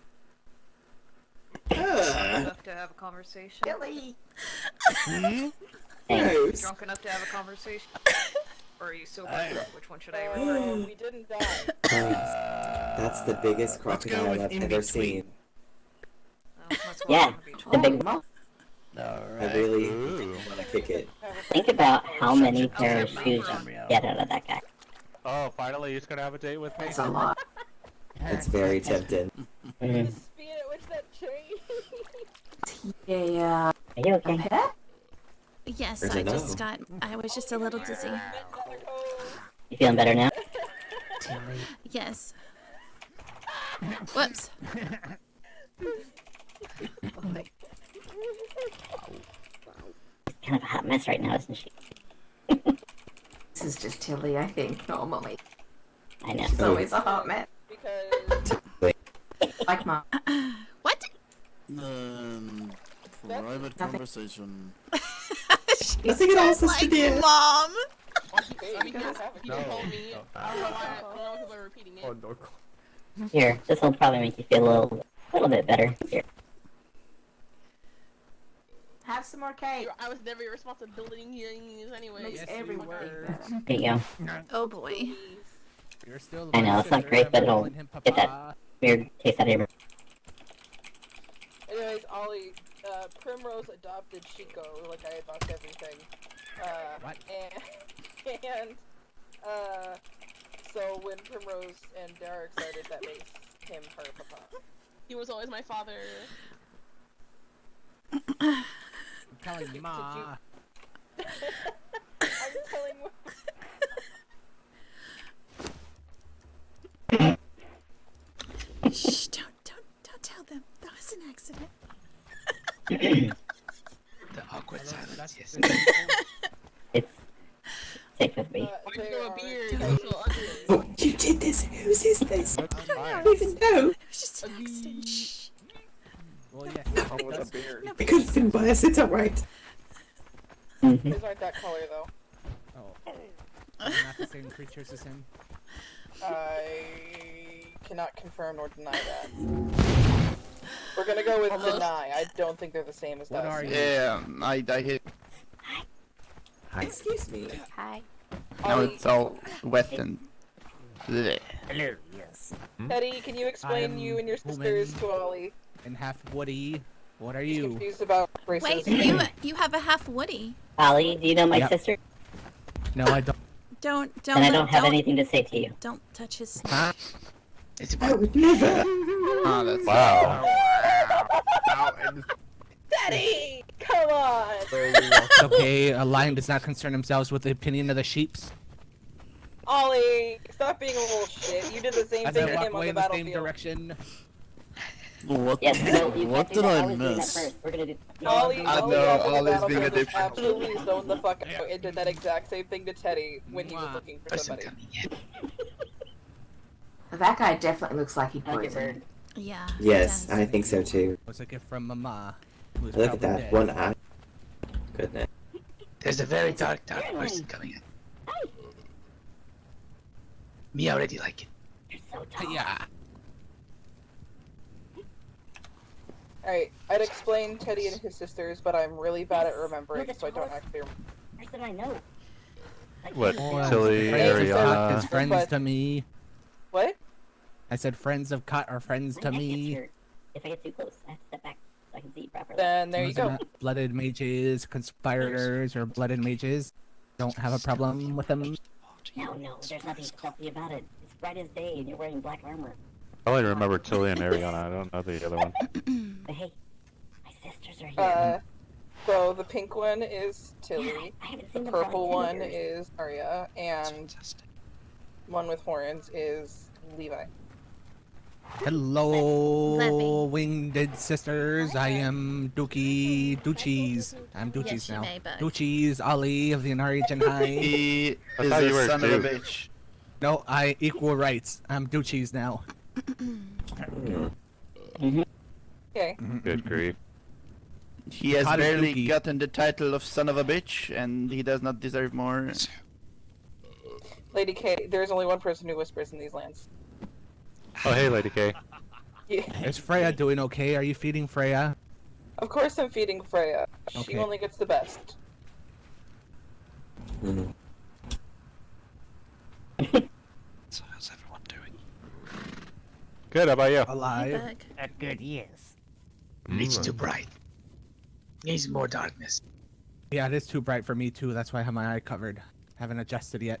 Enough to have a conversation. Tilly. Thanks. Nice. Drunk enough to have a conversation. Or are you sober? Which one should I refer? We didn't die. That's the biggest let's go crocodile with I've in ever between. seen. Yeah, the big one. I really want to kick it. Think about how many pair of shoes you get out of that guy. Oh, finally he's gonna have a date with me? That's a lot. It's very tempting. Mhm. Speed at which that train. Yeah. Are you okay? Yes, There's I a no. just got. I was just a little dizzy. You feeling better now? Tilly. Yes. Whoops. She's kind of a hot mess right now, isn't she? This is just Tilly, I think, normally. I know. She's always a hot mess. Because Like Mom. What? Private conversation. I think it all has to be. Mom. Here, this will probably make you feel a little bit better. Here. Have some more cake. I was never your responsibility anyway. Makes everyone better. There you go. Oh boy. You're still I know, it's not great, but it'll get that weird taste out of your mouth. Anyways, Ollie, Primrose adopted Chico, like I adopt everything. What? And so when Primrose and Derek started, that makes him her papa. He was always my father. I'm telling you, Ma. I'm telling Shh! Don't tell them. That was an accident. The awkward silence. Yes. It's safe with me. Oh, you did this. Whose is this? I don't even know. It was just an accident. Shh. Well, yeah. It could have been biased. It's alright. His aren't that color though. Oh. Not the same creatures as him. I cannot confirm nor deny that. We're gonna go with deny. I don't think they're the same as What us. are you? Yeah, I hit. Excuse me. Hi. Now it's all wet and. Bleh. Hello, yes. Teddy, can you explain I'm you and your sisters to Ollie? And half Woody. What are He's you? confused about races. Wait, you have a half Woody. Ollie, do you know my Yep. sister? No, I don't. Don't. Then I don't have anything to say to you. Don't touch his. Huh? I would never. Oh, that's Wow. Teddy, come on. It's okay. A lion does not concern themselves with the opinion of the sheeps. Ollie, stop being a little shit. You did the same As thing I to walk him on away the in the same battlefield. direction. What? Yes, no, you What can't do did that. I was doing that miss? first. We're gonna do. Ollie, I Ollie know, on the Ollie's being a battlefield dipshit. absolutely zoned the fuck out and did that exact same thing to Teddy when he was looking for somebody. That guy definitely looks like he I like your poisoned. bird. Yeah. Yes, it does. I think so too. It was a gift from Mama. Who's Look at probably that dead. one eye. Goodness. There's a very dark person coming in. Me already like it. You're so tall. Yeah. Alright, I'd explain Teddy and his sisters, but I'm really bad at remembering, so I don't actually remember. Person I know. I can't What? remember. Tilly, Hey, Cot is Ariana. friends But- to me. What? I said friends of Cot are friends to My neck gets me. hurt. If I get too close, I have to step back so I can see you properly. Then there you Those are go. not blooded mages, conspirators, or blooded mages. Don't have a problem with them. No, there's nothing stealthy about it. It's bright as day and you're wearing black armor. I only remember Tilly and Ariana. I don't know the other one. But hey, my sisters are here. So the pink one is Tilly, I haven't the seen them purple for like 10 one years. is Arya, and one with horns is Levi. Hello, winged sisters. I am Doochies. I'm Doochies Yes, you now. may, bud. Doochies, Ali of the Norwegian High. He I is thought you a were son of a Duke. bitch. No, I equal rights. I'm Doochies now. Okay. Good grief. He has Hot as barely Dookie. gotten the title of son of a bitch, and he does not deserve more. Lady K, there's only one person who whispers in these lands. Oh, hey, Lady K. Yeah. Is Freya doing okay? Are you feeding Freya? Of course I'm feeding Freya. She Okay. only gets the best. So how's everyone doing? Good. How about you? Alive. Good, yes. It's too bright. Needs more darkness. Yeah, it is too bright for me too. That's why I have my eye covered. Haven't adjusted yet.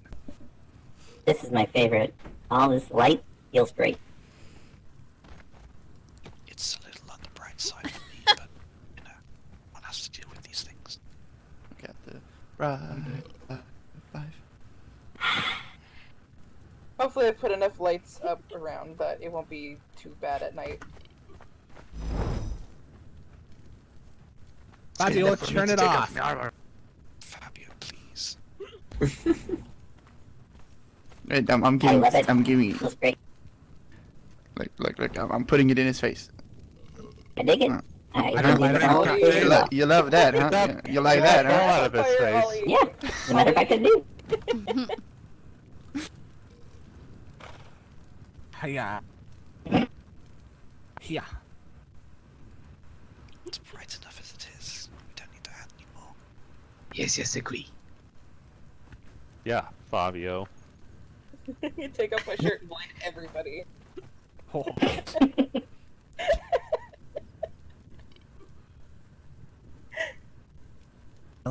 This is my favorite. All this light feels great. It's a little on the bright side for me, but you know, one has to deal with these things. Got the right five. Hopefully I put enough lights up around that it won't be too bad at night. Fabio, turn it off. Fabio, please. Wait, I'm giving. love it. I'm giving. Feels great. Like, I'm putting it in his face. I dig it. I don't like Ollie. You love that, huh? Yeah, you like that, All huh? out of his face. Ollie. Yeah, as a matter of fact, I do. Yeah. Yeah. It's bright enough as it is. We don't need to add any more. Yes, agree. Yeah, Fabio. You take off my shirt and blind everybody. Oh.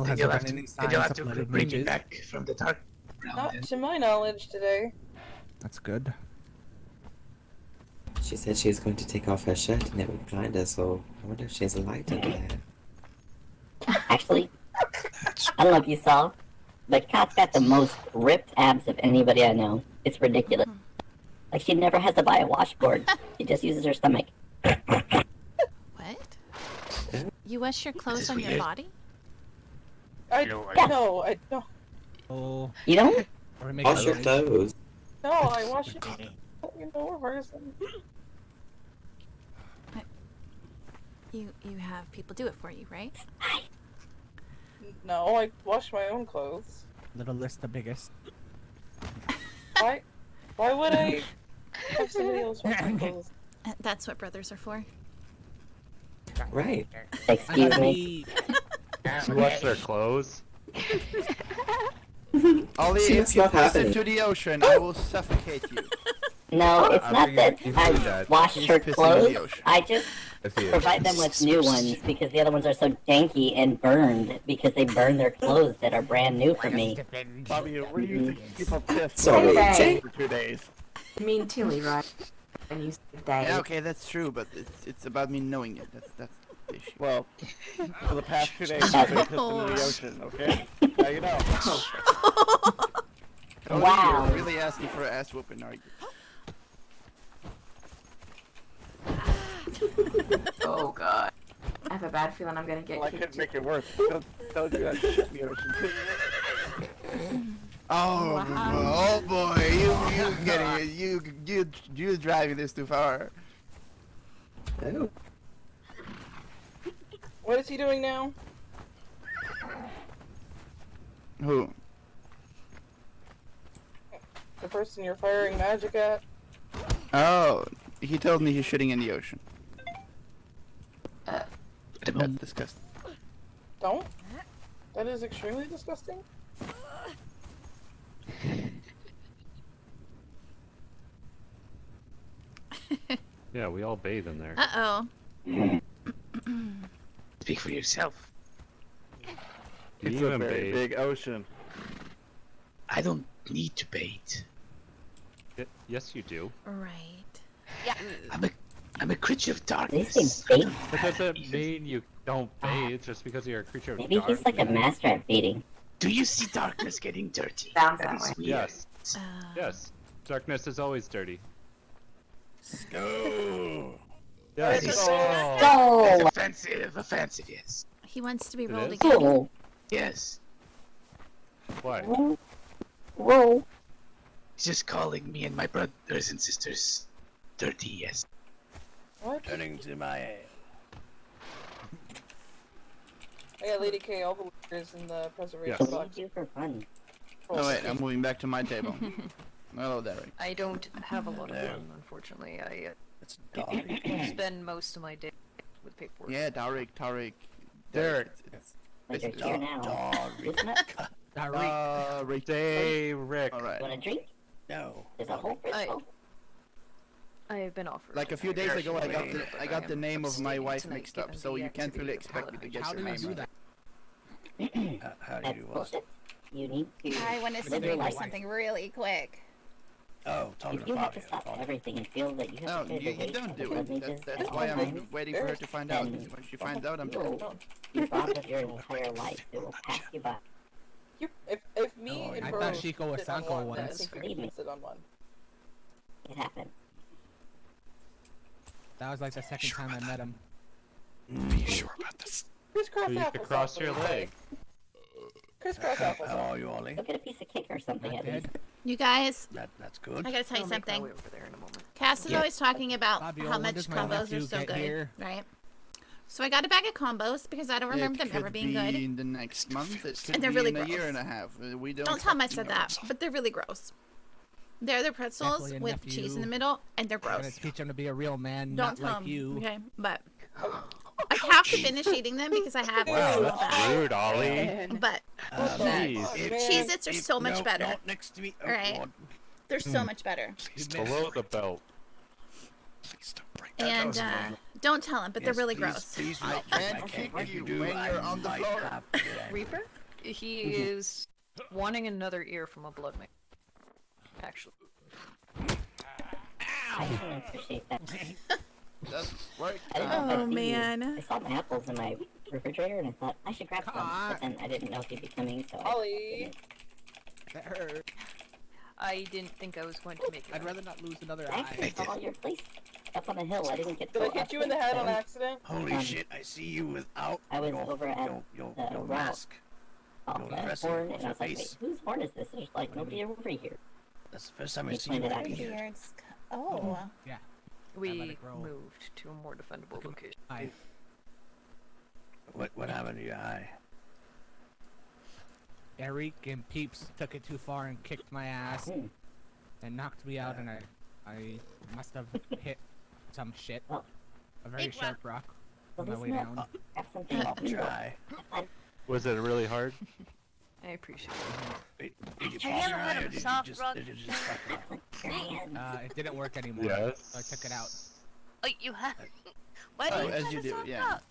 Has there been any signs of blooded bring me mages? back from the dark realm. Not then. to my knowledge today. That's good. She said she was going to take off her shirt and it would blind her, so I wonder if she has a light under there. Actually, I don't know if you saw, but Kat's got the most ripped abs of anybody I know. It's ridiculous. Like, she never has to buy a washboard. She just uses her stomach. What? You wash your clothes on your weird. body? I Yeah. no, I don't. Oh. You don't? Or make Wash your a- clothes. No, I wash it. You know, person. You have people do it for you, right? No, I wash my own clothes. Little list the biggest. Why? Why would I have somebody else wash my clothes? That's what brothers are for. Right. Excuse me. You wash their clothes? Ollie, See, if it's you not press happening. into the ocean, I will suffocate you. No, it's I'm not bringing that you I that. wash He's her pissing in the clothes. ocean. I just provide them with new ones because the other ones are so danky and burned because they burn their clothes that are brand new for me. Fabio, where do you think people pissed Sorry, Jay. for 2 days? You mean Tilly, right? And you said Dave. Yeah, okay, that's true, but it's about me knowing it. That's the issue. Well, for the past 2 days, you've been pissed into the ocean, okay? Now you know. Oh, Wow. You're really asking for an ass whooping, are you? Oh god. I have a bad feeling I'm gonna get Well, I kicked. couldn't make it worse. Don't do that shit in the ocean. Oh, oh boy, you getting it? You driving this too far? Oh. What is he doing now? Who? The person you're firing magic at? Oh, he told me he's shitting in the ocean. That's disgusting. Don't? That is extremely disgusting. Yeah, we all bathe in there. Uh-oh. Speak for yourself. You It's a even very bathe. big ocean. I don't need to bathe. Yes, you do. Right. I'm a creature of Did he darkness. say bait? That doesn't mean you don't bathe just because you're a creature of Maybe darkness. he's like a master at baiting. Do you see darkness getting dirty? Sounds That that is way. weird. Yes. Yes. Darkness is always dirty. Go. Yes. Oh. That's Go! offensive, yes. He wants to be It rolled is? again. Go! Yes. Why? Whoa! He's just calling me and my brothers and sisters dirty, yes. What? Turning to my ass. I got Lady K all the leaders in the preservation Yes. What do box. you do for fun? Oh wait, I'm moving back to my table. Hello, Derek. I don't have a lot of No. fun, unfortunately. I It's dark. spend most of my day with paperwork. Yeah, Derek. Derek. Like you're It's here now. Dark. Isn't it? Derek. Rick. Alright. Want a drink? No. There's a whole fridge full. I have been offered. Like a few days ago, I got the name of my wife mixed up, so you can't really expect me to guess her name. How do you do what? You need to. I want to live your life. say something really quick. Oh, talking If to you have to Fabio. stop everything and feel that you have No, to carry the weight don't of do the blood it. mages That's at why all I'm times, waiting for her to find out. then When she finds out, I'm you will dead. be robbed of your entire life. It will pass you by. If me and I Bro thought Chico was sit on Sanko one, then I once. think we can sit on one. It happened. That was like the second time I met him. Are you sure about this? Crisscross So you could cross your leg. Crisscross How applesauce. are you, Ollie? Go get a piece of cake or something at least. You guys, That's good. I gotta tell you I'll make my something. way over there in a moment. Cass is always talking about Fabio, how when much does my combos are nephew so get good, here? right? So I got a bag of combos because I don't remember them ever being good. in the next month. It could And they're be really in a year gross. and a half. We Don't tell them I said that, but they're really gross. They're the pretzels Definitely a with nephew. cheese in the middle, and they're I'm gonna gross. teach him to be a real man, Don't not tell like them, you. okay? But I have to finish eating them because I have Wow, so that's bad. rude, Ollie. But Jeez. Cheez-Its are so much better. Not next to me. Oh, Alright. God. They're so much better. Below the belt. Please don't break And don't tell them, but they're Yes, really please, gross. Please I not can't break my kick cake. If you do, when I you're on the might floor. have to get angry. Reaper? He is wanting another ear from a blood mage. Actually. I didn't appreciate that. That's right. I didn't know if I'd Oh see you. man. I saw the apples in my refrigerator and I thought I should grab some, but then I didn't know if you'd be coming, so I Ollie. didn't. That hurt. I didn't think I was going to make it. I'd rather not lose another I eye. actually saw your place up on the hill. I didn't get to Did I go hit up you in the it. head on accident? Holy shit, I see you without I was your, over at your the rock. mask. Oh, Your the dressing horn, across and I was your like, face. wait, whose horn is this? There's like nobody over here. That's the first time You I've seen you pointed with out a beard. Beards. Oh. Yeah. I let We it grow. moved to a more defendable location. Eye. What happened to your eye? Eric and Peeps took it too far and kicked my ass and knocked me out, and I must have hit some shit. Oh. A very Big sharp rock So on my this way nut, down. grab something. Pop your eye. Was it really hard? I appreciate Wait, did you Have you pop ever your heard eye of or did you soft just, rock? did you just fuck it up? It didn't work anymore, Yes. so I took it out. Oh, you have. Why do Oh, you as have you a do, soft yeah. rock?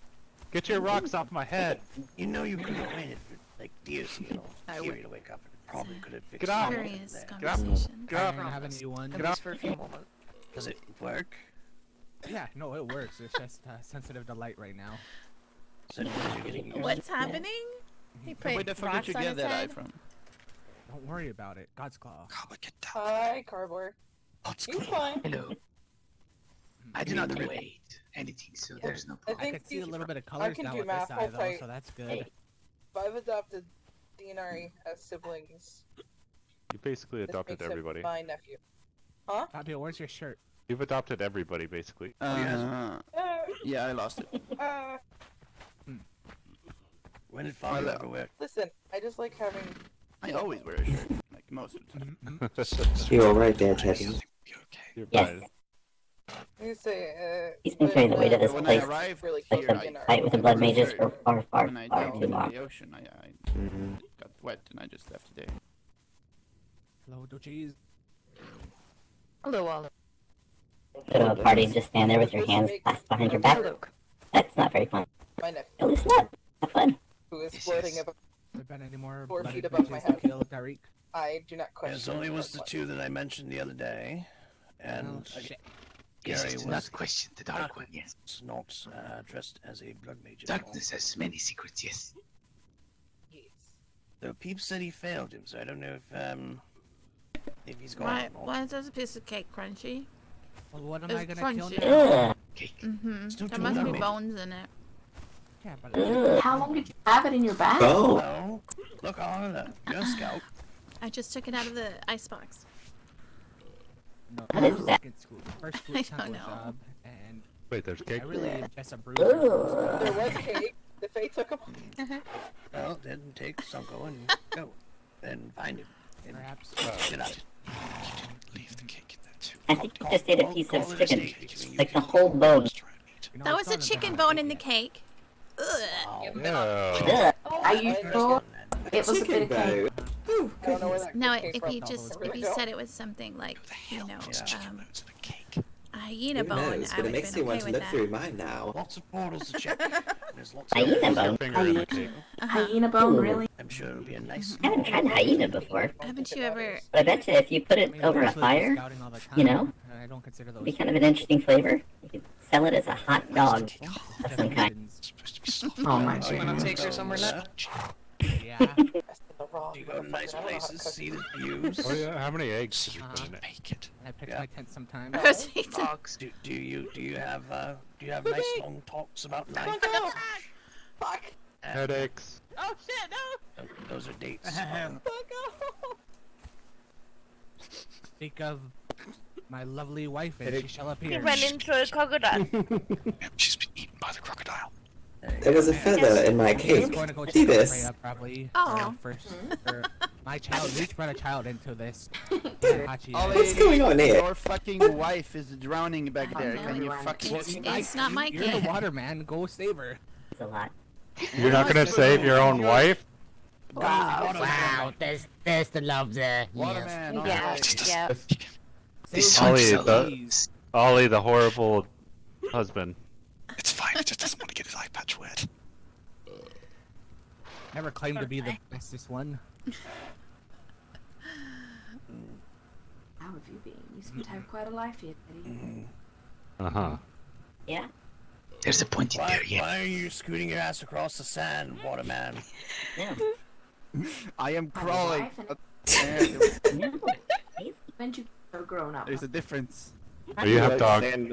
Get your rocks off my head. You know you could have waited for like years, you know, I Kiri would- to wake up and probably could have fixed Get off. something Curious there. Get off. conversation. Get I off. don't have a new one. At least for a few moments. Does it work? Yeah, no, it works. It's just sensitive to light right now. So you're getting used What's happening? He put Where the fuck rocks did you on get his that eye head. from? Don't worry about it. God's claw. Hi, Cardboard. What's You fine? Hello. I do not weight anything, so there's no I problem. I think can see a little bit of I colors can now do with math. this eye, Hold though, tight. so that's good. Hey, If I've adopted Dinari as siblings, You basically this adopted makes him everybody. my nephew. Huh? Fabio, where's your shirt? You've adopted everybody, basically. Yeah, I lost it. When did Fabio ever wear? Listen, I just like having. I always wear a shirt, like most of the time. You alright there, Teddy? You're Yes. fine. You say, He's been carrying the weight of this When I place. arrived really here, close The to Dinari. fight with the blood mages for far, far, when I far jumped too into long. the ocean, I got wet and I just left it there. Hello, cheese. Hello, Olive. Go to a party and just stand there with your hands clasped behind your back. Hello. That's not very fun. My nephew, At least not. Have fun. who is floating above. There been any more 4 blooded feet above my bitches to head. kill Tariq? I do not question. Yes, only was that the much. two that I mentioned the other day, and Oh, shit. Yes, Gary it's was not question the dark one, yes. not dressed as a blood mage at all. Darkness has many secrets, yes. Yes. The peep said he failed him, so I don't know if he's gone. Why? or not. Why is this a piece of cake crunchy? Well, what am It's I gonna kill crunchy. now? Ugh. Cake. Mm-hmm. Still There too must be low. bones in it. Yeah, but Ugh. How long did you have it in your bag? Oh, No, look on that. You're a scout. I just took it out of the icebox. no, What is that? second school, first I school don't temple know. job, and Wait, there's I cake? really just a bruiser. Ugh. There was cake. The Fae took him. Well, then take Sunko and go. Then find him. And Perhaps. get out. Leave the cake in there too. I think you just ate a piece of Call it a chicken. steak, which means Like you the can- whole bone. You know, That I was still a haven't chicken had bone a in the cake cake. Ugh. Wow. No. Are you I sure understand. it was a bit chicken of cake? bone. Ooh, don't know where that No, came if from. you just if you said it was something like a hyena Who bone, knows? I But would it makes have me been want okay to with look through that. mine now. Lots of portals to check. There's lots of Hyena portals. bone. Finger in a cake. Hyena bone, Ooh. really? I'm sure it'll be a nice. I haven't tried hyena before. Haven't you ever? But I bet you if you put it over a fire, you know, I don't consider it'd those. be kind of an interesting flavor. You could sell it as a hot dog of some kind. Oh my So when I take her somewhere now. Yeah. You go to nice places, see the views. Oh yeah, how many eggs did you put in it? Make it. I pitch my tent sometimes. Do you have nice long talks about life? Fuck. Headaches. Oh shit, no! Those are dates. Fuck off! Speak of my lovely wife, and she shall appear. You ran into a crocodile. She's been eaten by the crocodile. There was a feather in my cake. See this? Probably. Oh. First, my child. We brought a child into this. What's going on here? Your fucking wife is drowning back there. Can you fucking... It's not my You're kid. the water man. Go save her. It's a lot. You're not gonna save your own wife? Wow, there's the love there. Waterman, Yeah, yeah. Ollie, the horrible husband. It's fine, he just doesn't want to get his eye patch wet. Never claimed to be the bestest one. How have you been? You seem to have quite a life here, Eddie. Uh-huh. Yeah. There's a pointy there, yeah. Why are you scooting your ass across the sand, Waterman? No. I am crawling. No. When you so grown up. There's a difference. Are you have dog? I'm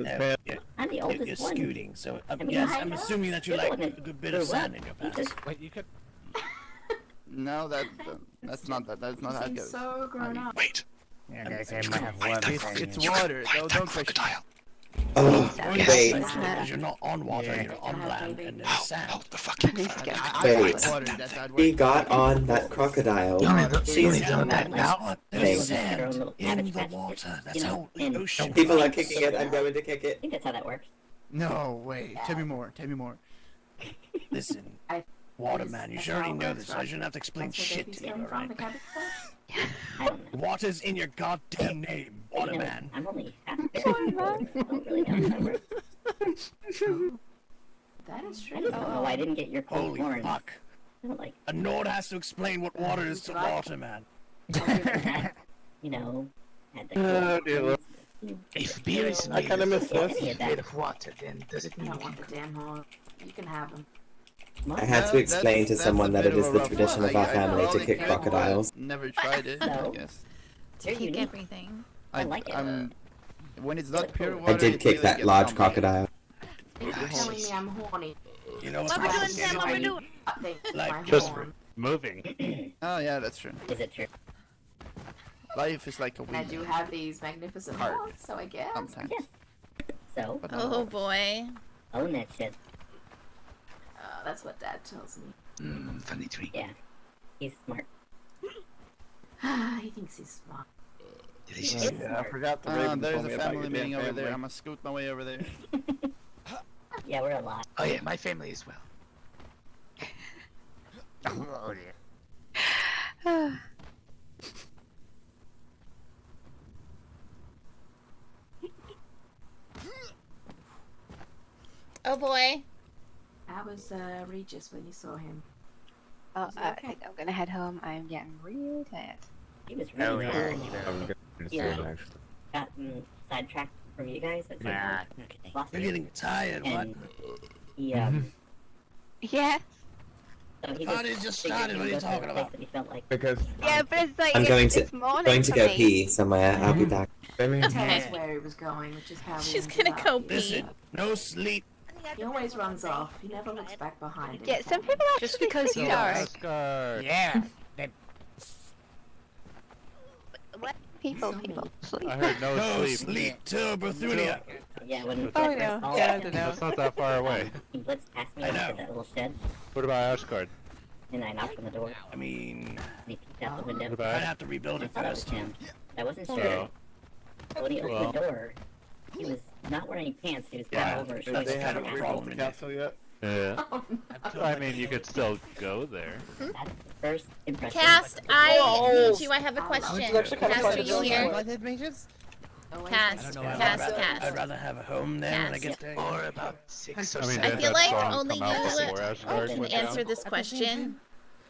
the oldest You're one. scooting, so I mean, yes, I I'm know. assuming that you You're like the a one that good bit of grew sand up. in your Jesus. past. Wait, you could. No, that's not how it Seems goes. so grown up. Wait. Yeah, guys, I might have one It's thing. water. Don't question. Crocodile. Oh, Yes. wait. Because you're not on water, Yeah. you're on land, and there's Oh, sand. the fucking I Wait. like water. That's how it He works. got on that crocodile. You only know that Like, now. What? Thing. There's Their sand own little in cabbage the patch. water. That's You know, how the and- ocean People are works. kicking it. I'm going to kick I it. think that's how that works. No, wait. Tell me more. Tell me more. Listen, I- Waterman, you That's should already how it know works, this. I right? shouldn't have to explain That's where shit babies to you, come from, alright? the cabbage patch? I don't know. Water's in your goddamn name, But, you know, Waterman. I'm only half a bear. I don't really know how that works. That is true. I just don't know why I didn't get your cold Holy horns. fuck. I don't like, A Nord has to explain what water is to Right. Waterman. you know, had the Oh, cold dear horns. If beer is I kinda miss this. made of water, then does it I mean don't want the damn horn. You can have them. I had to explain to someone that it is the tradition of our family to kick could, crocodiles. Never tried it. I So? guess. They're Kick unique. everything. I like it. When it's not pure I water, did it kick really that gets large complicated. crocodile. You're telling me I'm horny. You know what's What we wrong doing, with Sam? What we you? doing? Life Just horn. moving. Oh yeah, that's true. Is it true? Life is like a And I weed. do have these magnificent Hard. horns, so I guess. Sometimes. Yes. So, But not Oh all. boy. own that shit. That's what Dad tells me. funny tree. Yeah. He's smart. He thinks he's smart. Delicious. It's Yeah, I smart. forgot the Raven There's told a me about family your meeting damn over there. family. I'm gonna scoot my way over there. Yeah, we're a lot. Oh yeah, my family as well. Oh, dear. Oh boy. How was Regis when you saw him? Oh, Is he I okay? think I'm gonna head home. I'm getting really tired. He was Oh, really yeah. good. Yeah. Gotten sidetracked from you guys. That's Nah. lost You're me. getting tired, what? And he, Yeah. so he Party just just figured started, he'd what are go you to a talking place about? that he felt like Because Yeah, but it's like I'm going it's morning going to for go me. pee somewhere. I'll be back. Tell us Okay. where he was going, which is how we She's ended gonna up go here. pee. Listen, no sleep. He always runs off. He never looks back behind him. Yeah, some people actually Just because think you so. are. Asgard. Yeah. What? People sleep. I heard no No sleep. sleep till Berthunia. yeah, when Oh, Jeffers yeah. saw Yeah, I him, don't know. That's not that far away. he blitzed past me I into know. that little shed, What about Asgard? and I knocked on the door, I mean, and he peeked out the window. What I'd about have to rebuild I it thought it was first. him. I wasn't sure. Well, But when he opened the door, he was not wearing any pants. He was kind Yeah, of over his that's they shoulder. kind haven't of a rebuilt problem the in there. castle yet. Yeah. Oh, no. I mean, you could still go there. That's the first impression. Cast, I Oh. need you. I have a question. It's actually kind of Cast, fun are to you do. here? Blooded mages? Cast, I don't know. cast. I'd rather have a home there when I Cast. get there. Or about 6 or I mean, 7. I did feel that like song only come out you before Asgard can went answer down? this question.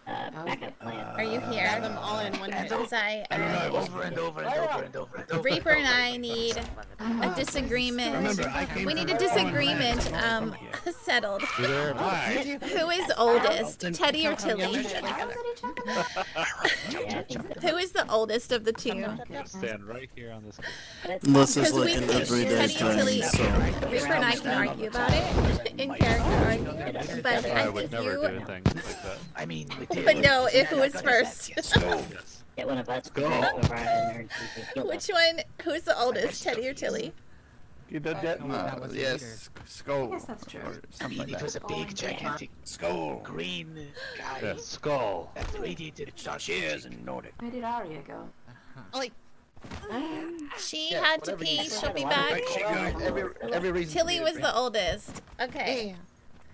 Backup plan. Are you here? Grab them all in one hit. Because over and over and over and over. Reaper and I need a disagreement. Remember, I came We from need a a foreign disagreement land. settled. Neither am I. Who is oldest, Teddy or Tilly? Who is the oldest of the two? I'm gonna stand right here on this. This is Because like we an can, everyday Teddy and Tilly, thing, so Reaper and I can argue about it in character argument, but I I would think never you. do things like that. I mean, we did. But no, if who is first? Yes. Get one of us. Go. Which one? Who's the oldest, Teddy or Tilly? You did that? that was Yes, skull. Yes, that's true. Or I something mean, like it was that. a big, gigantic, Skull. green guy Yeah, skull. that radiated. It's Cheers in Nordic. Where did Arya go? She Yeah, had to whatever you pee. need. She'll be Right, back. she go. Every reason. Tilly to was be the oldest. Okay. Wait,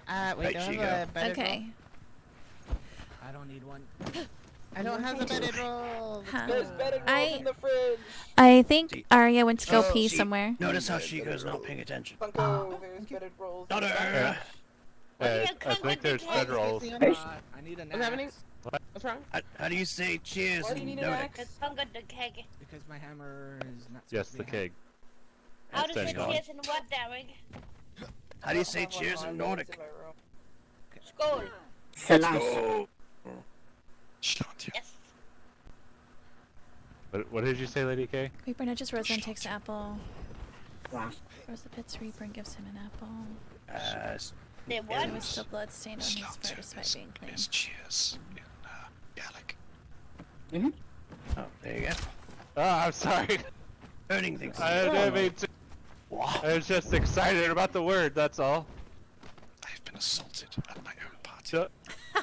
Right, do I she have a bedded Okay. roll? I don't need one. I don't have the bedded roll. Huh. There's bedded rolls I- in the fridge. I think Arya went to go Oh, pee she- somewhere. Notice how Chico's not paying attention. Funko, there's bedded rolls. Daughter! Yeah. I think there's bed rolls. I need an What's happening? axe. What's wrong? How do you say cheers Why do you in need an Nordic? axe? I'm good to keg. Because my hammer is not. Yes, supposed the to be keg. How That's does been it gone. cheers in what, Derek? How do you say cheers in Nordic? Skål. Salam. Yes. What did you say, Lady K? Reaper nudges Rosa and takes the apple. Wow. Rosa pits Reaper and gives him an apple. They There what? was still blood stained on his fur despite being clean. Cheers in Gaelic. Oh, there you go. Oh, I'm sorry. Burning things. I didn't mean to. Wow. I was just excited about the word, that's all. I've been assaulted at my own party. So,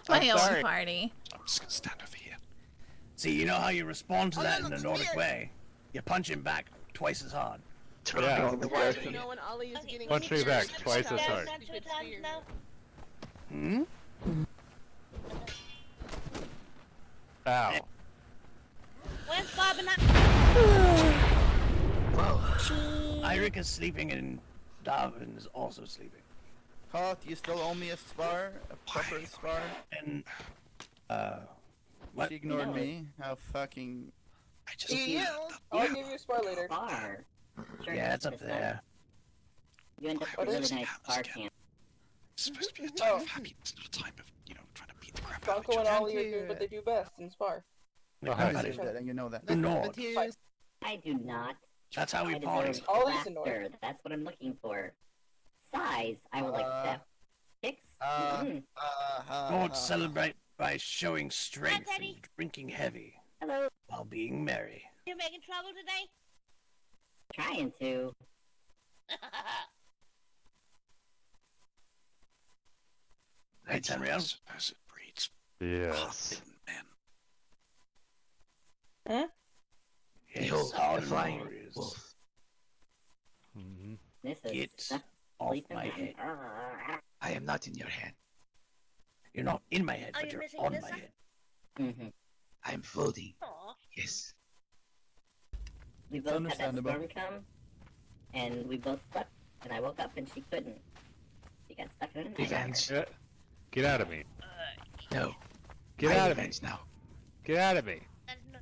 My I'm own sorry. party. I'm just gonna stand over here. See, you know how you respond to that in the Nordic way? You punch him back twice as hard. Yeah. You know when Ollie is getting Punch me back twice as That's hard. not 2 times now. Hmm? Ow. Where's Bob and Eirik is sleeping and Darwin is also sleeping. Hoth, you still owe me a spar? A proper spar? And, She ignored me. How fucking... I just I'll give you a spar later. Bar. Sure, yeah, it's up this there. You end up with a really nice bar can. It's supposed to be a time of happiness, not a time of, trying to beat the crap out of each Funko and other. Ollie are doing what they do best in spar. I did that, and you know that. The Nord. I do not. That's how we I party. deserve Ollie's the North. laughter. That's what I'm looking for. Size, I will accept. Kicks? Nords celebrate by showing strength Hi, and Teddy. drinking heavy Hello. while being merry. You making trouble today? Trying to. Hey, Tenriel. As it breeds Yes. half-bitten men. Huh? Yes, Behold, hard the flying warriors. wolf. Mhm. This is Get off sleeping my with- head. I am not in your hand. You're not in my head, Are but you you're missing on my Lisa? head. Mm-hmm. I am floating. Aw. Yes. We both had that understandable. storm come, and we both slept, and I woke up and she couldn't. She got stuck in a nightmare. Revenge. Get out of me. No. Get My out of me. revenge now. Get out of me.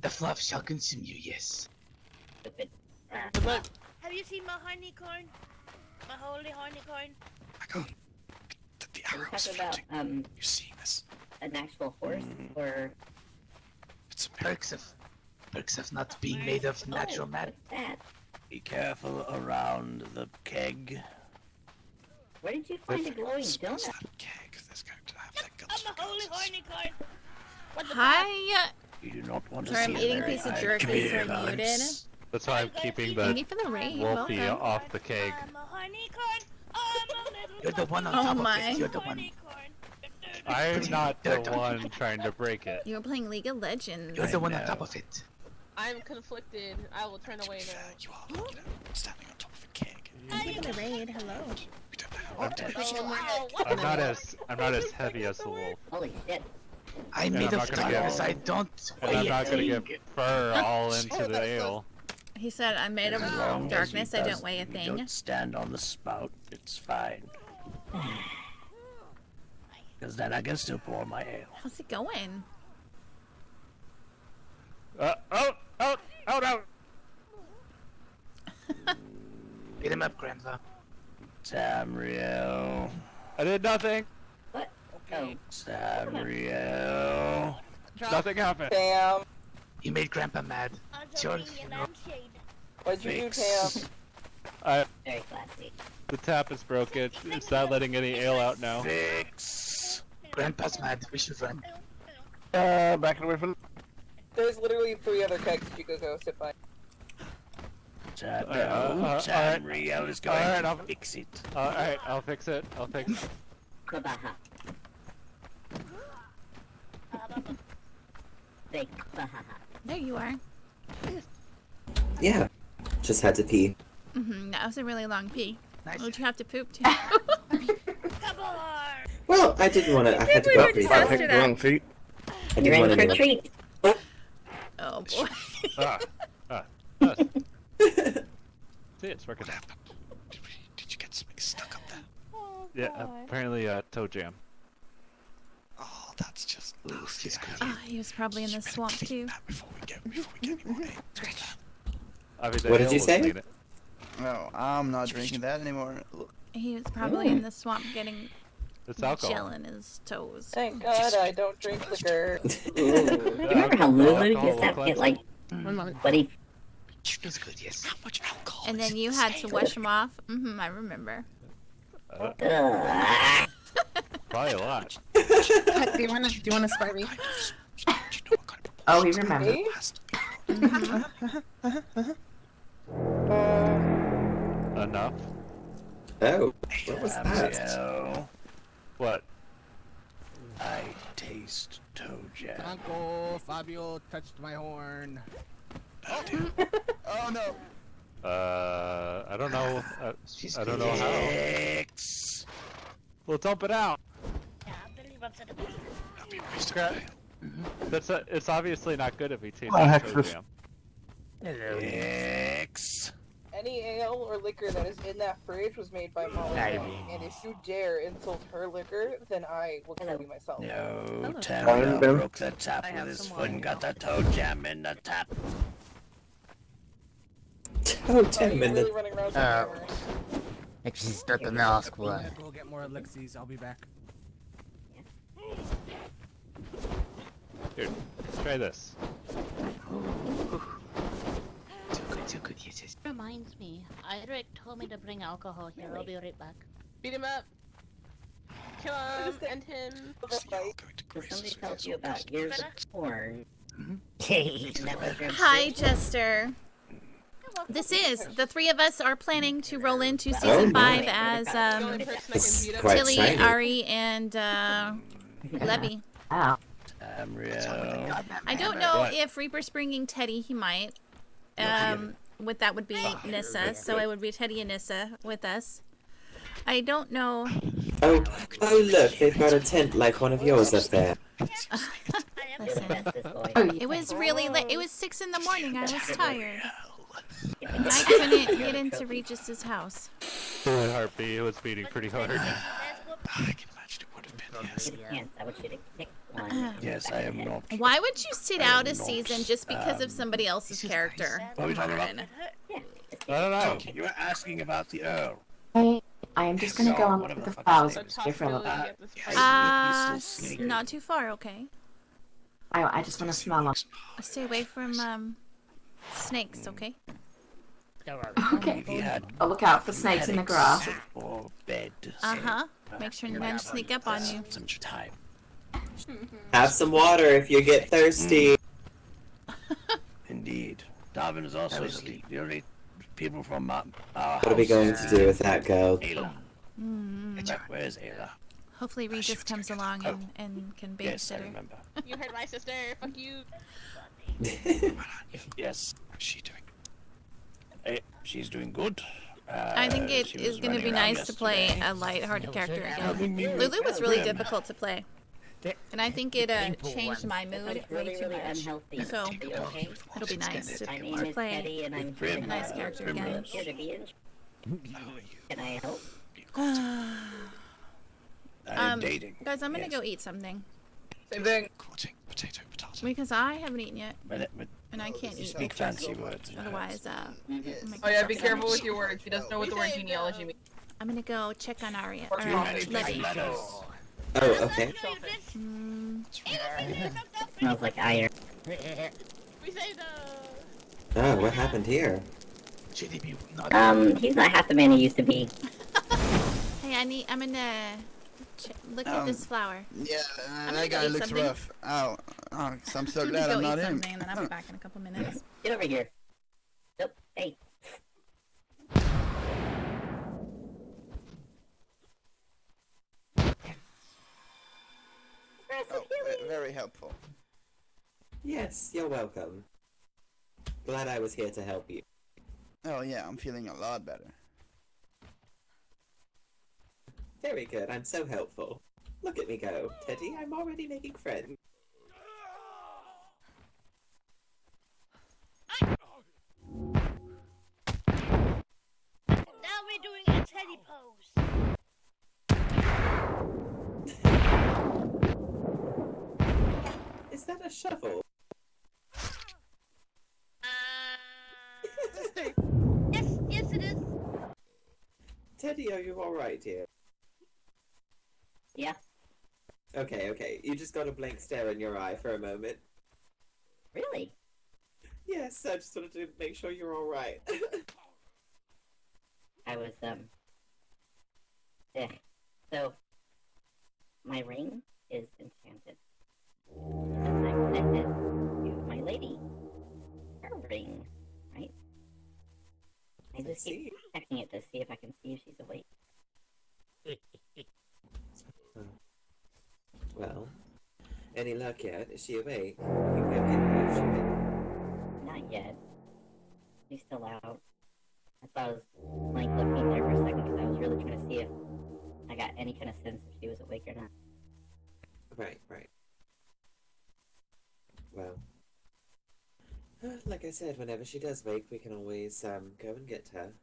The fluff shall consume you, yes. Stupid. Have you seen my honeycorn? My holy honeycorn? I can't. The Are you arrow's talking about floating. You see this? an actual horse or It's perks of not being made of natural matter. what's that? Be careful around the keg. Where did you find a glowing Smells donut? that keg. There's going to have that I'm guts a holy honeycorn. What the Hi. You do not want to Sorry, see I'm a eating a very piece of high jerky, keg. so I'm muted. That's why I'm keeping Thank you the for the raid. Wolfie Welcome. off the keg. I'm a honeycorn. I'm a little You're the one on Oh top my. of it. You're the one. honeycorn. I'm not the one trying to break it. You were playing League of Legends. You're the one on know. top of it. I'm conflicted. I will turn away now. You are, standing on top of a keg. Thank you for the raid. Hello. We don't know how I'm not as heavy as the wolf. Holy shit. I And made I'm of not gonna get- darkness. I don't And weigh I'm a not gonna thing. get fur all into the ale. He said, I'm made of As long as darkness, we I does- don't weigh a we thing. Don't stand on the spout. It's fine. Because then I can still pour my ale. How's it going? Out! Beat him up, Grandpa. Tamriel. I did nothing. What? Okay. Tamriel. Nothing happened. Tam. You made Grandpa mad. It's your funeral. What'd you do, Fix. Tam? Very classy. The tap is broken. It's not letting any ale out now. Fix. Grandpa's mad. We should run. Back away from. There's literally 3 other kegs you could go sit by. Tamriel is going alright, to I'll- fix it. Alright, I'll fix it. I'll fix it. Kabaha. Say kabaha. There you are. Yeah. Just had to pee. That was a really long pee. Would you have to poop too? Well, I didn't want to. I had to we go were up pretty just far. after that. Wrong feet. I You're didn't in want for a to. treat. Oh boy. See, it's working. Did you get something stuck up there? Yeah, apparently toe jam. Oh, that's just nasty. Ah, he was probably in the swamp too. Before we get any more ale. Obviously, What did ale you was say? clean. No, I'm not drinking that anymore. He was probably in the swamp getting It's alcohol. gel in his toes. Thank God I don't drink liquor. You remember how Lulu used to have to get like bloody. Feels good, yes. How much alcohol? And then you had to wash him off. I remember. Probably a lot. Do you wanna spar me? Oh, he remembered. Me? Enough. Oh, what was that? Tamriel. What? I taste toe jam. Franco, Fabio touched my horn. Oh no. I don't know. I don't know how. Fix. We'll dump it out. Yeah, I believe I'm to the bottom. That'll be a waste of Crap. ale. It's obviously not good if he tastes Oh, like heck, toe this- jam. Fix. Any ale or liquor that is in that fridge was made by Molly. And if you dare insult her liquor, then I will kill you myself. No, Fine, Tamriel Ben. broke the tap with his foot and got the toe jam in the tap. Oh, Are 10 you minutes. really running around with hammers? Actually, start the mask I'm one. gonna go get more elixirs. I'll be back. Here, try this. Too good, yes, yes. Reminds me, Eric told me to bring alcohol here. I'll be right back. Beat him up. Kill him. End him. Did somebody tell you about years of porn? Never dreamt Hi, it. Jester. This is the 3 of us are planning to roll into Oh, season my. 5 as The only person I It's can beat up. quite Tilly, shiny. Ari, and Levy. Oh. Tamriel. I don't know What? if Reaper's bringing Teddy. He might. With that would be Nissa, so it would be Teddy and Nissa with us. I don't know. Oh, look, they've got a tent like one of yours up there. Listen, Oh, it was really late. It was 6 in the morning. I was tired. I couldn't get into Regis's house. My heartbeat was beating pretty hard. I can imagine it would have been, yes. Yes, I want you to kick one. Yes, I am not. Why would you sit out a season just because of somebody else's character? What are we talking about? I don't know. You were asking about the Earl. I am just gonna go on with the flowers here for a little bit. Not too far, okay? I just want to smell them. Stay away from snakes, okay? Okay. I'll look out for snakes in the grass. Or bed. Make sure none don't sneak up on you. Some time. Have some water if you get thirsty. Indeed. Darwin is also asleep. The only people from our house. What are we going to do with that girl? Ayla. Where's Ayla? Hopefully Regis comes along and can Yes, I babysit her. remember. You heard my sister. Fuck you. Yes. What's she doing? She's doing good. I think it she is was going to running be around nice to play yesterday. a light-hearted character Helping me again. with Lulu was really Grim. difficult to play, and I think it changed my mood way too much. Unhealthy. So Are you okay? it'll be nice to My name is play Teddy, and I'm With here Grim, a nice character again. here to be in. Can I help? I'm dating. Guys, I'm gonna Yes. go eat something Same thing. Potato. because I haven't eaten yet, But and I can't you eat. speak fancy words. Otherwise, I'll make Oh yeah, myself be sick. careful with your words. He doesn't know what the word genealogy means. I'm gonna go check on Aria. Or Or, many Libby. Oh, okay. Smells like iron. We say the. Oh, what happened here? He's not half the man he used to be. Hey, I'm gonna look at this flower. Yeah, I'm gonna that go guy eat looks something. rough. Oh, I'm so I'm glad gonna I'm go not eat him. something, and then I'll be back in a couple minutes. Get over here. Nope. Hey. Very helpful. Yes, you're welcome. Glad I was here to help you. Oh yeah, I'm feeling a lot better. Very good, I'm so helpful. Look at me go. Teddy, I'm already making friends. Now we're doing a Teddy pose. Is that a shovel? Yes, it is. Teddy, are you alright, dear? Yeah. Okay. You just got a blank stare in your eye for a moment. Really? Yes, I just wanted to make sure you're alright. I was, yeah. So, my ring is enchanted. And I'm connected to my lady. Her ring, right? I just keep checking it to see if I can see if she's awake. Well, any luck yet? Is she awake? You can go get her if she's awake. Not yet. She's still out. That's why I was like looking there for a second because I was really trying to see if I got any kind of sense if she was awake or not. Right. Well, like I said, whenever she does wake, we can always go and get her.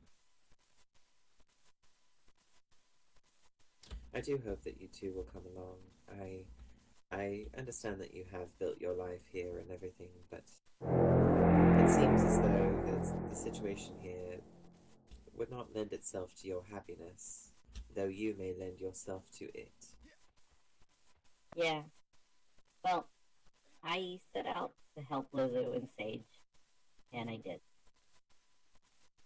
I do hope that you two will come along. I understand that you have built your life here and everything, but it seems as though the situation here would not lend itself to your happiness, though you may lend yourself to it. Yeah. Well, I set out to help Lulu and Sage, and I did.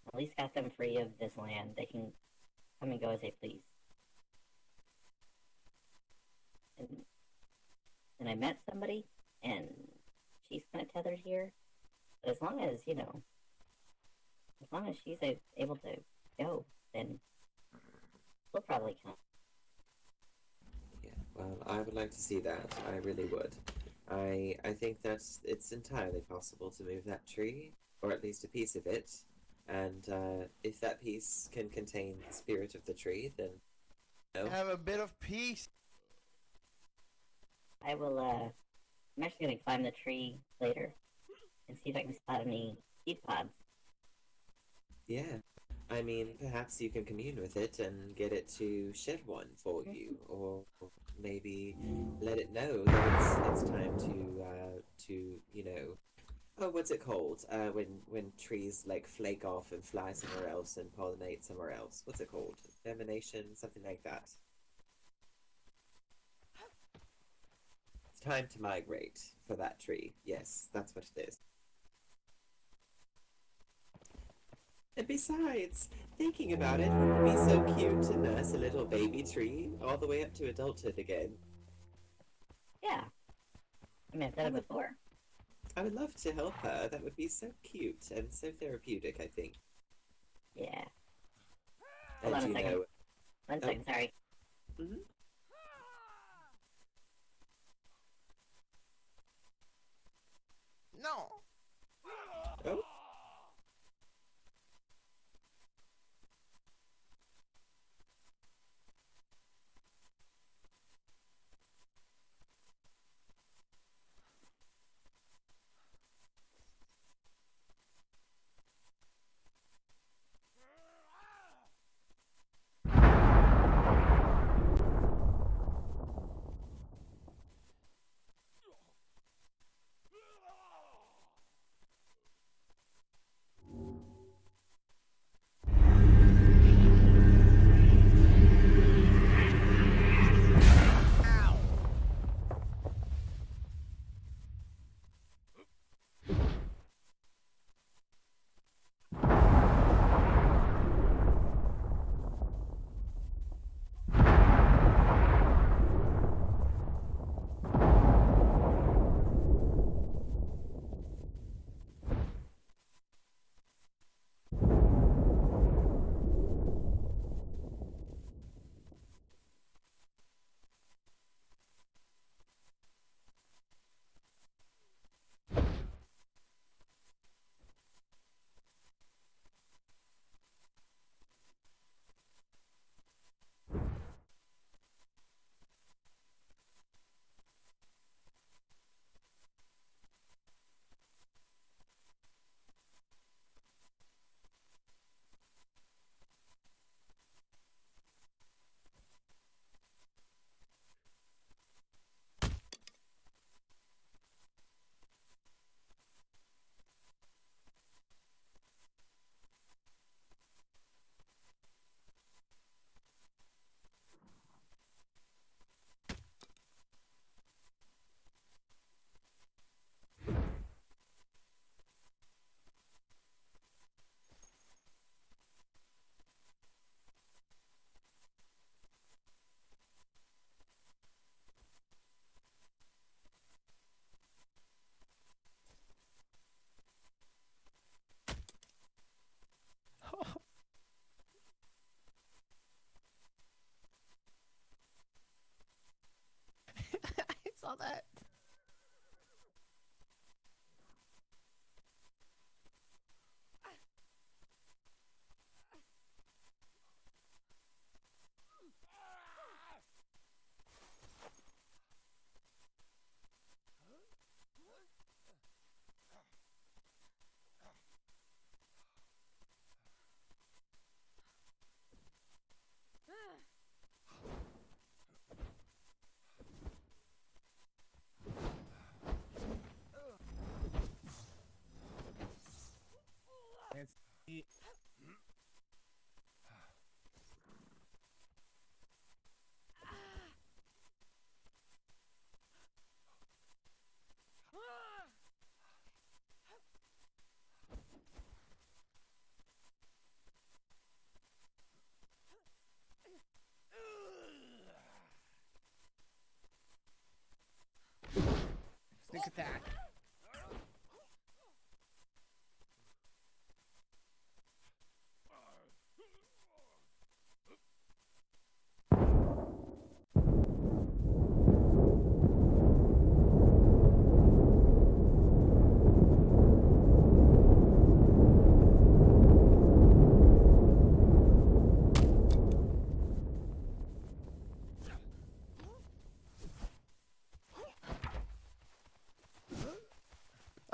At least got them free of this land. They can come and go as they please. And I met somebody, and she's kind of tethered here. But as long as, as long as she's able to go, then we'll probably come. Yeah, well, I would like to see that. I really would. I think that it's entirely possible to move that tree, or at least a piece of it, and if that piece can contain the spirit of the tree, then Have a bit of peace. I will, I'm actually gonna climb the tree later and see if I can spot any seed pods. Yeah. I mean, perhaps you can commune with it and get it to shed one for you, or maybe let it know that it's time to oh, what's it called? When trees like flake off and fly somewhere else and pollinate somewhere else. What's it called? Emanation, something like that. It's time to migrate for that tree. Yes, that's what it is. And besides, thinking about it, wouldn't it be so cute to nurse a little baby tree all the way up to adulthood again? Yeah. I mean, I've done it before. I would love to help her. That would be so cute and so therapeutic, I think. Yeah. And Hold on a you second. know... One second, sorry. Mm-hmm. No. Oh?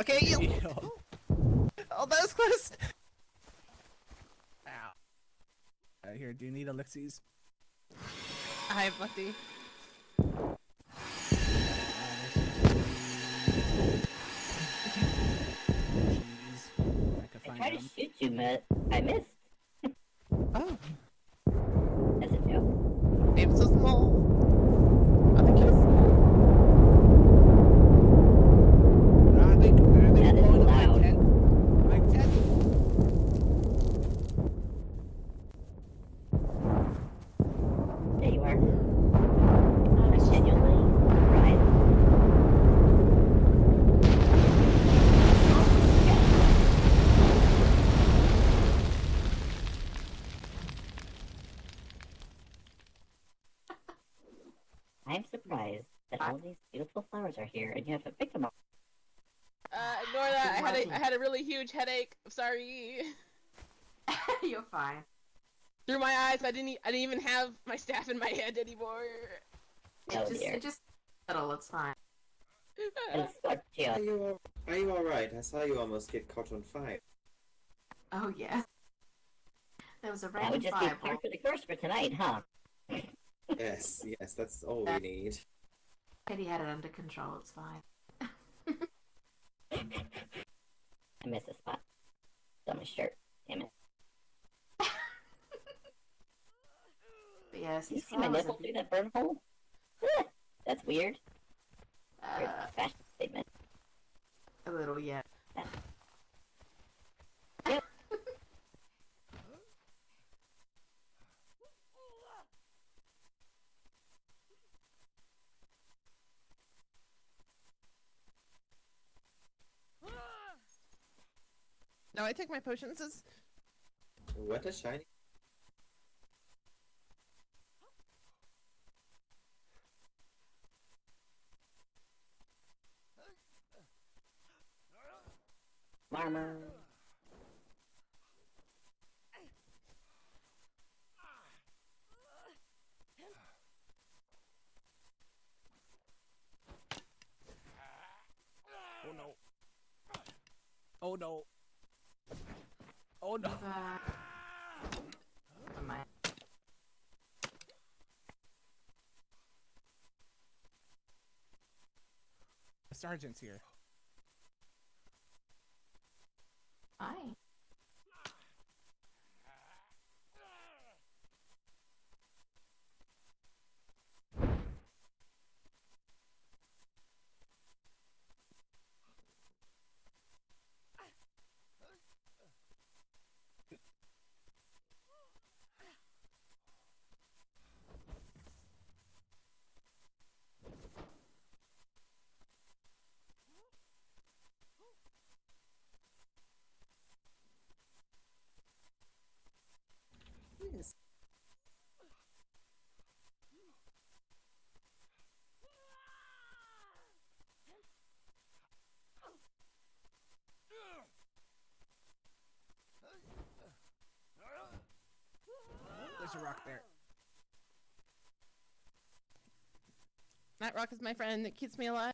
Okay, you. Oh, that was close. Ow. Here, do you need elixirs? I have plenty. Cheese. If I could I find tried to them. shoot you, but I missed. Oh. That's a joke. It was so small. I think It was small. Are they That is blowing up my loud. tent? My tent? There you are. I'm genuinely surprised. I'm surprised that all these beautiful flowers are here and you haven't picked them all. Ignore that. I had a really huge headache. I'm sorry. You're fine. Through my eyes, I didn't even have my staff in my hand anymore. Oh dear. It just settle. It's fine. It's what, Jill? Are you alright? I saw you almost get caught on fire. Oh yeah. There was a That random would just be fireball. par for the course for tonight, huh? Yes, that's all we need. Eddie had it under control. It's fine. I missed a spot. It's on my shirt. Damn it. But yes, You these see my flowers nipple are through that burn hole? That's weird. Weird fashion statement. a little, yeah. Yep. No, I take my potions as What a shiny. Marmor. Oh no. Oh no. Oh no. The sergeant's here. Hi. Yes. There's a rock there. that rock is my friend that keeps me alive.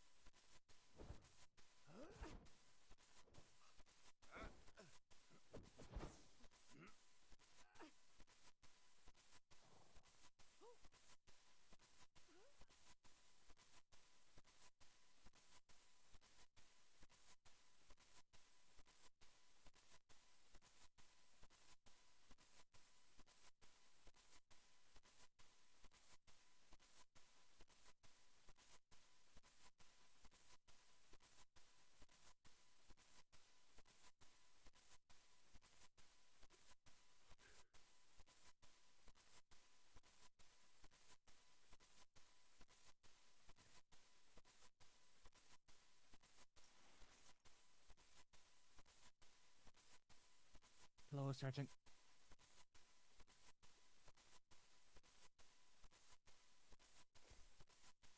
Hello, Sergeant.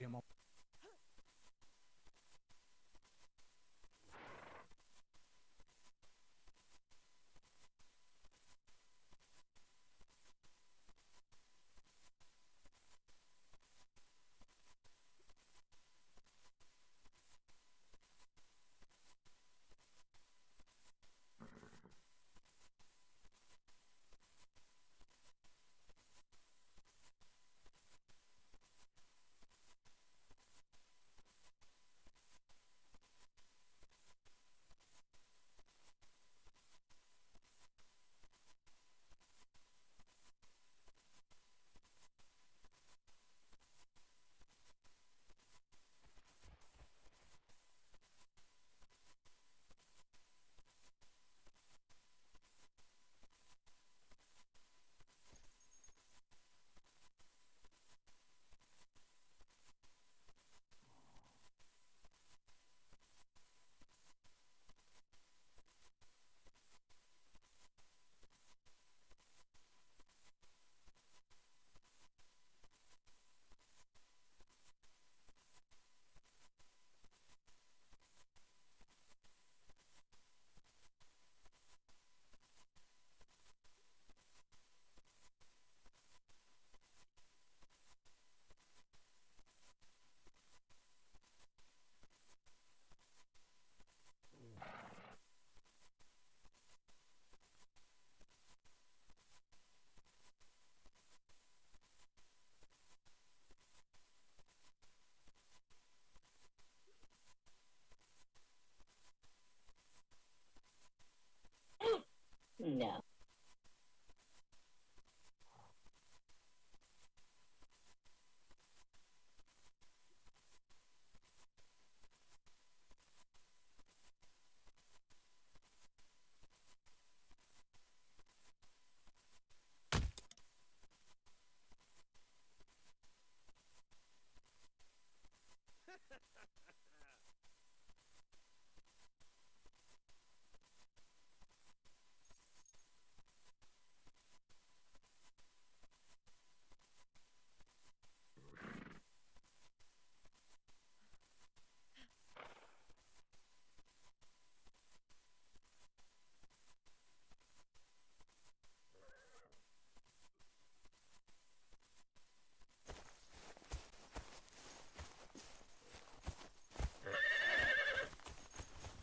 Ammo.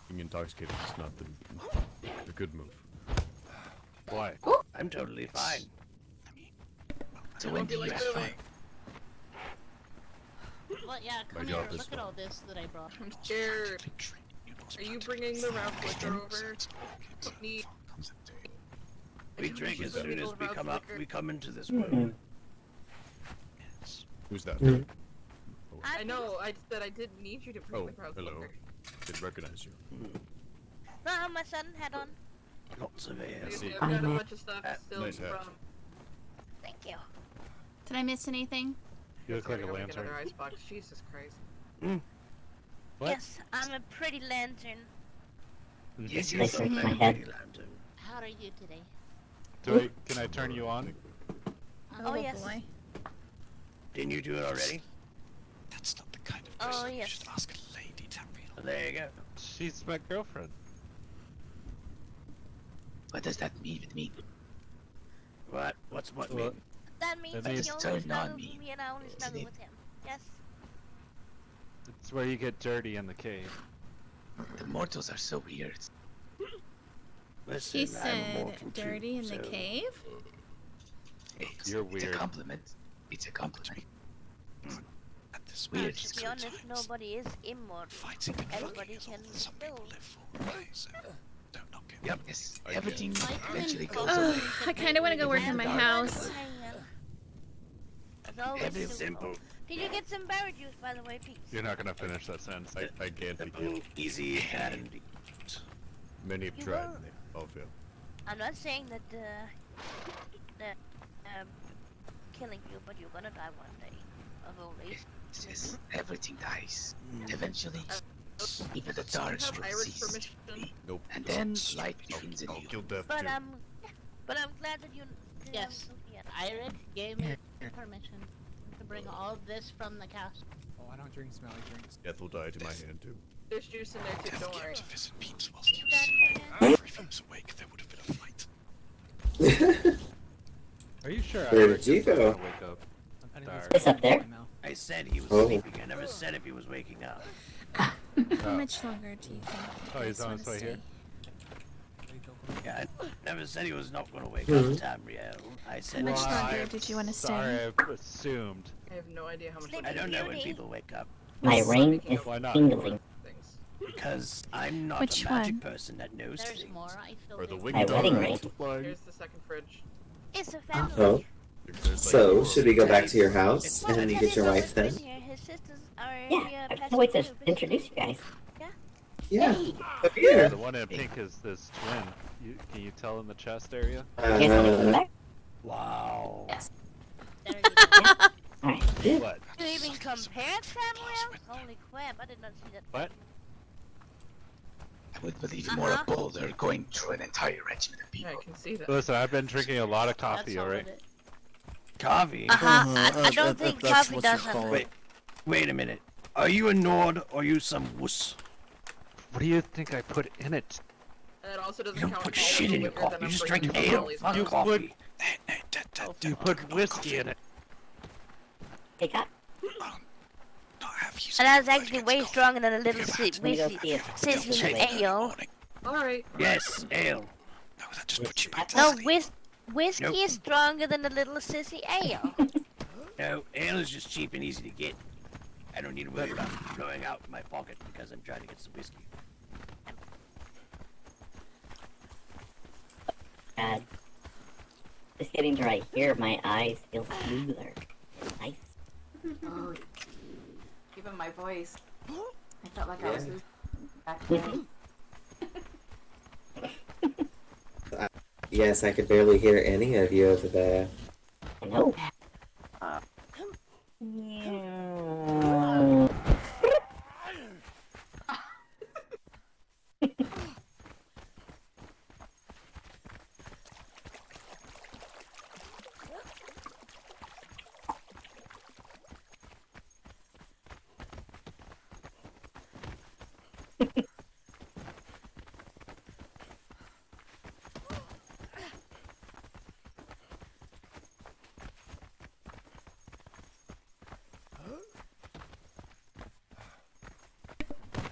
Being intoxicated is not the good move. Why? I'm totally fine. So when do you have fun? Well, yeah, My come job here. is Look at all this that I brought. I'm scared. Are you bringing the Ralph liquor over? Need. We drink as soon as we come up. We come into this Mm-hmm. world. Who's that? Mm. I know. I said I didn't need you to bring Oh, the Ralph hello. liquor. Didn't recognize you. My son had on. Lots of air. I've got a bunch of stuff still nice hat. from. Thank you. Did I miss anything? You look like a Gotta go make lantern. another icebox. Jesus Christ. What? Yes, I'm a pretty lantern. Yes, I searched my head. How are you today? Can I turn you on? Oh, yes. Boy. Didn't you do it already? That's not the kind of Oh, question you yes. should ask a lady, Tamriel. There you go. She's my girlfriend. What does that mean with me? What? What's what Well, mean? That means That that means you only turn on snuggle me, with me and I only isn't snuggle it? with him. Yes? It's where you get dirty in the cave. The mortals are so weird. Listen, He I'm said immortal too, dirty in the so- cave? You're It's weird. a compliment. It's a compliment. At this Well, weird to be school honest, times. nobody is immortal. Fighting and fucking Everybody is all can that some still. people live for. Right? So don't knock it. Yep. Yes, I everything get eventually goes Oh, away. I kind of want to go work in my house. It's always Every so- simple, Did you get some berry juice, by the way, Pete? You're not gonna finish that sentence. I can't simple, begin. easy, and Many have You tried, will- and they all fail. I'm not saying that killing you, but you're gonna die one day of old age. Yes, everything dies. Eventually, even the dark Have will Irish cease. permission? Nope. And then light begins I'll anew. kill death But too. I'm glad that you. Yes. Yeah. Irish gave me permission to bring all this from the castle. Oh, I don't drink smelly drinks. Death will die to my hand too. There's juice in there too. Death Don't came worry. to visit Peeps whilst he was That sleeping. man. If everyone was awake, there would have been a fight. Are you sure? Where Eric did you is not go? gonna wake up? I'm putting Tired. this It's up there. in my mouth. I said he was Oh. sleeping. I never said if he was waking up. How much longer do you think you Oh, he's guys on wanna his way stay? here? Yeah, I never said he was not going to wake Mhm. up, Tamriel. I said How much he- longer did you want to Sorry, stay? I assumed. I have no idea how much. Sleep I don't know when Beauty. people wake up My ring is Why not? tingling. Things. because I'm not Which a magic one? person that knows There's things. more. I filled Or the it. winged My wedding dog ring. multiplying. Here's the second fridge. It's a family. Oh, If there's, like, so four should we of go them, back to your house It's and then you get your wife then? His sisters are Yeah, I pets can't wait to too, but- introduce you guys. Yeah, come Yeah, here. the one in pink is this twin. Can you tell in the chest area? You guys want to come back? Wow. Yes. There you go. Alright. What? You even compare Samuel? Holy crap, I did not see that. What? I would believe more a boulder going through an entire regiment of Yeah, people. I can see that. Listen, I've been drinking a lot of That's coffee, all alright? of it. Coffee? I don't think that's coffee what does you call something. it. Wait a minute. Are you a Nord or are you some wuss? What do you think I put in it? And it also doesn't You don't count put all of shit the in your liquor coffee. that You I'm just bringing drink from ale. Ollie's Fuck house. coffee. You put whiskey in it. Hey, Kat. And that's actually way stronger than a little Let me go see if sissy ale. Alright. Yes, ale. No, that just puts you back to No, sleep. whiskey Nope. is stronger than a little sissy ale. No, ale is just cheap and easy to get. I don't need to worry about blowing out my pocket because I'm trying to get some whiskey. God. Just getting to right here, my eyes feel smoother. Nice. Oh, even my voice. I felt like I was Yeah. losing back then. Yes, I could barely hear any of you over there. No.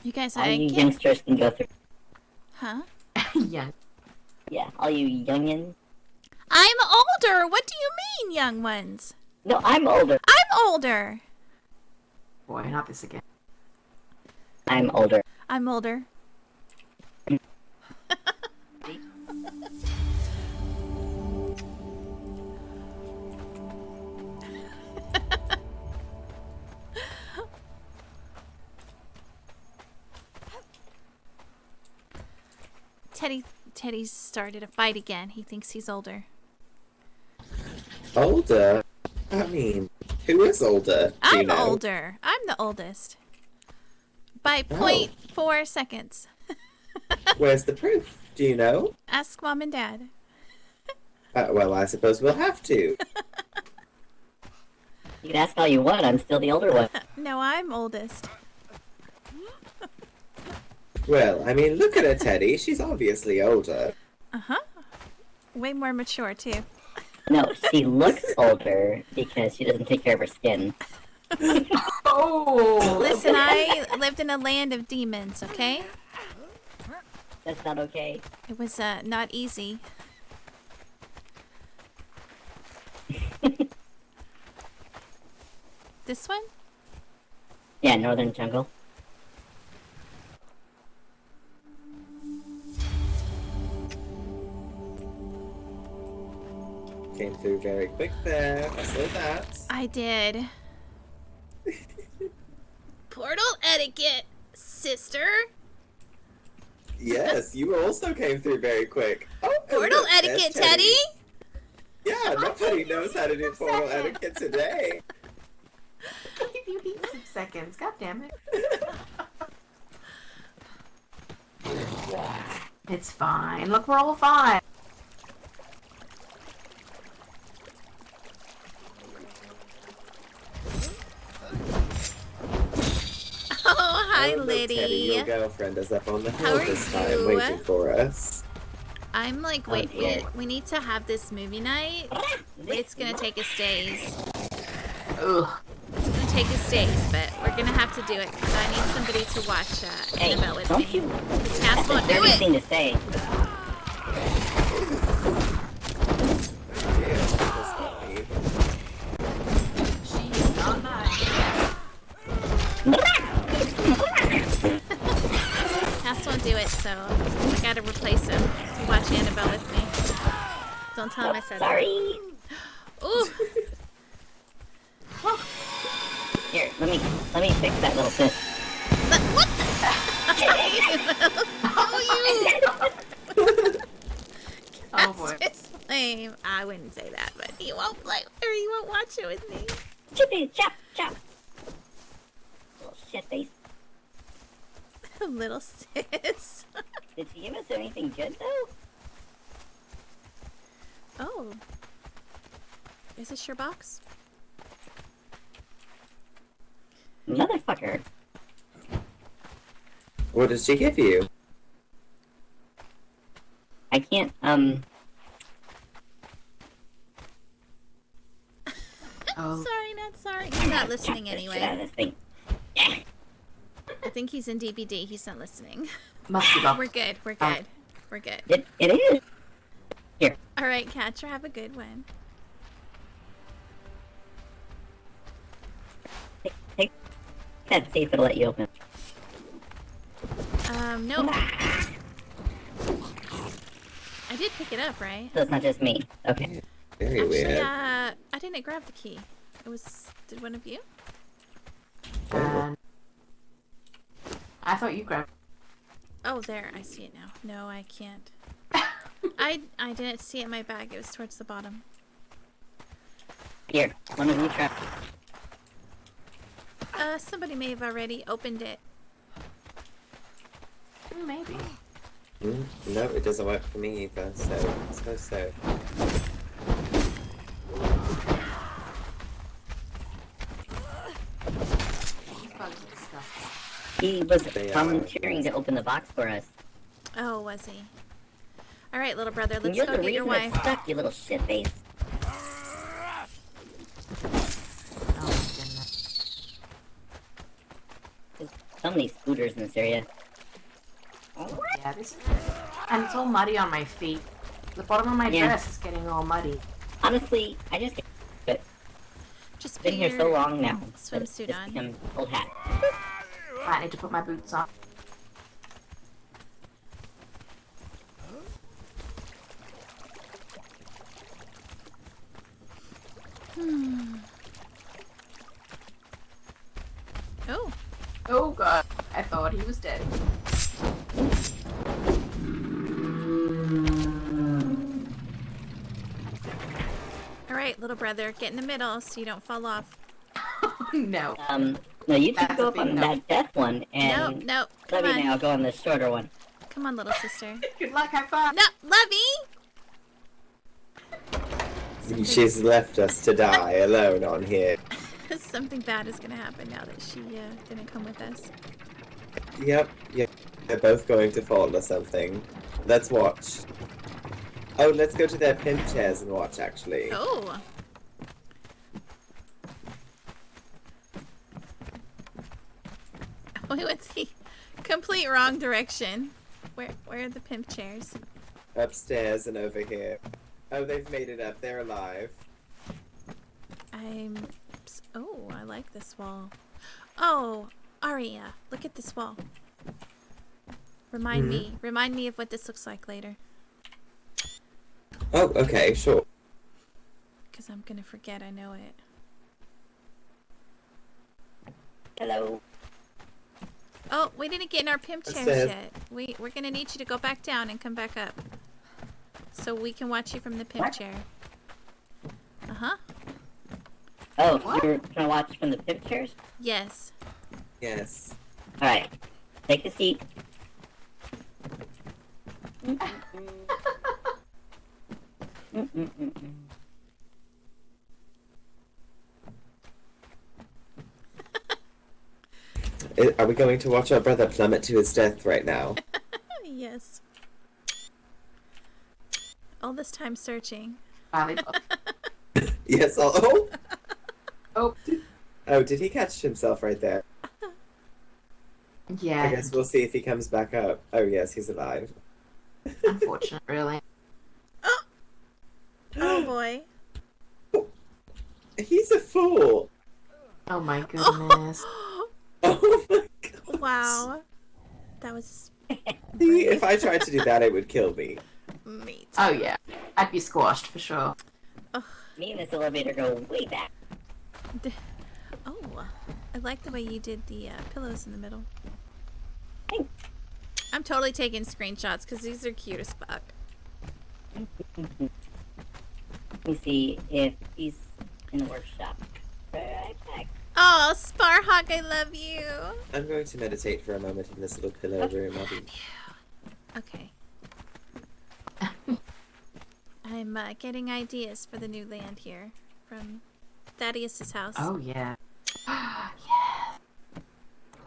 You guys, All I you can't. youngsters can go through. Huh? Yeah. Yeah, all you youngins. I'm older. What do you mean, young ones? No, I'm older. I'm older. Boy, not this again. I'm older. I'm older. Teddy's started a fight again. He thinks he's older. Older? I mean, who is older? Do you I'm know? older. I'm the oldest. By Oh. 0.4 seconds. Where's the proof? Do you know? Ask Mom and Dad. Well, I suppose we'll have to. You can ask all you want. I'm still the older one. No, I'm oldest. Well, I mean, look at her, Teddy. She's obviously older. Uh-huh. Way more mature, too. No, she looks older because she doesn't take care of her skin. Oh! Listen, I lived in a land of demons, okay? That's not okay. It was, not easy. This one? Yeah, Northern Jungle. Came through very quick there. I saw that. I did. Portal etiquette, sister. Yes, you also came through very quick. Oh, and Portal look, there's etiquette, Teddy. Yeah, nobody knows how to do portal etiquette today. Give you heaps of seconds. God damn it. It's fine. Look, we're all fine. Oh, hi, Oh, look, Teddy, Liddy. your girlfriend is up on the How hill are this you? time, waiting for us. I'm like, wait, we need to have this movie night. It's gonna take us days. Ugh. It's gonna take us days, but we're gonna have to do it because I need somebody to watch Annabelle with don't me. you? Cass That's a won't do dirty it. thing to say. She's not nice. Cass won't do it, so I gotta replace him to watch Annabelle with me. Don't tell him I said Sorry. that. Ooh. Here, let me fix that little sis. What? Oh boy. It's lame. I wouldn't say that, but he won't play or he won't watch it with me. Chippy, chop, chop. Little shit face. Little sis. Did she give us anything good though? Oh. Is this your box? Motherfucker. What did she give you? I can't, Oh. Sorry, not sorry. He's not listening Shit out of anyway. this thing. I think he's in DVD. He's not listening. Must be up. We're good. We're good. We're good. It is. Here. All right, Catcher, have a good one. Take that safe, it'll let you open. Nope. I did pick it up, right? So it's not just me. Okay. Very Actually, weird. I didn't grab the key. It was. Did one of you? I thought you grabbed. Oh, there. I see it now. No, I can't. I didn't see it in my bag. It was towards the bottom. Here, one of you try. Somebody may have already opened it. Maybe. No, it doesn't work for me either, so I suppose so. These bugs are disgusting. He was They are, volunteering to open the box for us. Oh, was he? All right, little brother, let's You're go the get your reason it's wife. stuck, you little shitface. Oh my goodness. There's so many scooters in this area. Yeah, this and it's all muddy on my feet. The bottom of my Yeah. dress is getting all muddy. Honestly, I just get Just been put here so your long now. swimsuit It's on. become old hat. I need to put my boots on. Oh. Oh god, I thought he was dead. All right, little brother, get in the middle so you don't fall off. No. No, you two That's go a up big on no. that death one, and No, come Lovey on. and I'll go on the shorter one. Come on, little sister. Good luck, high five. No, Lovey! She's left us to die alone on here. Something bad is gonna happen now that she didn't come with us. Yep, they're both going to fall or something. Let's watch. Oh, let's go to their pimp chairs and watch, actually. Oh. We went the complete wrong direction. Where are the pimp chairs? Upstairs and over here. Oh, they've made it up. They're alive. Oh, I like this wall. Oh, Aria, look at this wall. Remind me of what this looks like later. Oh, okay, sure. Because I'm gonna forget I know it. Hello. Oh, we didn't get in our pimp chairs Upstairs. yet. We're gonna need you to go back down and come back up. So we can watch you from the pimp chair. Uh-huh. Oh, you're gonna watch from the pimp chairs? Yes. Yes. Alright. Take a seat. Are we going to watch our brother plummet to his death right now? Yes. All this time searching. Yes, oh, did he catch himself right there? Yeah. I guess we'll see if he comes back up. Oh, yes, he's alive. Unfortunate, really. Oh boy. He's a fool. Oh my goodness. Wow. That was... See, if I tried to do that, it would kill me. Me too. Oh yeah. I'd be squashed for sure. Me and this elevator go way back. Oh, I like the way you did the pillows in the middle. I'm totally taking screenshots because these are cute as fuck. Let me see if he's in the workshop. Right back. Oh, Sparhawk, I love you. I'm going to meditate for a moment in this little pillow room. I'll be... Okay. I'm getting ideas for the new land here from Thaddeus's house. Oh yeah. Yeah.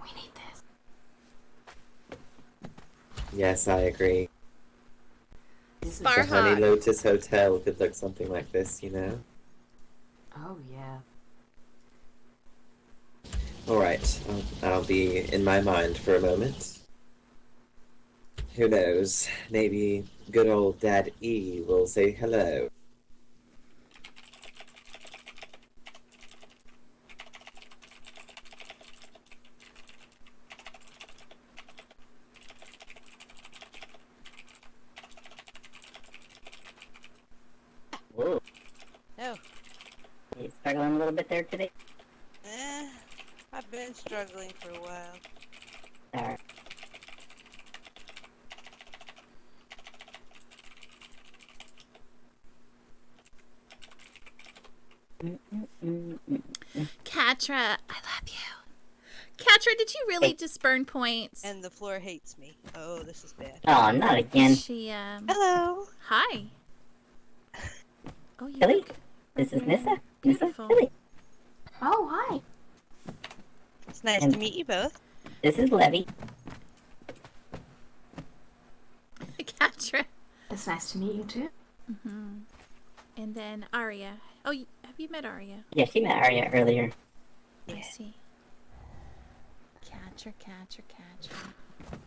We need this. Yes, I agree. The Honey Sparhawk. Lotus Hotel could look something like this, you know? Oh yeah. Alright, I'll be in my mind for a moment. Who knows? Maybe good old Dad E will say hello. Whoa. No. You struggling a little bit there today? I've been struggling for a while. Alright. Katra, I love you. Katra, did you really just burn points? And the floor hates me. Oh, this is bad. Oh, not again. She, Hello. Hi. Oh, you Tilli? look This is Nissa. Nissa, beautiful. Tilli. Oh hi. It's nice And- to meet you both. This is Levy. Catra. It's nice to meet you too. And then Arya. Oh, have you met Arya? Yeah, she met Arya earlier. I see. Catra.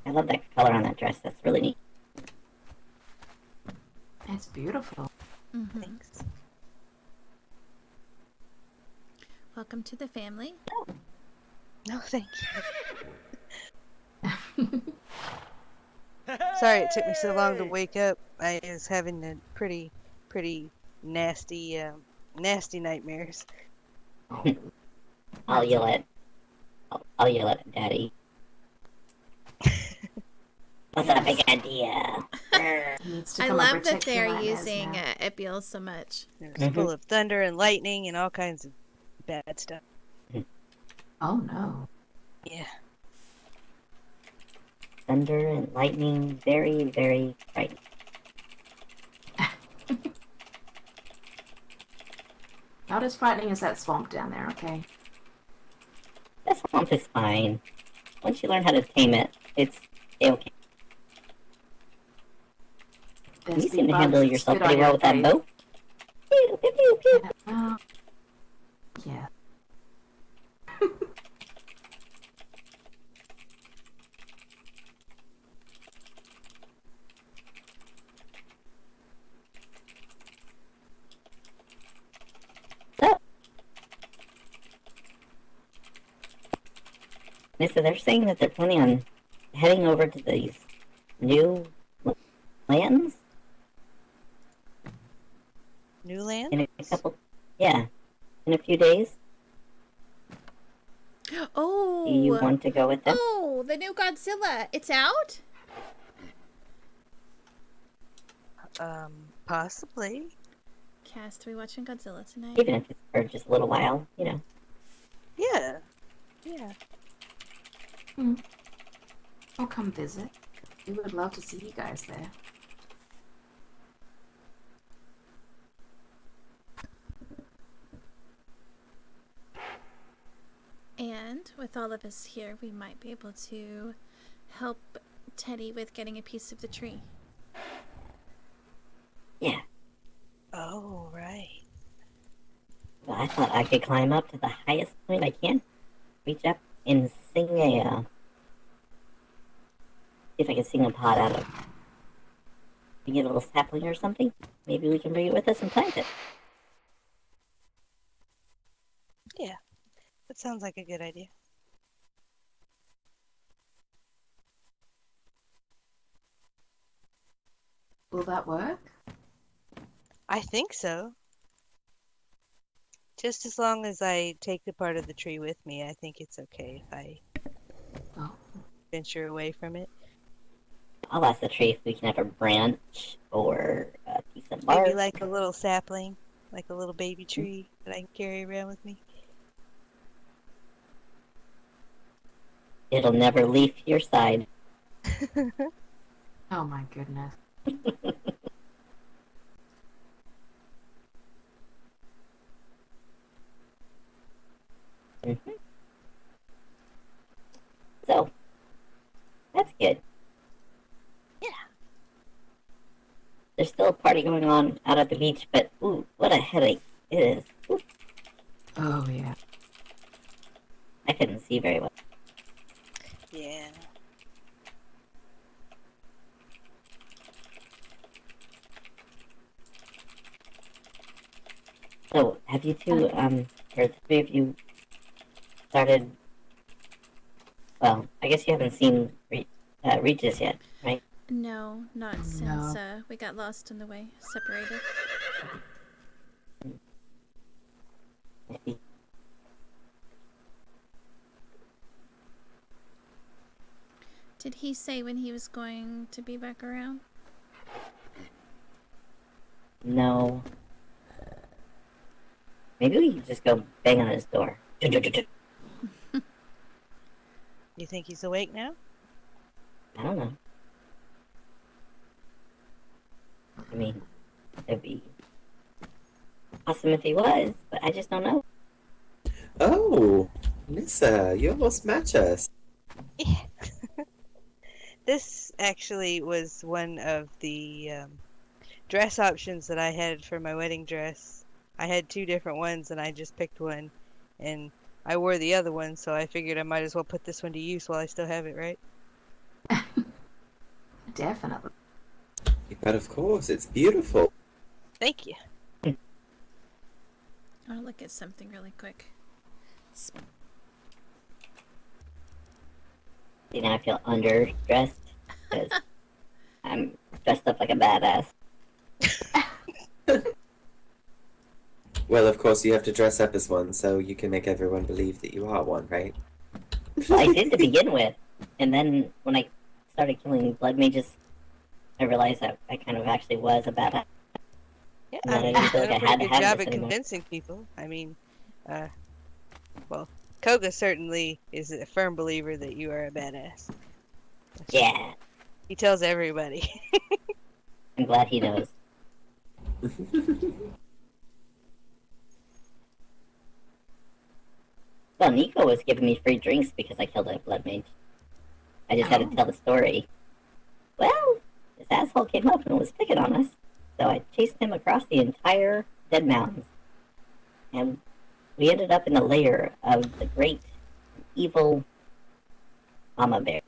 I love that color on that dress. That's really neat. It's beautiful. Thanks. Welcome to the family. No, thank you. Sorry it took me so long to wake up. I was having a pretty nasty nightmares. I'll yell at Daddy. What's a big idea? I love that they're using Epiel so much. It was full of thunder and lightning and all kinds of bad stuff. Oh no. Yeah. Thunder and lightning, very, very frightening. Not as frightening as that swamp down there, okay? That swamp is fine. Once you learn how to tame it, it's okay. You seem to handle yourself pretty well with that bow. Pew, pew, pew, pew. Yeah. So they're saying that they're planning on heading over to these new lands New land? in a couple. Yeah, in a few days. Oh. Do you want to go with them? Oh, the new Godzilla. It's out? Possibly. Cast, are we watching Godzilla tonight? Even if it's for just a little while, you know. Yeah. Yeah. I'll come visit. We would love to see you guys there. And with all of us here, we might be able to help Teddy with getting a piece of the tree. Yeah. Oh, right. Well, I thought I could climb up to the highest point I can. Reach up and sing see if I can sing a pot out of. We get a little sapling or something. Maybe we can bring it with us and plant it. Yeah. That sounds like a good idea. Will that work? I think so. Just as long as I take the part of the tree with me, I think it's okay if I venture away from it. I'll ask the tree if we can have a branch or a piece of bark. Maybe like a little sapling, like a little baby tree that I can carry around with me. It'll never leave your side. Oh my goodness. So, that's good. Yeah. There's still a party going on out at the beach, but ooh, what a headache it is. Ooh. Oh yeah. I couldn't see very well. Yeah. So, have you two, or the three of you started, well, I guess you haven't seen Regis yet, right? No, not since we got lost in the way, separated. I see. Did he say when he was going to be back around? No. Maybe we could just go bang on his door. You think he's awake now? I don't know. I mean, it'd be awesome if he was, but I just don't know. Oh, Nissa, you almost match us. This actually was one of the dress options that I had for my wedding dress. I had two different ones and I just picked one. And I wore the other one, so I figured I might as well put this one to use while I still have it, right? Definitely. But of course, it's beautiful. Thank you. I'll look at something really quick. You know, I feel underdressed because I'm dressed up like a badass. Well, of course, you have to dress up as one so you can make everyone believe that you are one, right? Well, I did to begin with, and then when I started killing blood mages, I realized that I kind of actually was a badass. Yeah, And then I I mean, didn't you've feel done like a I had pretty to good have job this at anymore. convincing people. I mean, well, Koga certainly is a firm believer that you are a badass. Yeah, He tells everybody. I'm glad he knows. Well, Nico was giving me free drinks because I killed a blood mage. I just had to tell the story. Well, this asshole came up and was picking on us, so I chased him across the entire Dead Mountains. And we ended up in the lair of the great evil Mama Bear.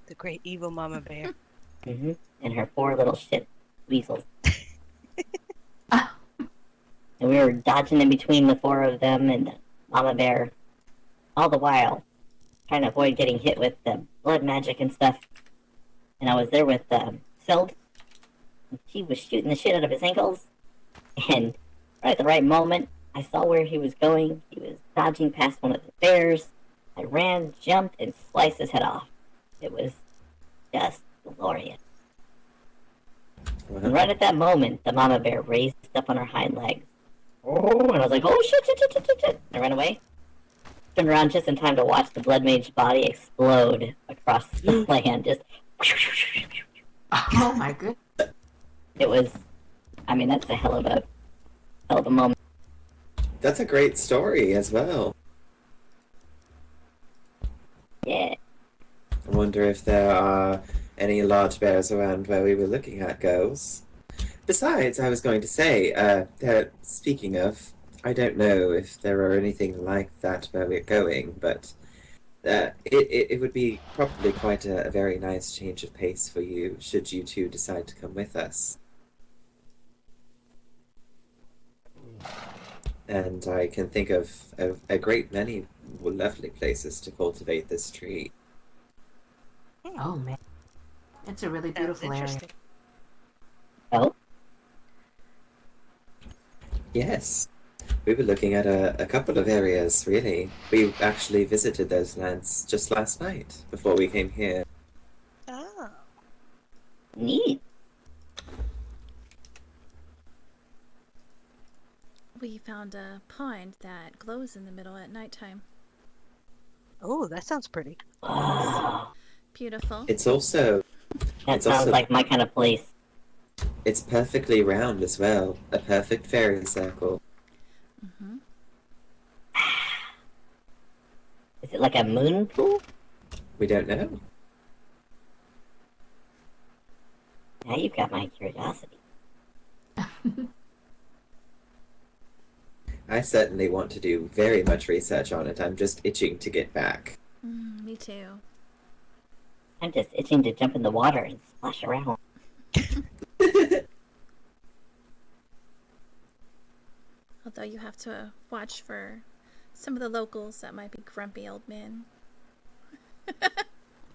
The great evil Mama Bear. Mm-hmm. And her four little shit weasels. And we were dodging in between the four of them and Mama Bear, all the while trying to avoid getting hit with the blood magic and stuff. And I was there with Sild. She was shooting the shit out of his ankles. And right at the right moment, I saw where he was going. He was dodging past one of the bears. I ran, jumped, and sliced his head off. It was just glorious. And right at that moment, the mama bear raised up on her hind legs. Oh, and I was like, oh shit, shit, shit, shit, shit, shit. I ran away. Turned around just in time to watch the blood mage body explode across the land. Just. Oh my goodness. It was. I mean, that's a hell of a moment. That's a great story as well. Yeah. I wonder if there are any large bears around where we were looking at, girls. Besides, I was going to say, speaking of, I don't know if there are anything like that where we're going, but it would be probably quite a very nice change of pace for you, should you two decide to come with us. And I can think of a great many lovely places to cultivate this tree. Oh man, it's a really beautiful area. Oh? Yes. We were looking at a couple of areas, really. We actually visited those lands just last night, before we came here. Oh. Neat. We found a pond that glows in the middle at nighttime. Oh, that sounds pretty. Beautiful. It's also... That sounds like my kind of place. It's perfectly round as well. A perfect fairy circle. Mm-hmm. Is it like a moon pool? We don't know. Now you've got my curiosity. I certainly want to do very much research on it. I'm just itching to get back. Me too. I'm just itching to jump in the water and splash around. Although you have to watch for some of the locals that might be grumpy old men.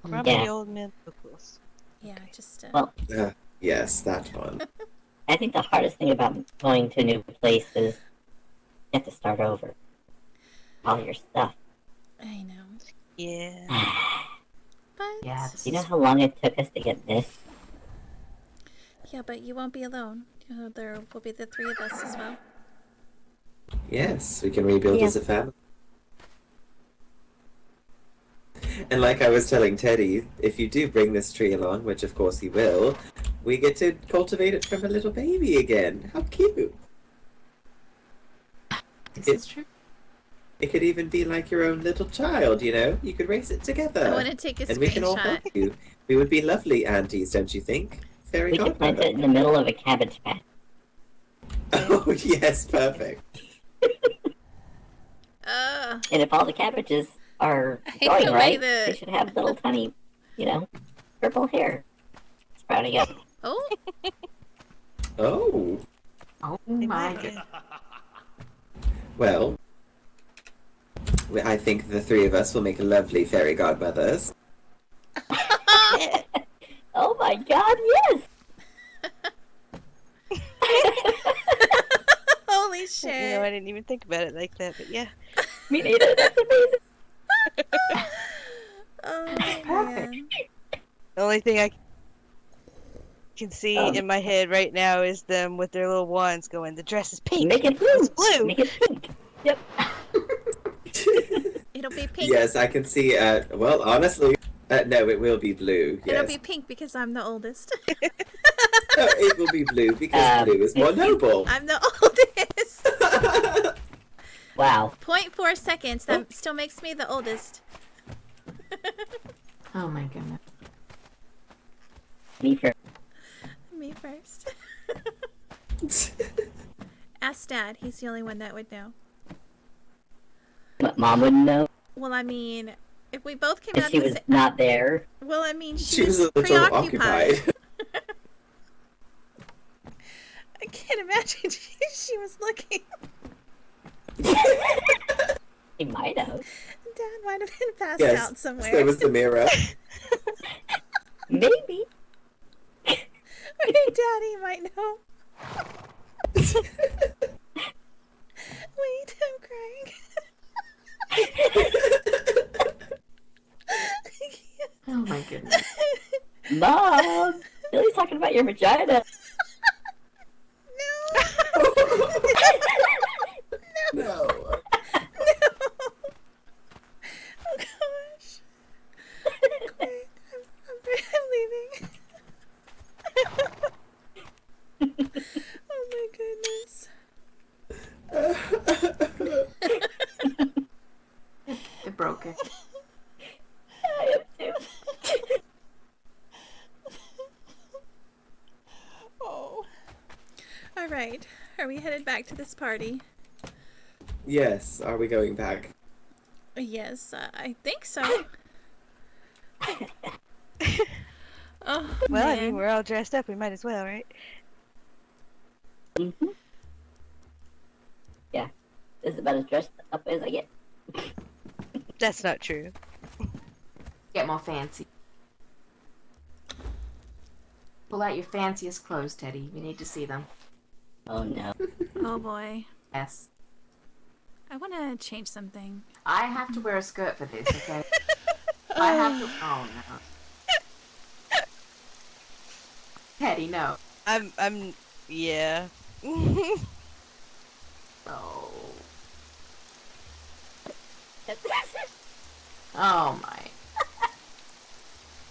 Grumpy old men locals. Yeah, just Well, yes, that one. I think the hardest thing about going to a new place is you have to start over. All your stuff. I know. Yeah. But Yeah, You know how long it took us to get this? yeah, but you won't be alone. There will be the three of us as well. Yes, we can rebuild as a family. And like I was telling Teddy, if you do bring this tree along, which of course he will, we get to cultivate it from a little baby again. How cute! This is true. It could even be like your own little child, you know? You could raise it together. I want to take a And we can all help screenshot. you. We would be lovely aunties, don't you think? Fairy We could plant godmother. it in the middle of a cabbage patch. Oh, yes, perfect. And if all the cabbages are hate growing the way right, that- they should have little tiny, purple hair sprouting up. Oh. Oh. Oh my goodness. Well, I think the three of us will make lovely fairy godmothers. Oh my god, yes! Holy shit. I didn't even think about it like that, but yeah. Me neither, that's amazing. Oh, Perfect. man. The only thing I can see in my head right now is them with their little wands going, the dress is pink. Make it blue. It's blue. Make it pink. Yep. It'll be pink. Yes, I can see. Well, honestly, no, it will be blue. Yes. It'll be pink because I'm the oldest. No, it will be blue because blue is more noble. I'm the oldest. Wow. 0.4 seconds. That still makes me the oldest. Oh my goodness. Me first. Me first. Ask Dad. He's the only one that would know. But Mom wouldn't know. Well, I mean, if we both came If out she the was sa- not there. Well, I mean, She was a little preoccupied. occupied. I can't imagine she was looking. He might have. Dad might have been passed Yes, out somewhere. there was the mirror. Maybe. Or your daddy might know. Wait, I'm crying. Oh my goodness. Mom! Billy's talking about your vagina. No. Oh gosh. Okay, I'm leaving. Oh my goodness. They're broken. I am too. Oh. All right. Are we headed back to this party? Yes, are we going back? Yes, I think so. Oh, Well, I man. mean, we're all dressed up. We might as well, right? Mm-hmm. Yeah. This is about as dressed up as I get. That's not true. Get more fancy. Pull out your fanciest clothes, Teddy. We need to see them. Oh no. Oh boy. Yes. I want to change something. I have to wear a skirt for this, okay? I have to. Oh no. Teddy, no. Yeah. Oh. Oh my.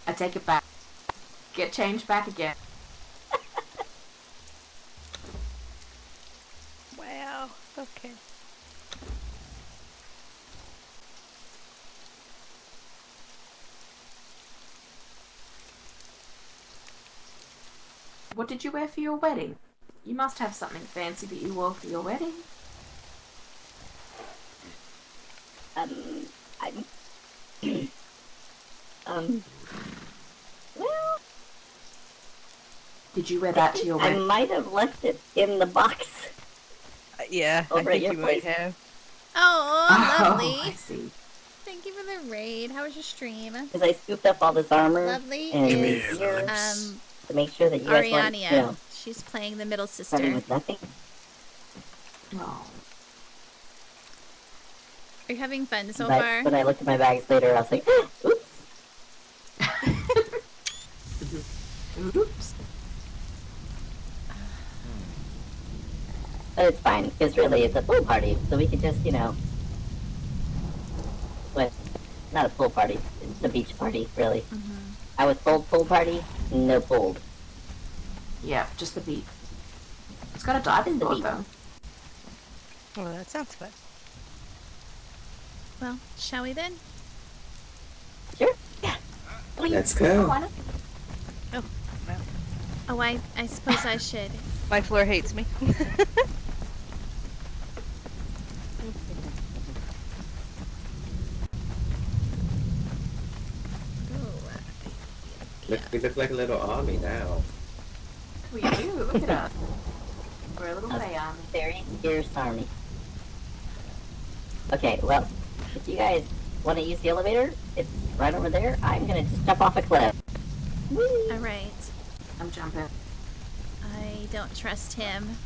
I take it back. Get changed back again. Wow. Okay. What did you wear for your wedding? You must have something fancy that you wore for your wedding. Well, Did you wear that to your I wedding? might have left it in the box. Yeah, Over I at think your you might place. have. Oh, lovely. I see. Thank you for the raid. How was your stream? Because I scooped up all this armor. Lovely and is gear to make sure that you guys weren't, Ariania. She's playing the middle starting sister. with nothing. Oh. Are you having fun so But far? when I looked at my bags later, I was like, oops. Oops. But it's fine, because really it's a pool party, so we could just, what? Not a pool party, it's a beach party, really. Mm-hmm. I was told pool party, no pool. Yeah, just the beat. It's got a diving Just the board beat. though. Well, that sounds fun. Well, shall we then? Sure. Yeah. Let's go. Oh, no. Oh, I suppose I should. My floor hates me. We look like a little army now. We do. Look at us. We're a little Fey army. Very fierce army. Okay, well, if you guys want to use the elevator, it's right over there. I'm gonna just jump off a cliff. All right. I'm jumping. I don't trust him.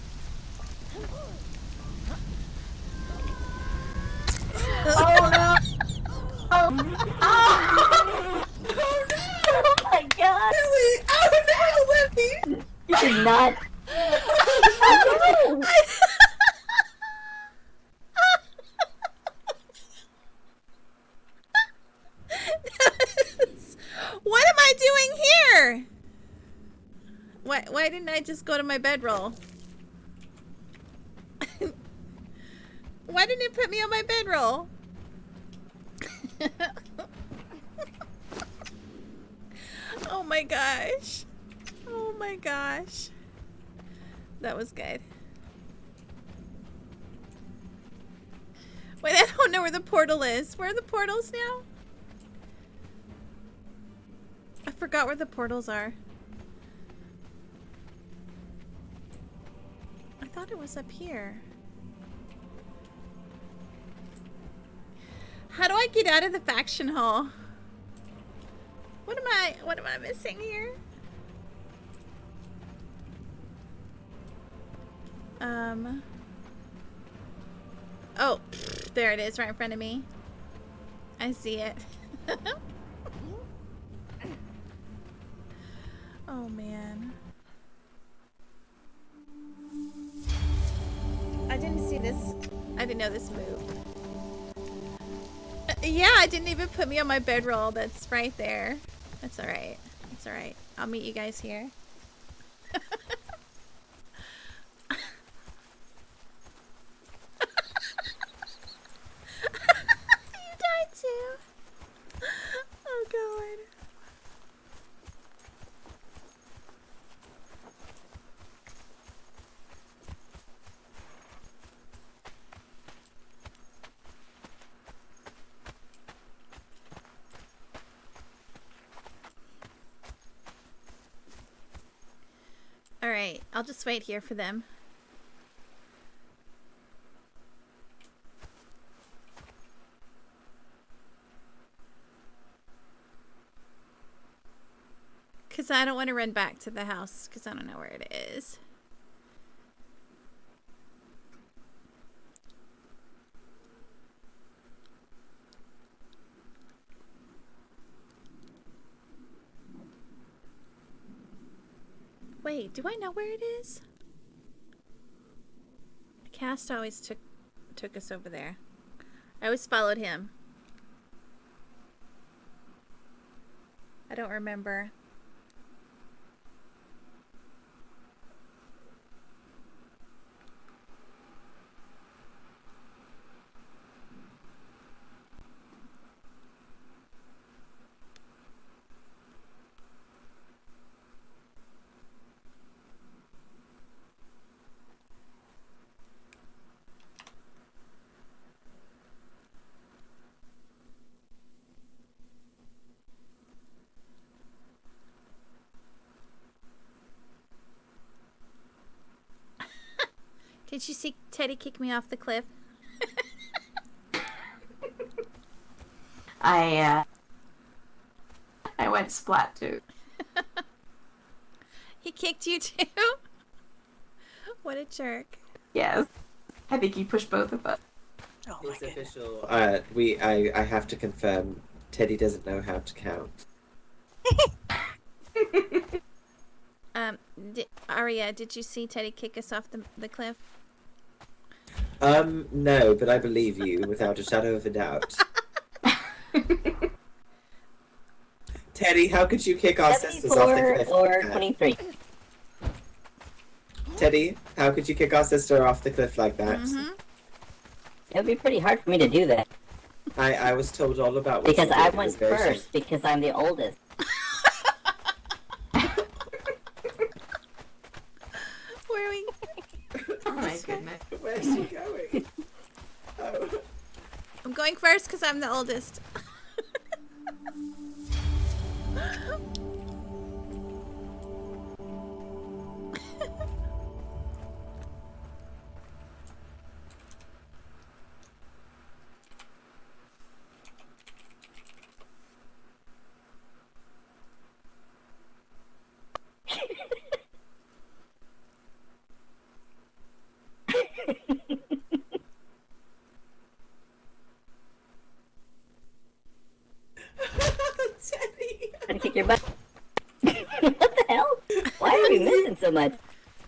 Oh no! Oh no! Oh my god! Tilli! Oh no, Lippy! You did not. No. What am I doing here? Why didn't I just go to my bedroll? Why didn't it put me on my bedroll? Oh my gosh. Oh my gosh. That was good. Wait, I don't know where the portal is. Where are the portals now? I forgot where the portals are. I thought it was up here. How do I get out of the faction hall? What am I missing here? Oh, there it is right in front of me. I see it. Oh man. I didn't see this. I didn't know this moved. Yeah, I didn't even put me on my bedroll. That's right there. That's alright. That's alright. I'll meet you guys here. You died too. Oh god. Alright, I'll just wait here for them. Because I don't want to run back to the house because I don't know where it is. Wait, do I know where it is? Cast always took us over there. I always followed him. I don't remember. Did you see Teddy kick me off the cliff? I went splat too. He kicked you too? What a jerk. Yes. I think he pushed both of us. Oh It's official. I have to confirm. Teddy doesn't know how to count. Aria, did you see Teddy kick us off the cliff? No, but I believe you without a shadow of a doubt. Teddy, how could you kick our sisters off the cliff? Or 23. Teddy, how could you kick our sister off the cliff like that? It would be pretty hard for me to do that. I was told all about what Because you I did. It went was very first, because I'm the oldest. Where are we? Oh my goodness. Where's she going? Oh. I'm going first because I'm the oldest. Teddy. Trying to kick your butt. What the hell? Why are we missing so much?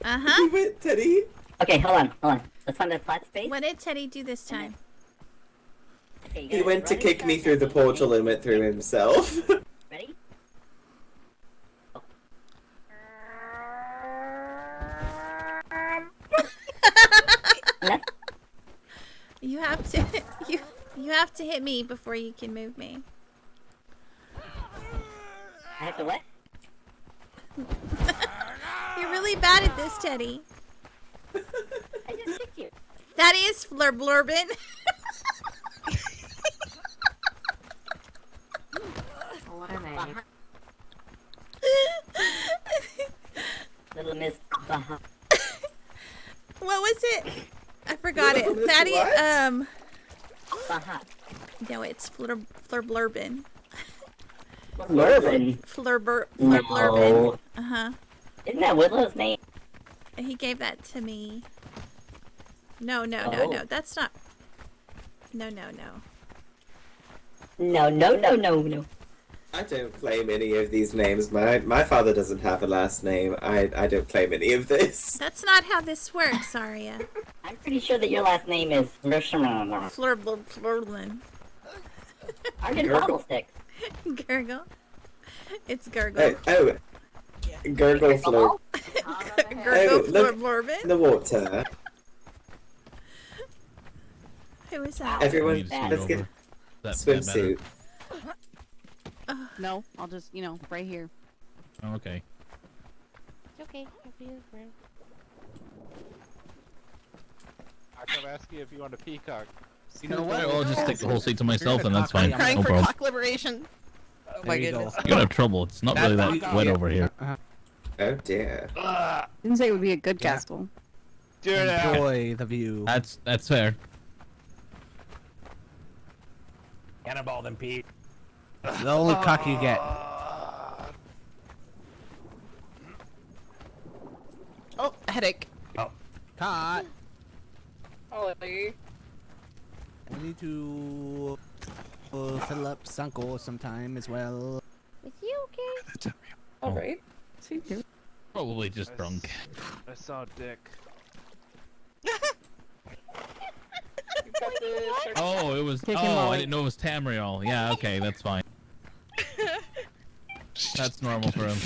Uh-huh. You went, Teddy. Okay, hold on. Let's find a flat space. What did Teddy do this time? Okay, you He guys went to run kick and me start through the talking, okay? portal and went through himself. Ready? No. You have to you have to hit me before you can move me. I have to what? You're really bad at this, Teddy. I just kicked you. That is Blurbin. What a name. Little Miss Baha. What was it? I forgot it. Miss Fatty, what? Baha. no, it's Blurbin. Bourbon. Blurbin. Uh-huh. Isn't that Willow's name? He gave that to me. No. Oh. That's not. No. No. I don't claim any of these names. My father doesn't have a last name. I don't claim any of this. That's not how this works, Arya. I'm pretty sure that your last name is Flurblin. I get Gurgle. bottle sticks. Gurgle. It's Gurgle. Oh. Gurgle Fleur. Gurgle look Blurbin. in the water. Who is that? Everyone, let's get swimsuit. No, I'll just, right here. Okay. It's okay. I'll be your friend. I come ask you if you want a peacock. You know Alright, what? well, I'll just take the whole seat to myself, and that's fine. Crying No for problem. cock liberation. Oh my There you go. goodness. You're gonna have trouble. It's not really that wet over here. Oh dear. Didn't say it would be a good castle. Enjoy the view. That's fair. Cannonball them, Pete. The only cock you get. Oh, headache. Oh. Caught. Ollie. We need to fill up Sunko sometime as well. Is he okay? Alright. Probably just drunk. I saw Dick. Oh, it was. Kick him Oh, out. I didn't know it was Tamriel. Yeah, okay, that's fine. That's normal for him.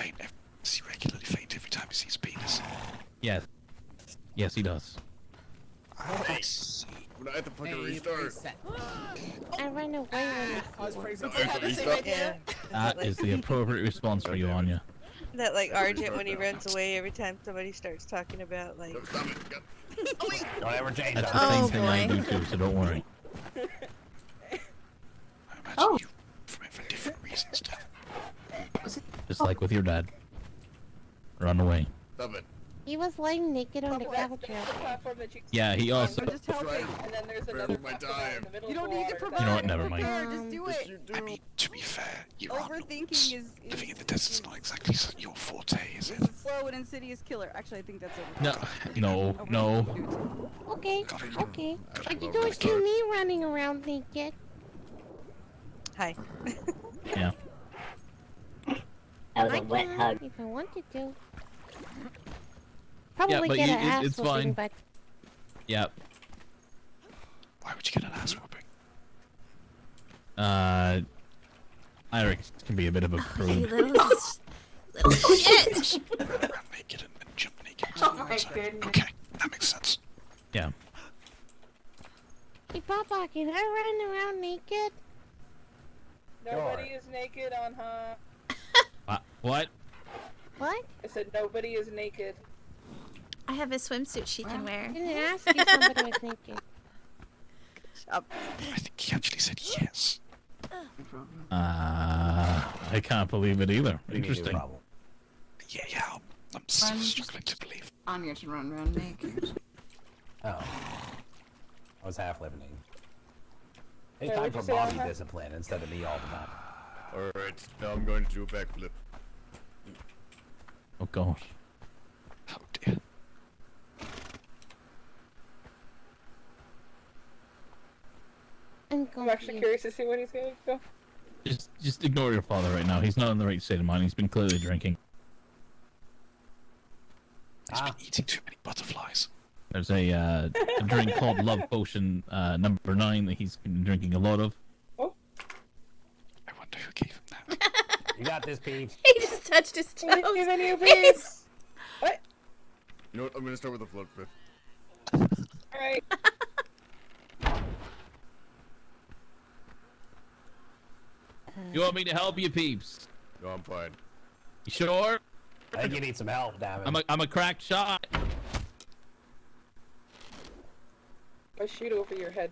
Does he regularly faint every time he sees penis? Yes. Yes, he does. I have to fucking restart. I ran away when I see one. That is the appropriate response for you, Anya. That like Argent when he runs away every time somebody starts talking about like. Don't ever change That's that. the same Oh, thing I boy. do too, so don't worry. Oh. For different reasons, Just like with your dad. Run away. Stop it. He was laying naked on the couch. Yeah, he also. I'm just helping. And then there's Where's another my platform time? in the middle You of don't the need to water. provide. You know what, never mind. Just do Yes, it. you do. I mean, to be fair, you are Overthinking is living in the desert's not exactly your forte, is it? a slow and insidious killer. Actually, I think that's overthinking. No. Okay. But you don't see me running around naked. Hi. Yeah. That was I a wet can hug. if I wanted to. Probably but get you- an ass it's whooping, fine. but Yep. Why would you get an ass whooping? Irex can be a bit of a You prude. little shit. Run naked and jump naked. Oh my goodness. Okay, that makes sense. Yeah. Hey, Papa, can I run around naked? Nobody is naked on her. What? What? I said nobody is naked. I have a swimsuit she can wear. I didn't ask if somebody was naked. I think he actually said yes. I can't believe it either. Interesting. Yeah, I'm still struggling to believe. Anya to run around naked. Oh. I was half living. It's Wait, time what'd for you say, mommy Alpha? discipline instead of me all the time. Alright, now I'm going to do a backflip. Oh god. Oh dear. I'm actually curious to see what he's going to go. Just ignore your father right now. He's not in the right state of mind. He's been clearly drinking. He's been eating too many butterflies. There's a drink called Love Potion number 9 that he's been drinking a lot of. I wonder who gave him that. You got this, Peach. He just touched his toes. Giving you peace. What? You know what? I'm gonna start with a float flip. Alright. You want me to help you, peeps? No, I'm fine. You sure? I think you need some help, damn it. I'm a cracked shot. I shoot over your head.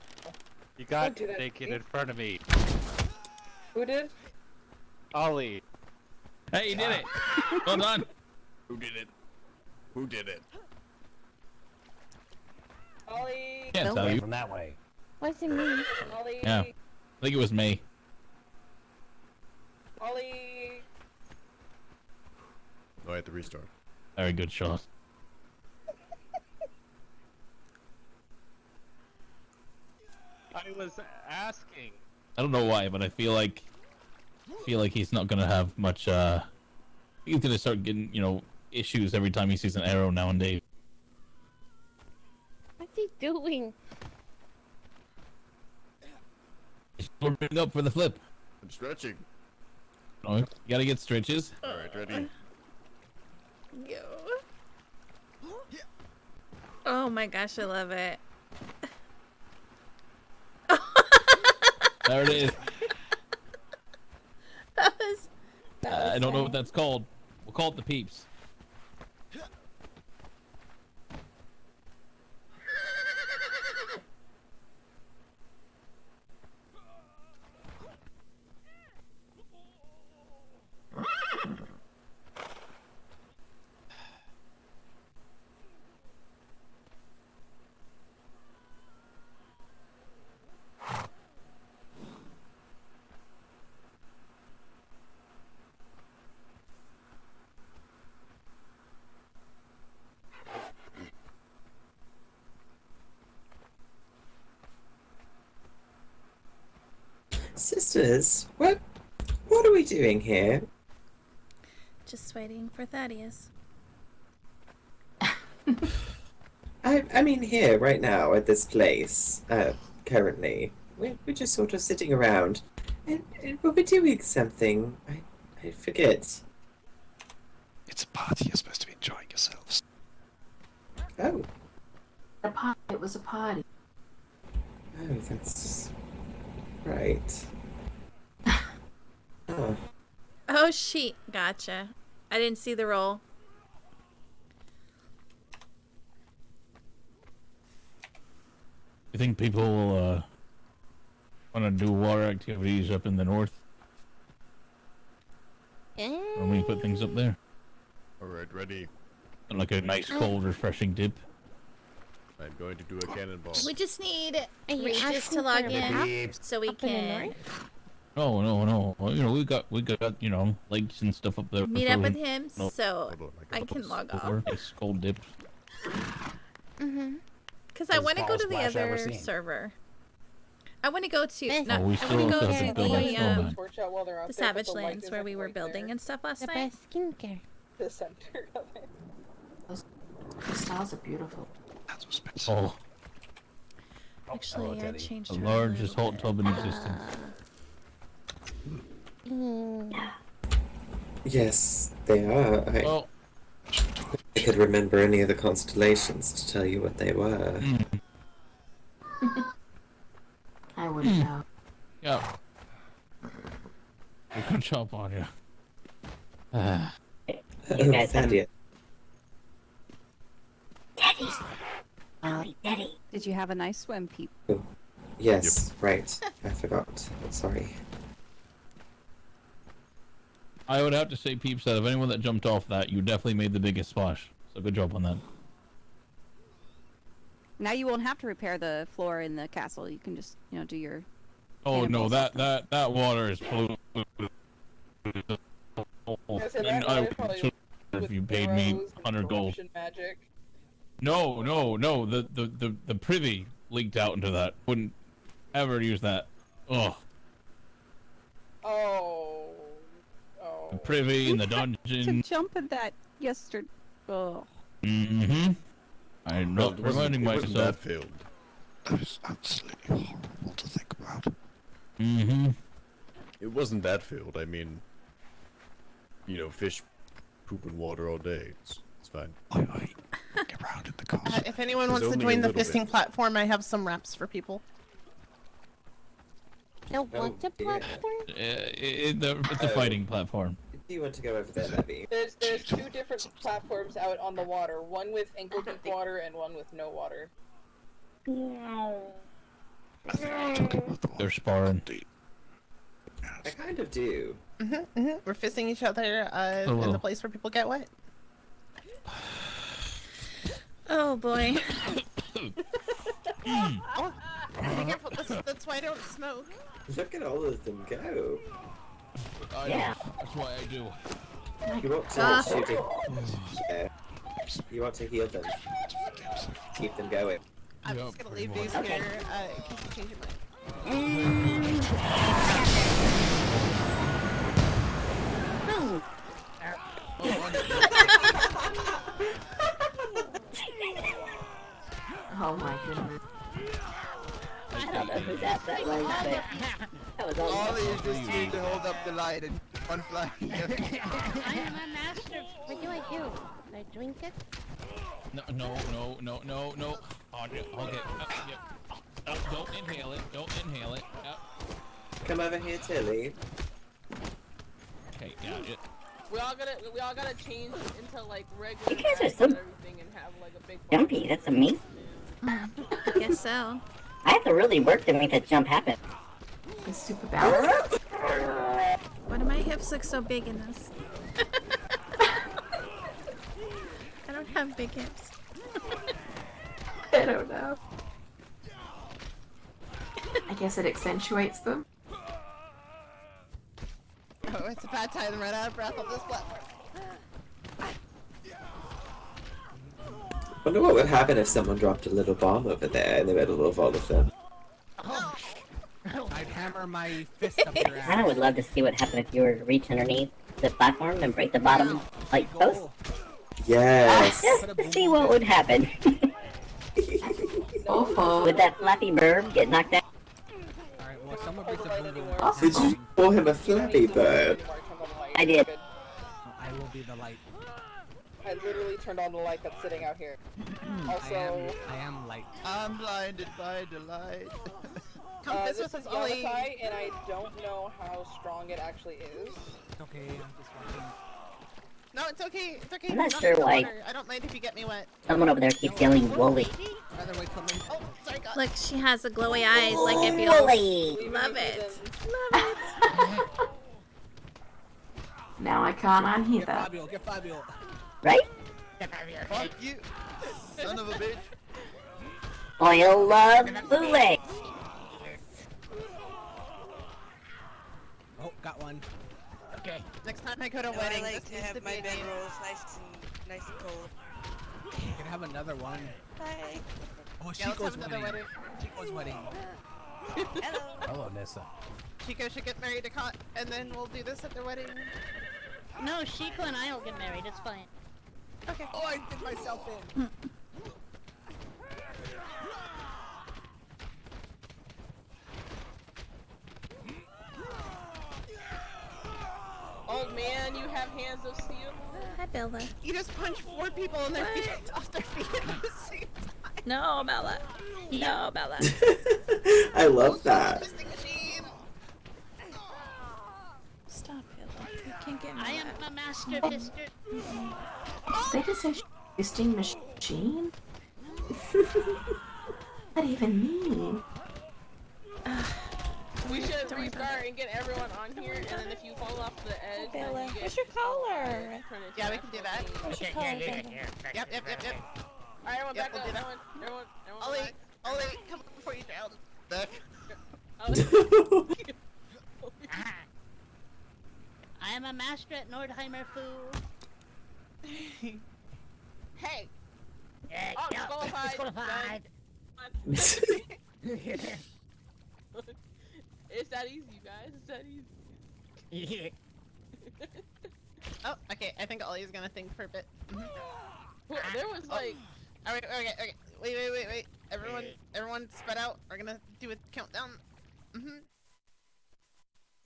You got Don't do that, naked Pete. in front of me. Who did? Ollie. Hey, you did it. Well done. Who did it? Who did it? Ollie. Can't tell you. From that way. What's it mean? Ollie. Yeah. I think it was me. Ollie. Oh, I had to restart. Very good shot. I was asking. I don't know why, but I feel like he's not gonna have much. He's gonna start getting, issues every time he sees an arrow nowadays. What's he doing? Warming up for the flip. I'm stretching. Oh, you gotta get stretches. Alright, ready? Go. Oh my gosh, I love it. There it is. That was I don't know what that's called. We'll call it the peeps. Sisters, what are we doing here? just waiting for Thaddeus. I mean here, right now, at this place, currently. We're just sort of sitting around. And we'll be doing something. I forget. It's a party. You're supposed to be enjoying yourselves. Oh. It was a party. Oh, that's right. Oh. Oh, gotcha. I didn't see the roll. You think people will want to do water activities up in the north? When we put things up there? Alright, ready. Like a nice, cold, refreshing dip. I'm going to do a cannonball. We just need Are you Regis asking to log for in help? so we Up in the can north? No. Well, we got lakes and stuff up there. meet so up with we- him no, so I can log off. Nice cold dip. Mm-hmm. Because I want to go to the other server. I want to go to. Not, we I still want to go have to to build that the snowman. Torch out while they're out the there, but Savage light Lands where isn't we were right building there. and stuff last The night. best skincare. The center of it. Those crystals are beautiful. Oh, Actually, I changed the her. largest hot tub in existence. Yes, they are. Well, I could remember any of the constellations to tell you what they were. wouldn't know. Yeah. Good job on you. You guys have Sandy. Daddy. Did you have a nice swim, Peep? Yes, right. I forgot. Sorry. I would have to say, Peeps, that of anyone that jumped off that, you definitely made the biggest splash. So good job on that. Now you won't have to repair the floor in the castle. You can just, do your. Oh no, cannonballs that water is polluted. And I would if you paid me 100 gold. Magic. No, the privy leaked out into that. Wouldn't ever use that. Ugh. Oh. The privy in the To dungeon. jump in that yesterday. Oh. Mm-hmm. I'm not reminding It wasn't that myself. filled. That is absolutely horrible to think about. Mm-hmm. It wasn't that filled. I mean, fish poop in water all day. It's fine. Get around in the castle. If anyone There's wants to only a join the little fisting bit. platform, I have some wraps for people. The what platform? It's a fighting platform. Do you want to go over there, Levy? There's two different platforms out on the water. One with ankle deep water and one with no water. They're sparring. I kind of do. We're fisting each other in the place where people get wet. Oh boy. Oh, be careful. That's why I don't smoke. Look at all of them go. Yeah. That's why I do. You want to shoot it. Yeah. You want to heal them. Keep them going. I'm just gonna leave these Okay. here in case you change your mind. Oh my goodness. I don't know whose ass that was, but that was all. All you just need to hold up the light and one fly. I am a master. What do I do? I drink it? No. Okay. Don't inhale it. Don't inhale it. Come over here, Tilly. Okay, yeah. We all gotta change into like regular. You guys are masks so and everything and have like a big. jumpy. That's amazing. I guess so. I have to really work to make that jump happen. It's super balanced. Why do my hips look so big in this? I don't have big hips. I don't know. I guess it accentuates them. Oh, it's a bad time to run out of breath on this platform. Wonder what would happen if someone dropped a little bomb over there and they made a little all of them. I'd hammer my fist up your I ass. kind of would love to see what happened if you were to reach underneath the platform and break the bottom light post. Yes. Just to see what would happen. Awful. Would that Flappy Bird get knocked out? Alright, well, someone brings a boom boom. Did you call him a Flappy Bird? I did. I will be the light. I literally turned on the light that's sitting out here. Also, I am light. I'm blinded by the light. this is Yamatai, and I don't know how strong it actually is. It's okay, I'm just watching. No, it's okay. It's okay. I'm not Knock sure in the why. water. I don't mind if you get me wet. Someone over there keeps yelling "Wooly." Rather wait till Oh, sorry, God. Look, she has the glowy eyes like it feels. Wooly. Love it. Love it. Now I can't unhear Get that. Fabio, get Fabio. Right? Fuck you, son of a bitch. Oil love Wooly. Oh, got one. Okay. Next time I go to No, wedding, I like this to needs have to my be a bed name. rolls nice and cold. You can have another one. Hi. Oh, Yeah, let's Chico's have another wedding. wedding. Chico's wedding. Hello. Hello, Nissa. Chico should get married to Cot, and then we'll do this at their wedding. No, Shiko and I will get married. It's fine. Okay. Oh, I did myself in. Old man, you have hands of steel. Hi, Bella. You just punched 4 people in their feet off their feet at the same time. No, Bella. No, Bella. I love that. Stop it. You can't get I am a master fister. Did they just say fisting machine? What even mean? We should restart and get everyone on here, and then if you fall off the edge, then you get Where's your collar? Yeah, we can do that. Where's your collar, Bella? Yep. Alright, everyone back up. Everyone Ollie, come up before you drown. Back. I am a master at Nordheimer food. Hey! Yeah, Oh, yeah, disqualified. disqualified. It's that easy, you guys. It's that easy. Oh, okay. I think Ollie's gonna think for a bit. Well, there was like. Alright, okay. Wait. Everyone spread out. We're gonna do a countdown.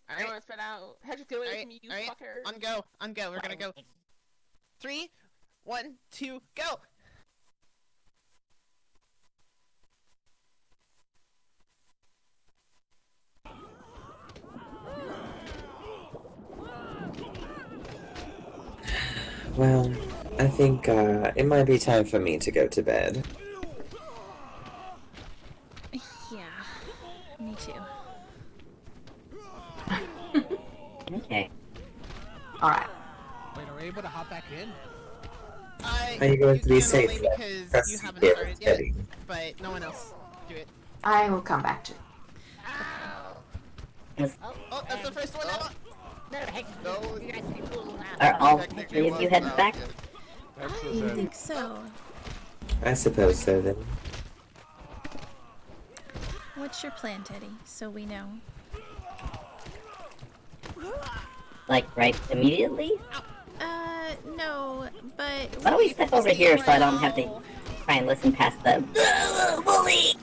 Everyone spread out. Hedrick, get away from me, you fucker. On go. We're gonna go. 3, 1, 2, go! Well, I think it might be time for me to go to bed. Yeah, me too. Okay. Alright. Wait, are we able to hop back in? Are you going to be can safe? only because Press you haven't here, started yet, Teddy. but no one else do it. I will come back to it. Oh, that's the first one out! No, you guys can pull Are all three of you headed back? I think so. I suppose so then. What's your plan, Teddy? So we know. Like, right immediately? No, but... Why don't we step over here so I don't have to try and listen past the... bully!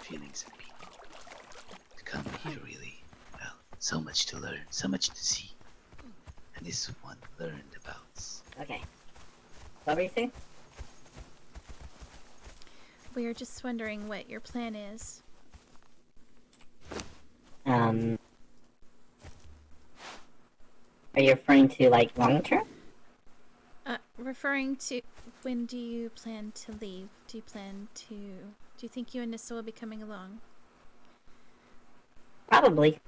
Feelings in people. To come here really, well, so much to learn, so much to see. And this one learned about. Okay. What were you saying? We're just wondering what your plan is. Are you referring to, like, long term? Referring to when do you plan to leave? Do you think you and Nissa will be coming along? Probably.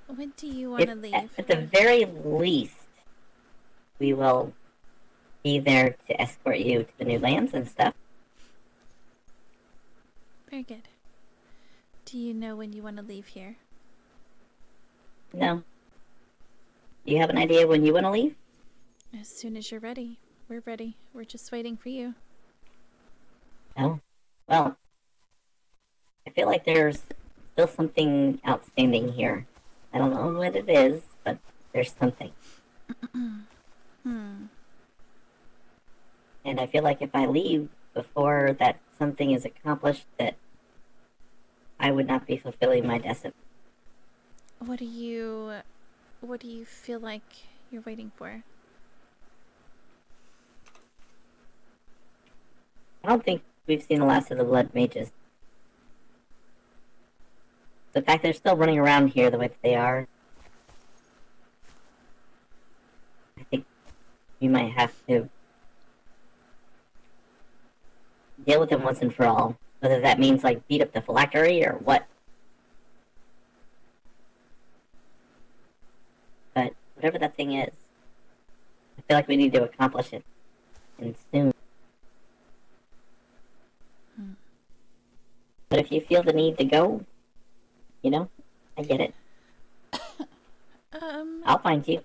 When do you want to leave? At the very least, we will be there to escort you to the new lands and stuff. Very good. Do you know when you want to leave here? No. Do you have an idea when you want to leave? As soon as you're ready. We're ready. We're just waiting for you. Oh, well, I feel like there's still something outstanding here. I don't know what it is, but there's something. And I feel like if I leave before that something is accomplished, that I would not be fulfilling my destiny. What do you feel like you're waiting for? I don't think we've seen the last of the Blood Mages. The fact they're still running around here the way that they are, I think we might have to deal with them once and for all. Whether that means, like, beat up the phylactery or what. But whatever that thing is, I feel like we need to accomplish it. And soon. But if you feel the need to go, you know, I get it. I'll find you.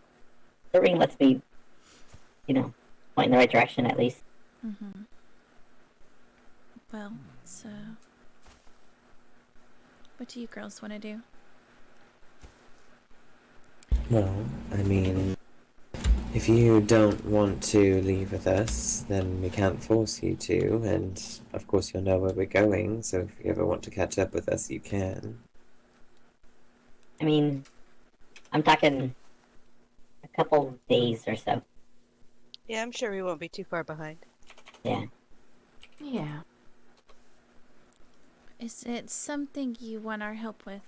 The ring lets me, you know, point in the right direction at least. Well, so... what do you girls want to do? Well, I mean, if you don't want to leave with us, then we can't force you to, and of course you'll know where we're going, so if you ever want to catch up with us, you can. I mean, I'm talking a couple days or so. Yeah, I'm sure we won't be too far behind. Yeah. Yeah. Is it something you want our help with?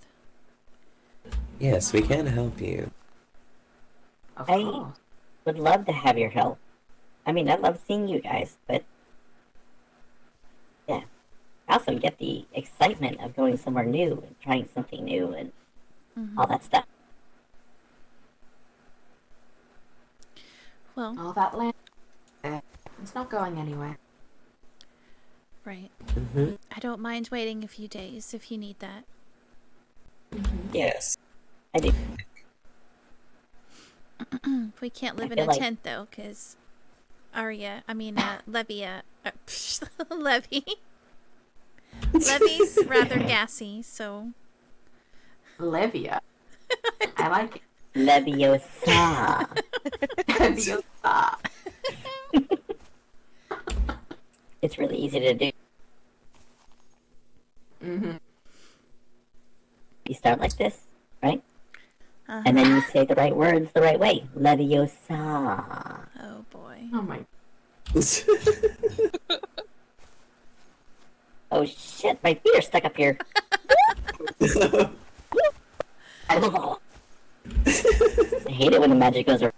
Yes, we can help you. Of I course. would love to have your help. I mean, I love seeing you guys, but yeah. I also get the excitement of going somewhere new and trying something new and all that stuff. Well, All that land. It's not going anywhere. right. Mm-hmm. I don't mind waiting a few days if you need that. Yes. I do. We can't live I in a feel like- tent though, because Levy, Levy. Levy's rather gassy, so. Levia. I like it. Leviosa. Leviosa. It's really easy to do. Mm-hmm. You start like this, right? Uh-huh. And then you say the right words the right way. Leviosa. Oh boy. Oh my. Oh shit, my feet are stuck up here. I hate it when the magic goes around.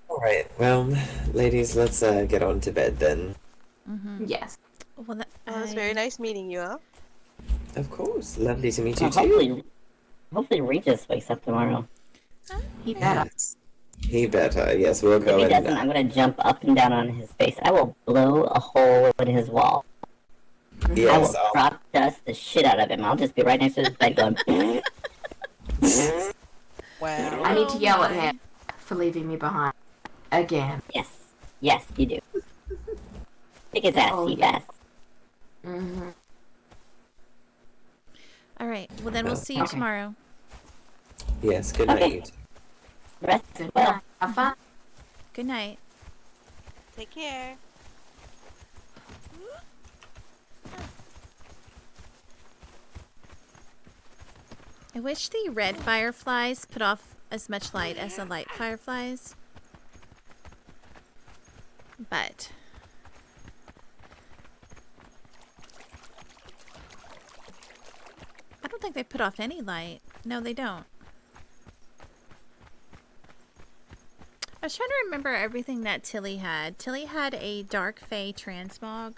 Alright, well, ladies, let's get on to bed then. Mm-hmm. Yes. Well, Well, it was very nice meeting you all. Of course. Lovely to meet you Well, too. hopefully Regis wakes up tomorrow. He better. Yes. He better. Yes, we'll If go he and doesn't, I'm gonna jump up and down on his face. I will blow a hole in his wall. I yes, will crop dust the shit out of him. I'll just be right next to his bed going. Wow. I need to yell at him for leaving me behind. Again. Yes, you do. Kick his ass, Oh, you yeah. ass. Mm-hmm. all right. Well, then we'll see you Okay. tomorrow. Yes, good night, Okay. you two. Rest Good well. night. Have fun. Good night. Take care. I wish the red fireflies put off as much light as the light fireflies. But I don't think they put off any light. No, they don't. I was trying to remember everything that Tilly had. Tilly had a dark fey transmog,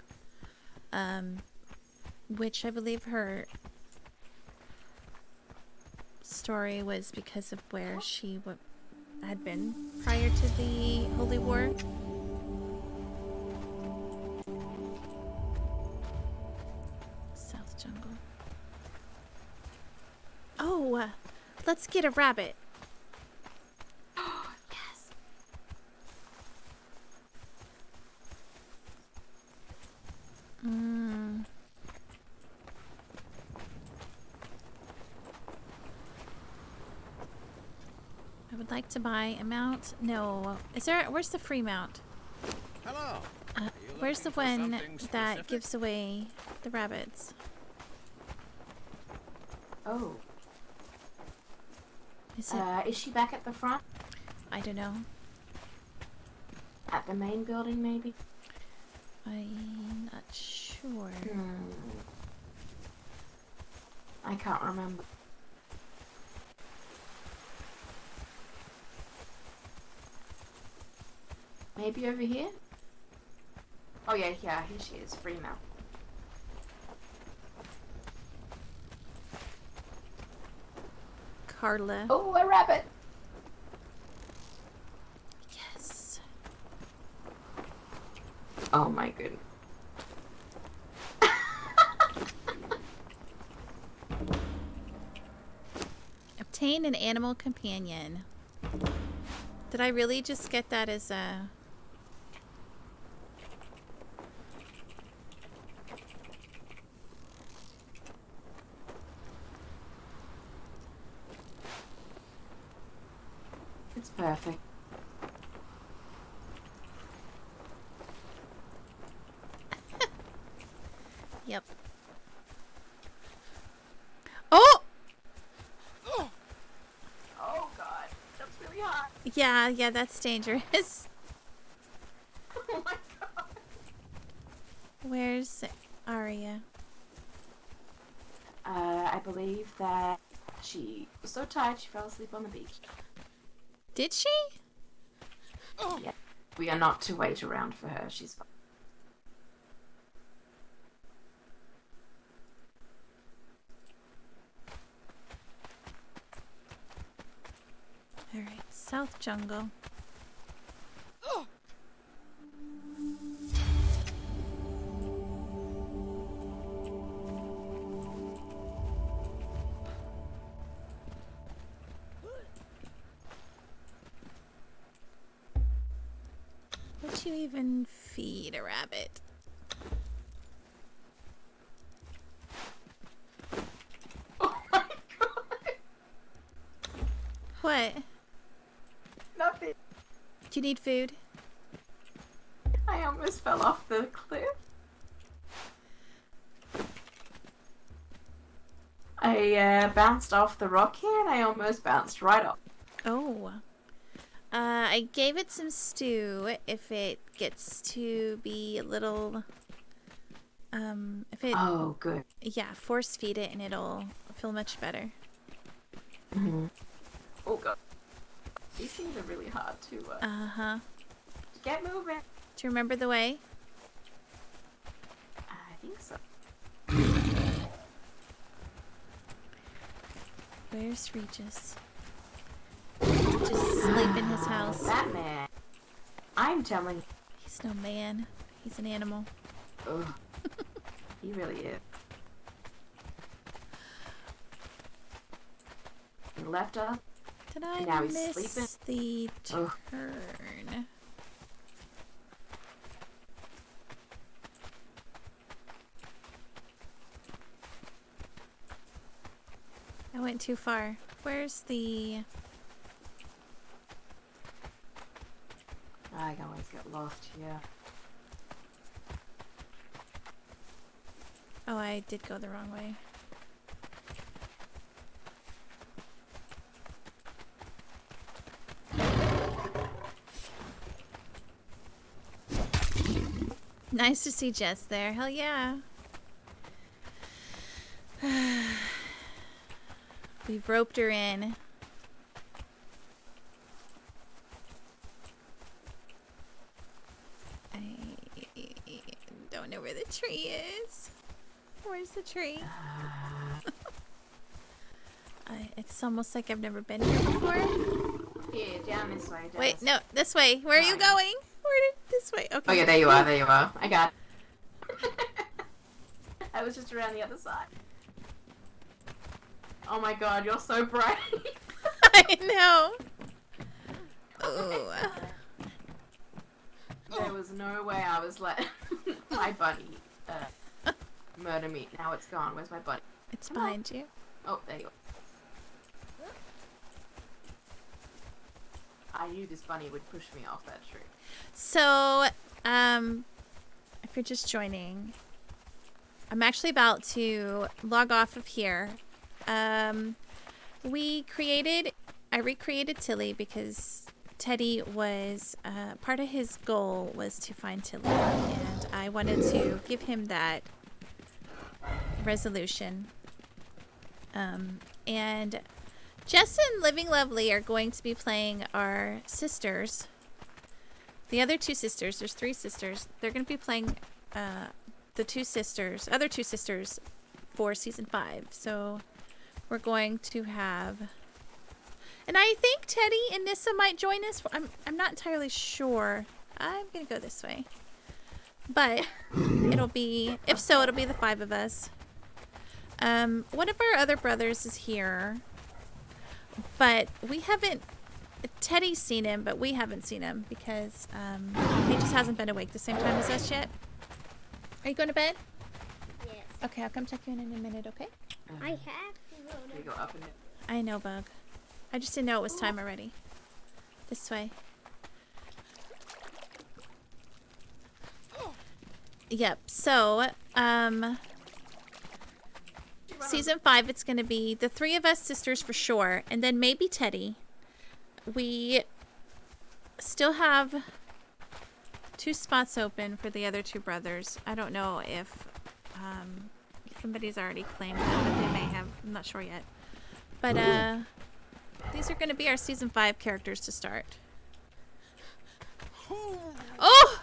which I believe her story was because of where she had been prior to the Holy War. South Jungle. Oh, let's get a rabbit. Yes. I would like to buy a mount. No, is there? Where's the free mount? Hello. Where's the one that gives away the rabbits? Oh. Is it? Is she back at the front? I don't know. At the main building, maybe? I'm not sure. I can't remember. Maybe over here? Oh yeah, here she is. Free mount. Carla. Oh, a rabbit! Yes. Oh my goodness. Obtain an animal companion. Did I really just get that as a... It's perfect. Yep. Oh! Yeah, that's dangerous. Oh my god. Where's Arya? I believe that she was so tired she fell asleep on the beach. Did she? Yeah. We are not to wait around for her. She's fine. Alright, South Jungle. Would you even feed a rabbit? Oh my god! What? Nothing. Do you need food? I almost fell off the cliff. I bounced off the rock here and I almost bounced right off. Oh. I gave it some stew. If it gets to be a little, if it... Oh, good. Yeah, force feed it and it'll feel much better. Oh god. These things are really hard to, Uh-huh. get moving. Do you remember the way? I think so. Where's Regis? Just sleep in his house. That man. I'm telling you. He's no man. He's an animal. Ugh. He really is. He left us. Did I Now he's miss sleeping. the Ugh. turn? I went too far. Where's the... I always get lost here. Oh, I did go the wrong way. Nice to see Jess there. Hell yeah. We've roped her in. I don't know where the tree is. Where's the tree? It's almost like I've never been here before. Here, down this way. Jess. Wait, no, this way. Where are you going? This way. Okay. Oh yeah, there you are. There you are. I got it. I was just around the other side. Oh my god, you're so brave. I know. Oh. There was no way I was letting my bunny murder me. Now it's gone. Where's my bunny? It's behind you. Oh, there you go. I knew this bunny would push me off that tree. So, if you're just joining, I'm actually about to log off of here. I recreated Tilly because Teddy was, part of his goal was to find Tilly, and I wanted to give him that resolution. And Jess and Living Lovely are going to be playing our sisters. The other two sisters, there's 3 sisters, they're going to be playing the other two sisters for season 5. So we're going to have, and I think Teddy and Nissa might join us. I'm not entirely sure. I'm going to go this way. But it'll be, if so, it'll be the 5 of us. One of our other brothers is here, but we haven't, Teddy's seen him, but we haven't seen him because he just hasn't been awake the same time as us yet. Are you going to bed? Yes. Okay, I'll come check you in a minute, okay? I have to go You go up and I know, Bug. I just didn't know it was time already. This way. Yep, so, season 5, it's going to be the 3 of us sisters for sure, and then maybe Teddy. We still have 2 spots open for the other 2 brothers. I don't know if somebody's already claimed them, but they may have. I'm not sure yet. But these are going to be our season 5 characters to start. Oh!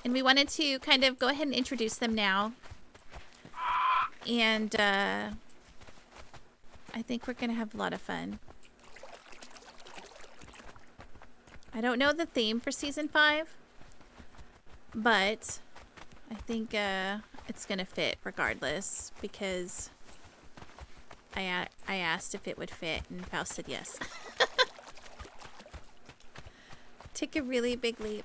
And we wanted to kind of go ahead and introduce them now. And I think we're going to have a lot of fun. I don't know the theme for season 5, but I think it's going to fit regardless because I asked if it would fit and Faust said yes. Take a really big leap.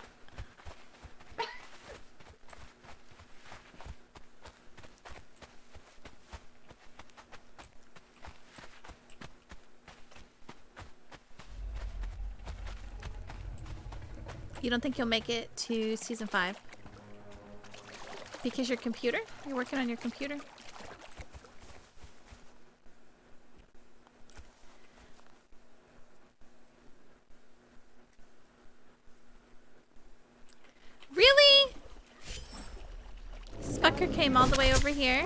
You don't think you'll make it to season 5? Because your computer? You're working on your computer? Really? Spucker came all the way over here?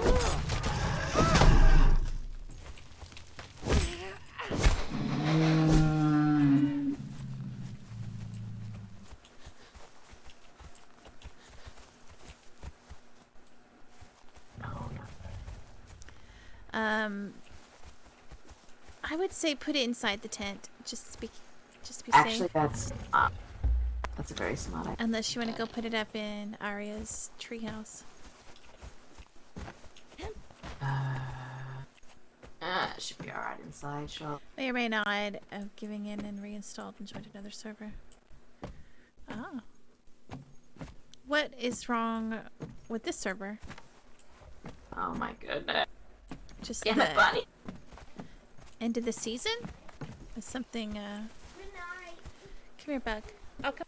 I would say put it inside the tent. Just be Actually, safe. that's a very smart idea. Unless you want to go put it up in Arya's treehouse. It should be alright inside, sure. May or may not have giving in and reinstalled and joined another server. Oh. What is wrong with this server? Oh my goodness. Just Damn it, buddy. End of the season? Is something, Come here, Bug. Oh, come.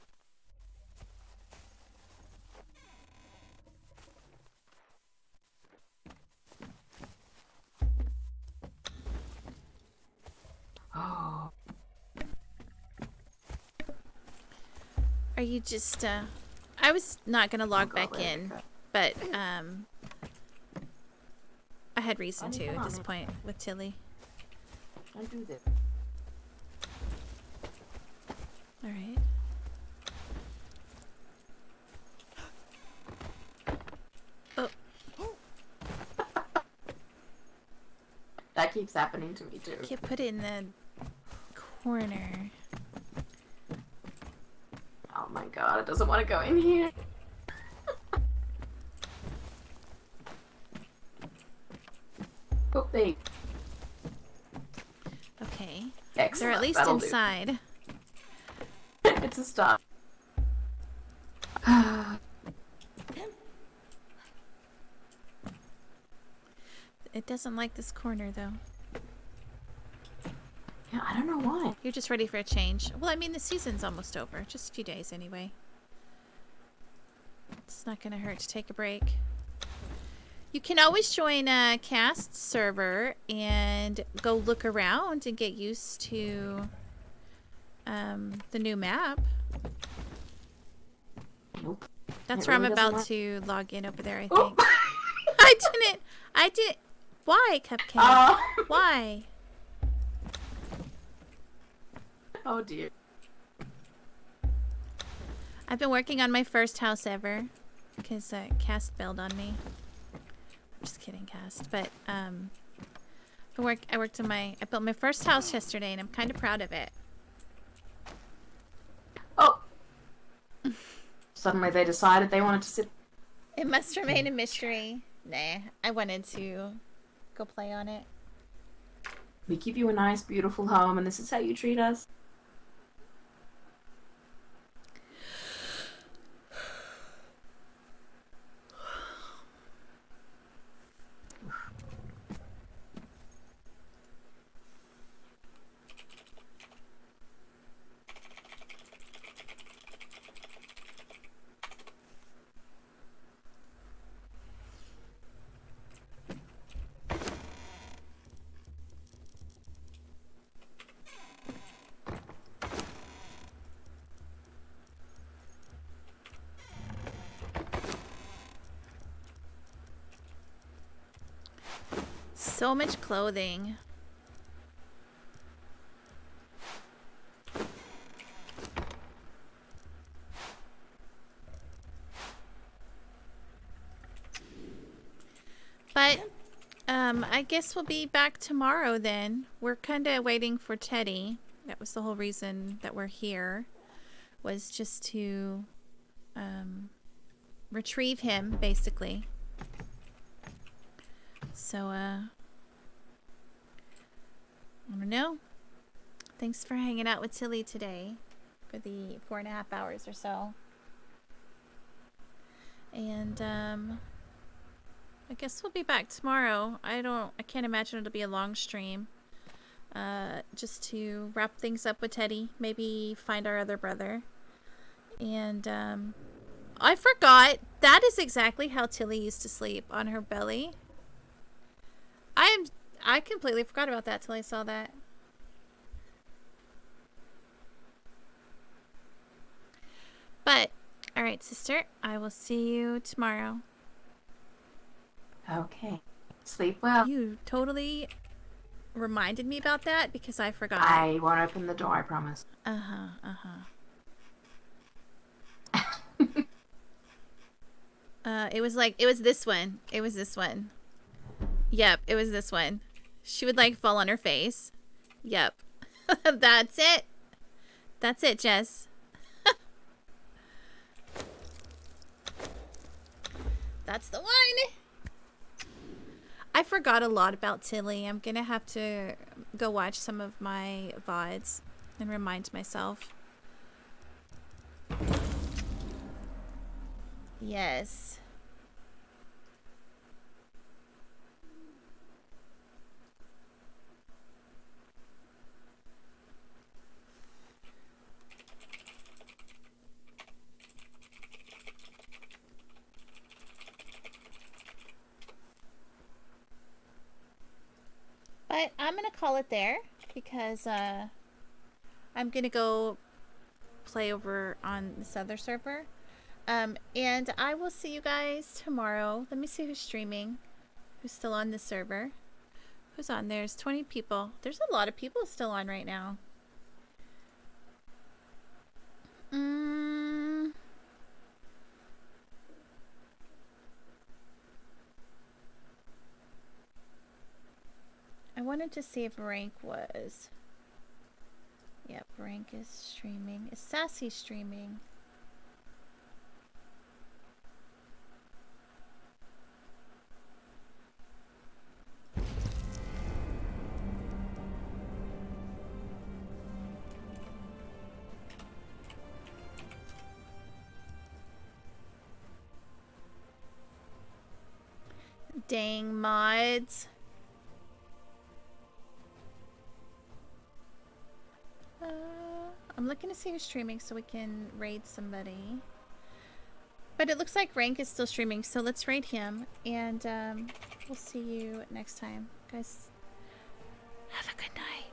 Oh. Are you just, I was not gonna log back in, but, I had reason to at this point with Tilly. Don't do this. Alright. Oh. That keeps happening to me too. Okay, put it in the corner. Oh my god, it doesn't want to go in here. Poop. Okay. Excellent. They're at least That'll do. inside. It's a stop. It doesn't like this corner, though. Yeah, I don't know why. You're just ready for a change. Well, I mean, the season's almost over. Just a few days, anyway. It's not gonna hurt to take a break. You can always join a cast server and go look around and get used to the new map. Nope. That's It where really I'm doesn't about work. to log in over there, I think. Oh. I didn't. Why, Cupcake? Why? Oh dear. I've been working on my first house ever because Cast bailed on me. I'm just kidding, Cast. But I built my first house yesterday, and I'm kind of proud of it. Oh. Suddenly they decided they wanted to sit. It must remain a mystery. Nah, I wanted to go play on it. We give you a nice, beautiful home, and this is how you treat us. So much clothing. But I guess we'll be back tomorrow then. We're kind of waiting for Teddy. That was the whole reason that we're here, was just to retrieve him, basically. So, I don't know. Thanks for hanging out with Tilly today for the 4.5 hours or so. And, I guess we'll be back tomorrow. I can't imagine it'll be a long stream. Just to wrap things up with Teddy. Maybe find our other brother. And, I forgot. That is exactly how Tilly used to sleep, on her belly. I completely forgot about that till I saw that. But, alright, sister. I will see you tomorrow. Okay. Sleep well. You totally reminded me about that because I forgot. I won't open the door, I promise. It was this one. It was this one. Yep, it was this one. She would like fall on her face. Yep. That's it. That's it, Jess. That's the one. I forgot a lot about Tilly. I'm gonna have to go watch some of my VODs and remind myself. Yes. But I'm gonna call it there because I'm gonna go play over on this other server. And I will see you guys tomorrow. Let me see who's streaming. Who's still on the server? Who's on? There's 20 people. There's a lot of people still on right now. I wanted to see if Rank was. Yep, Rank is streaming. Is Sassy streaming? Dang mods. I'm looking to see who's streaming so we can raid somebody. But it looks like Rank is still streaming, so let's raid him. And we'll see you next time. Guys, have a good night.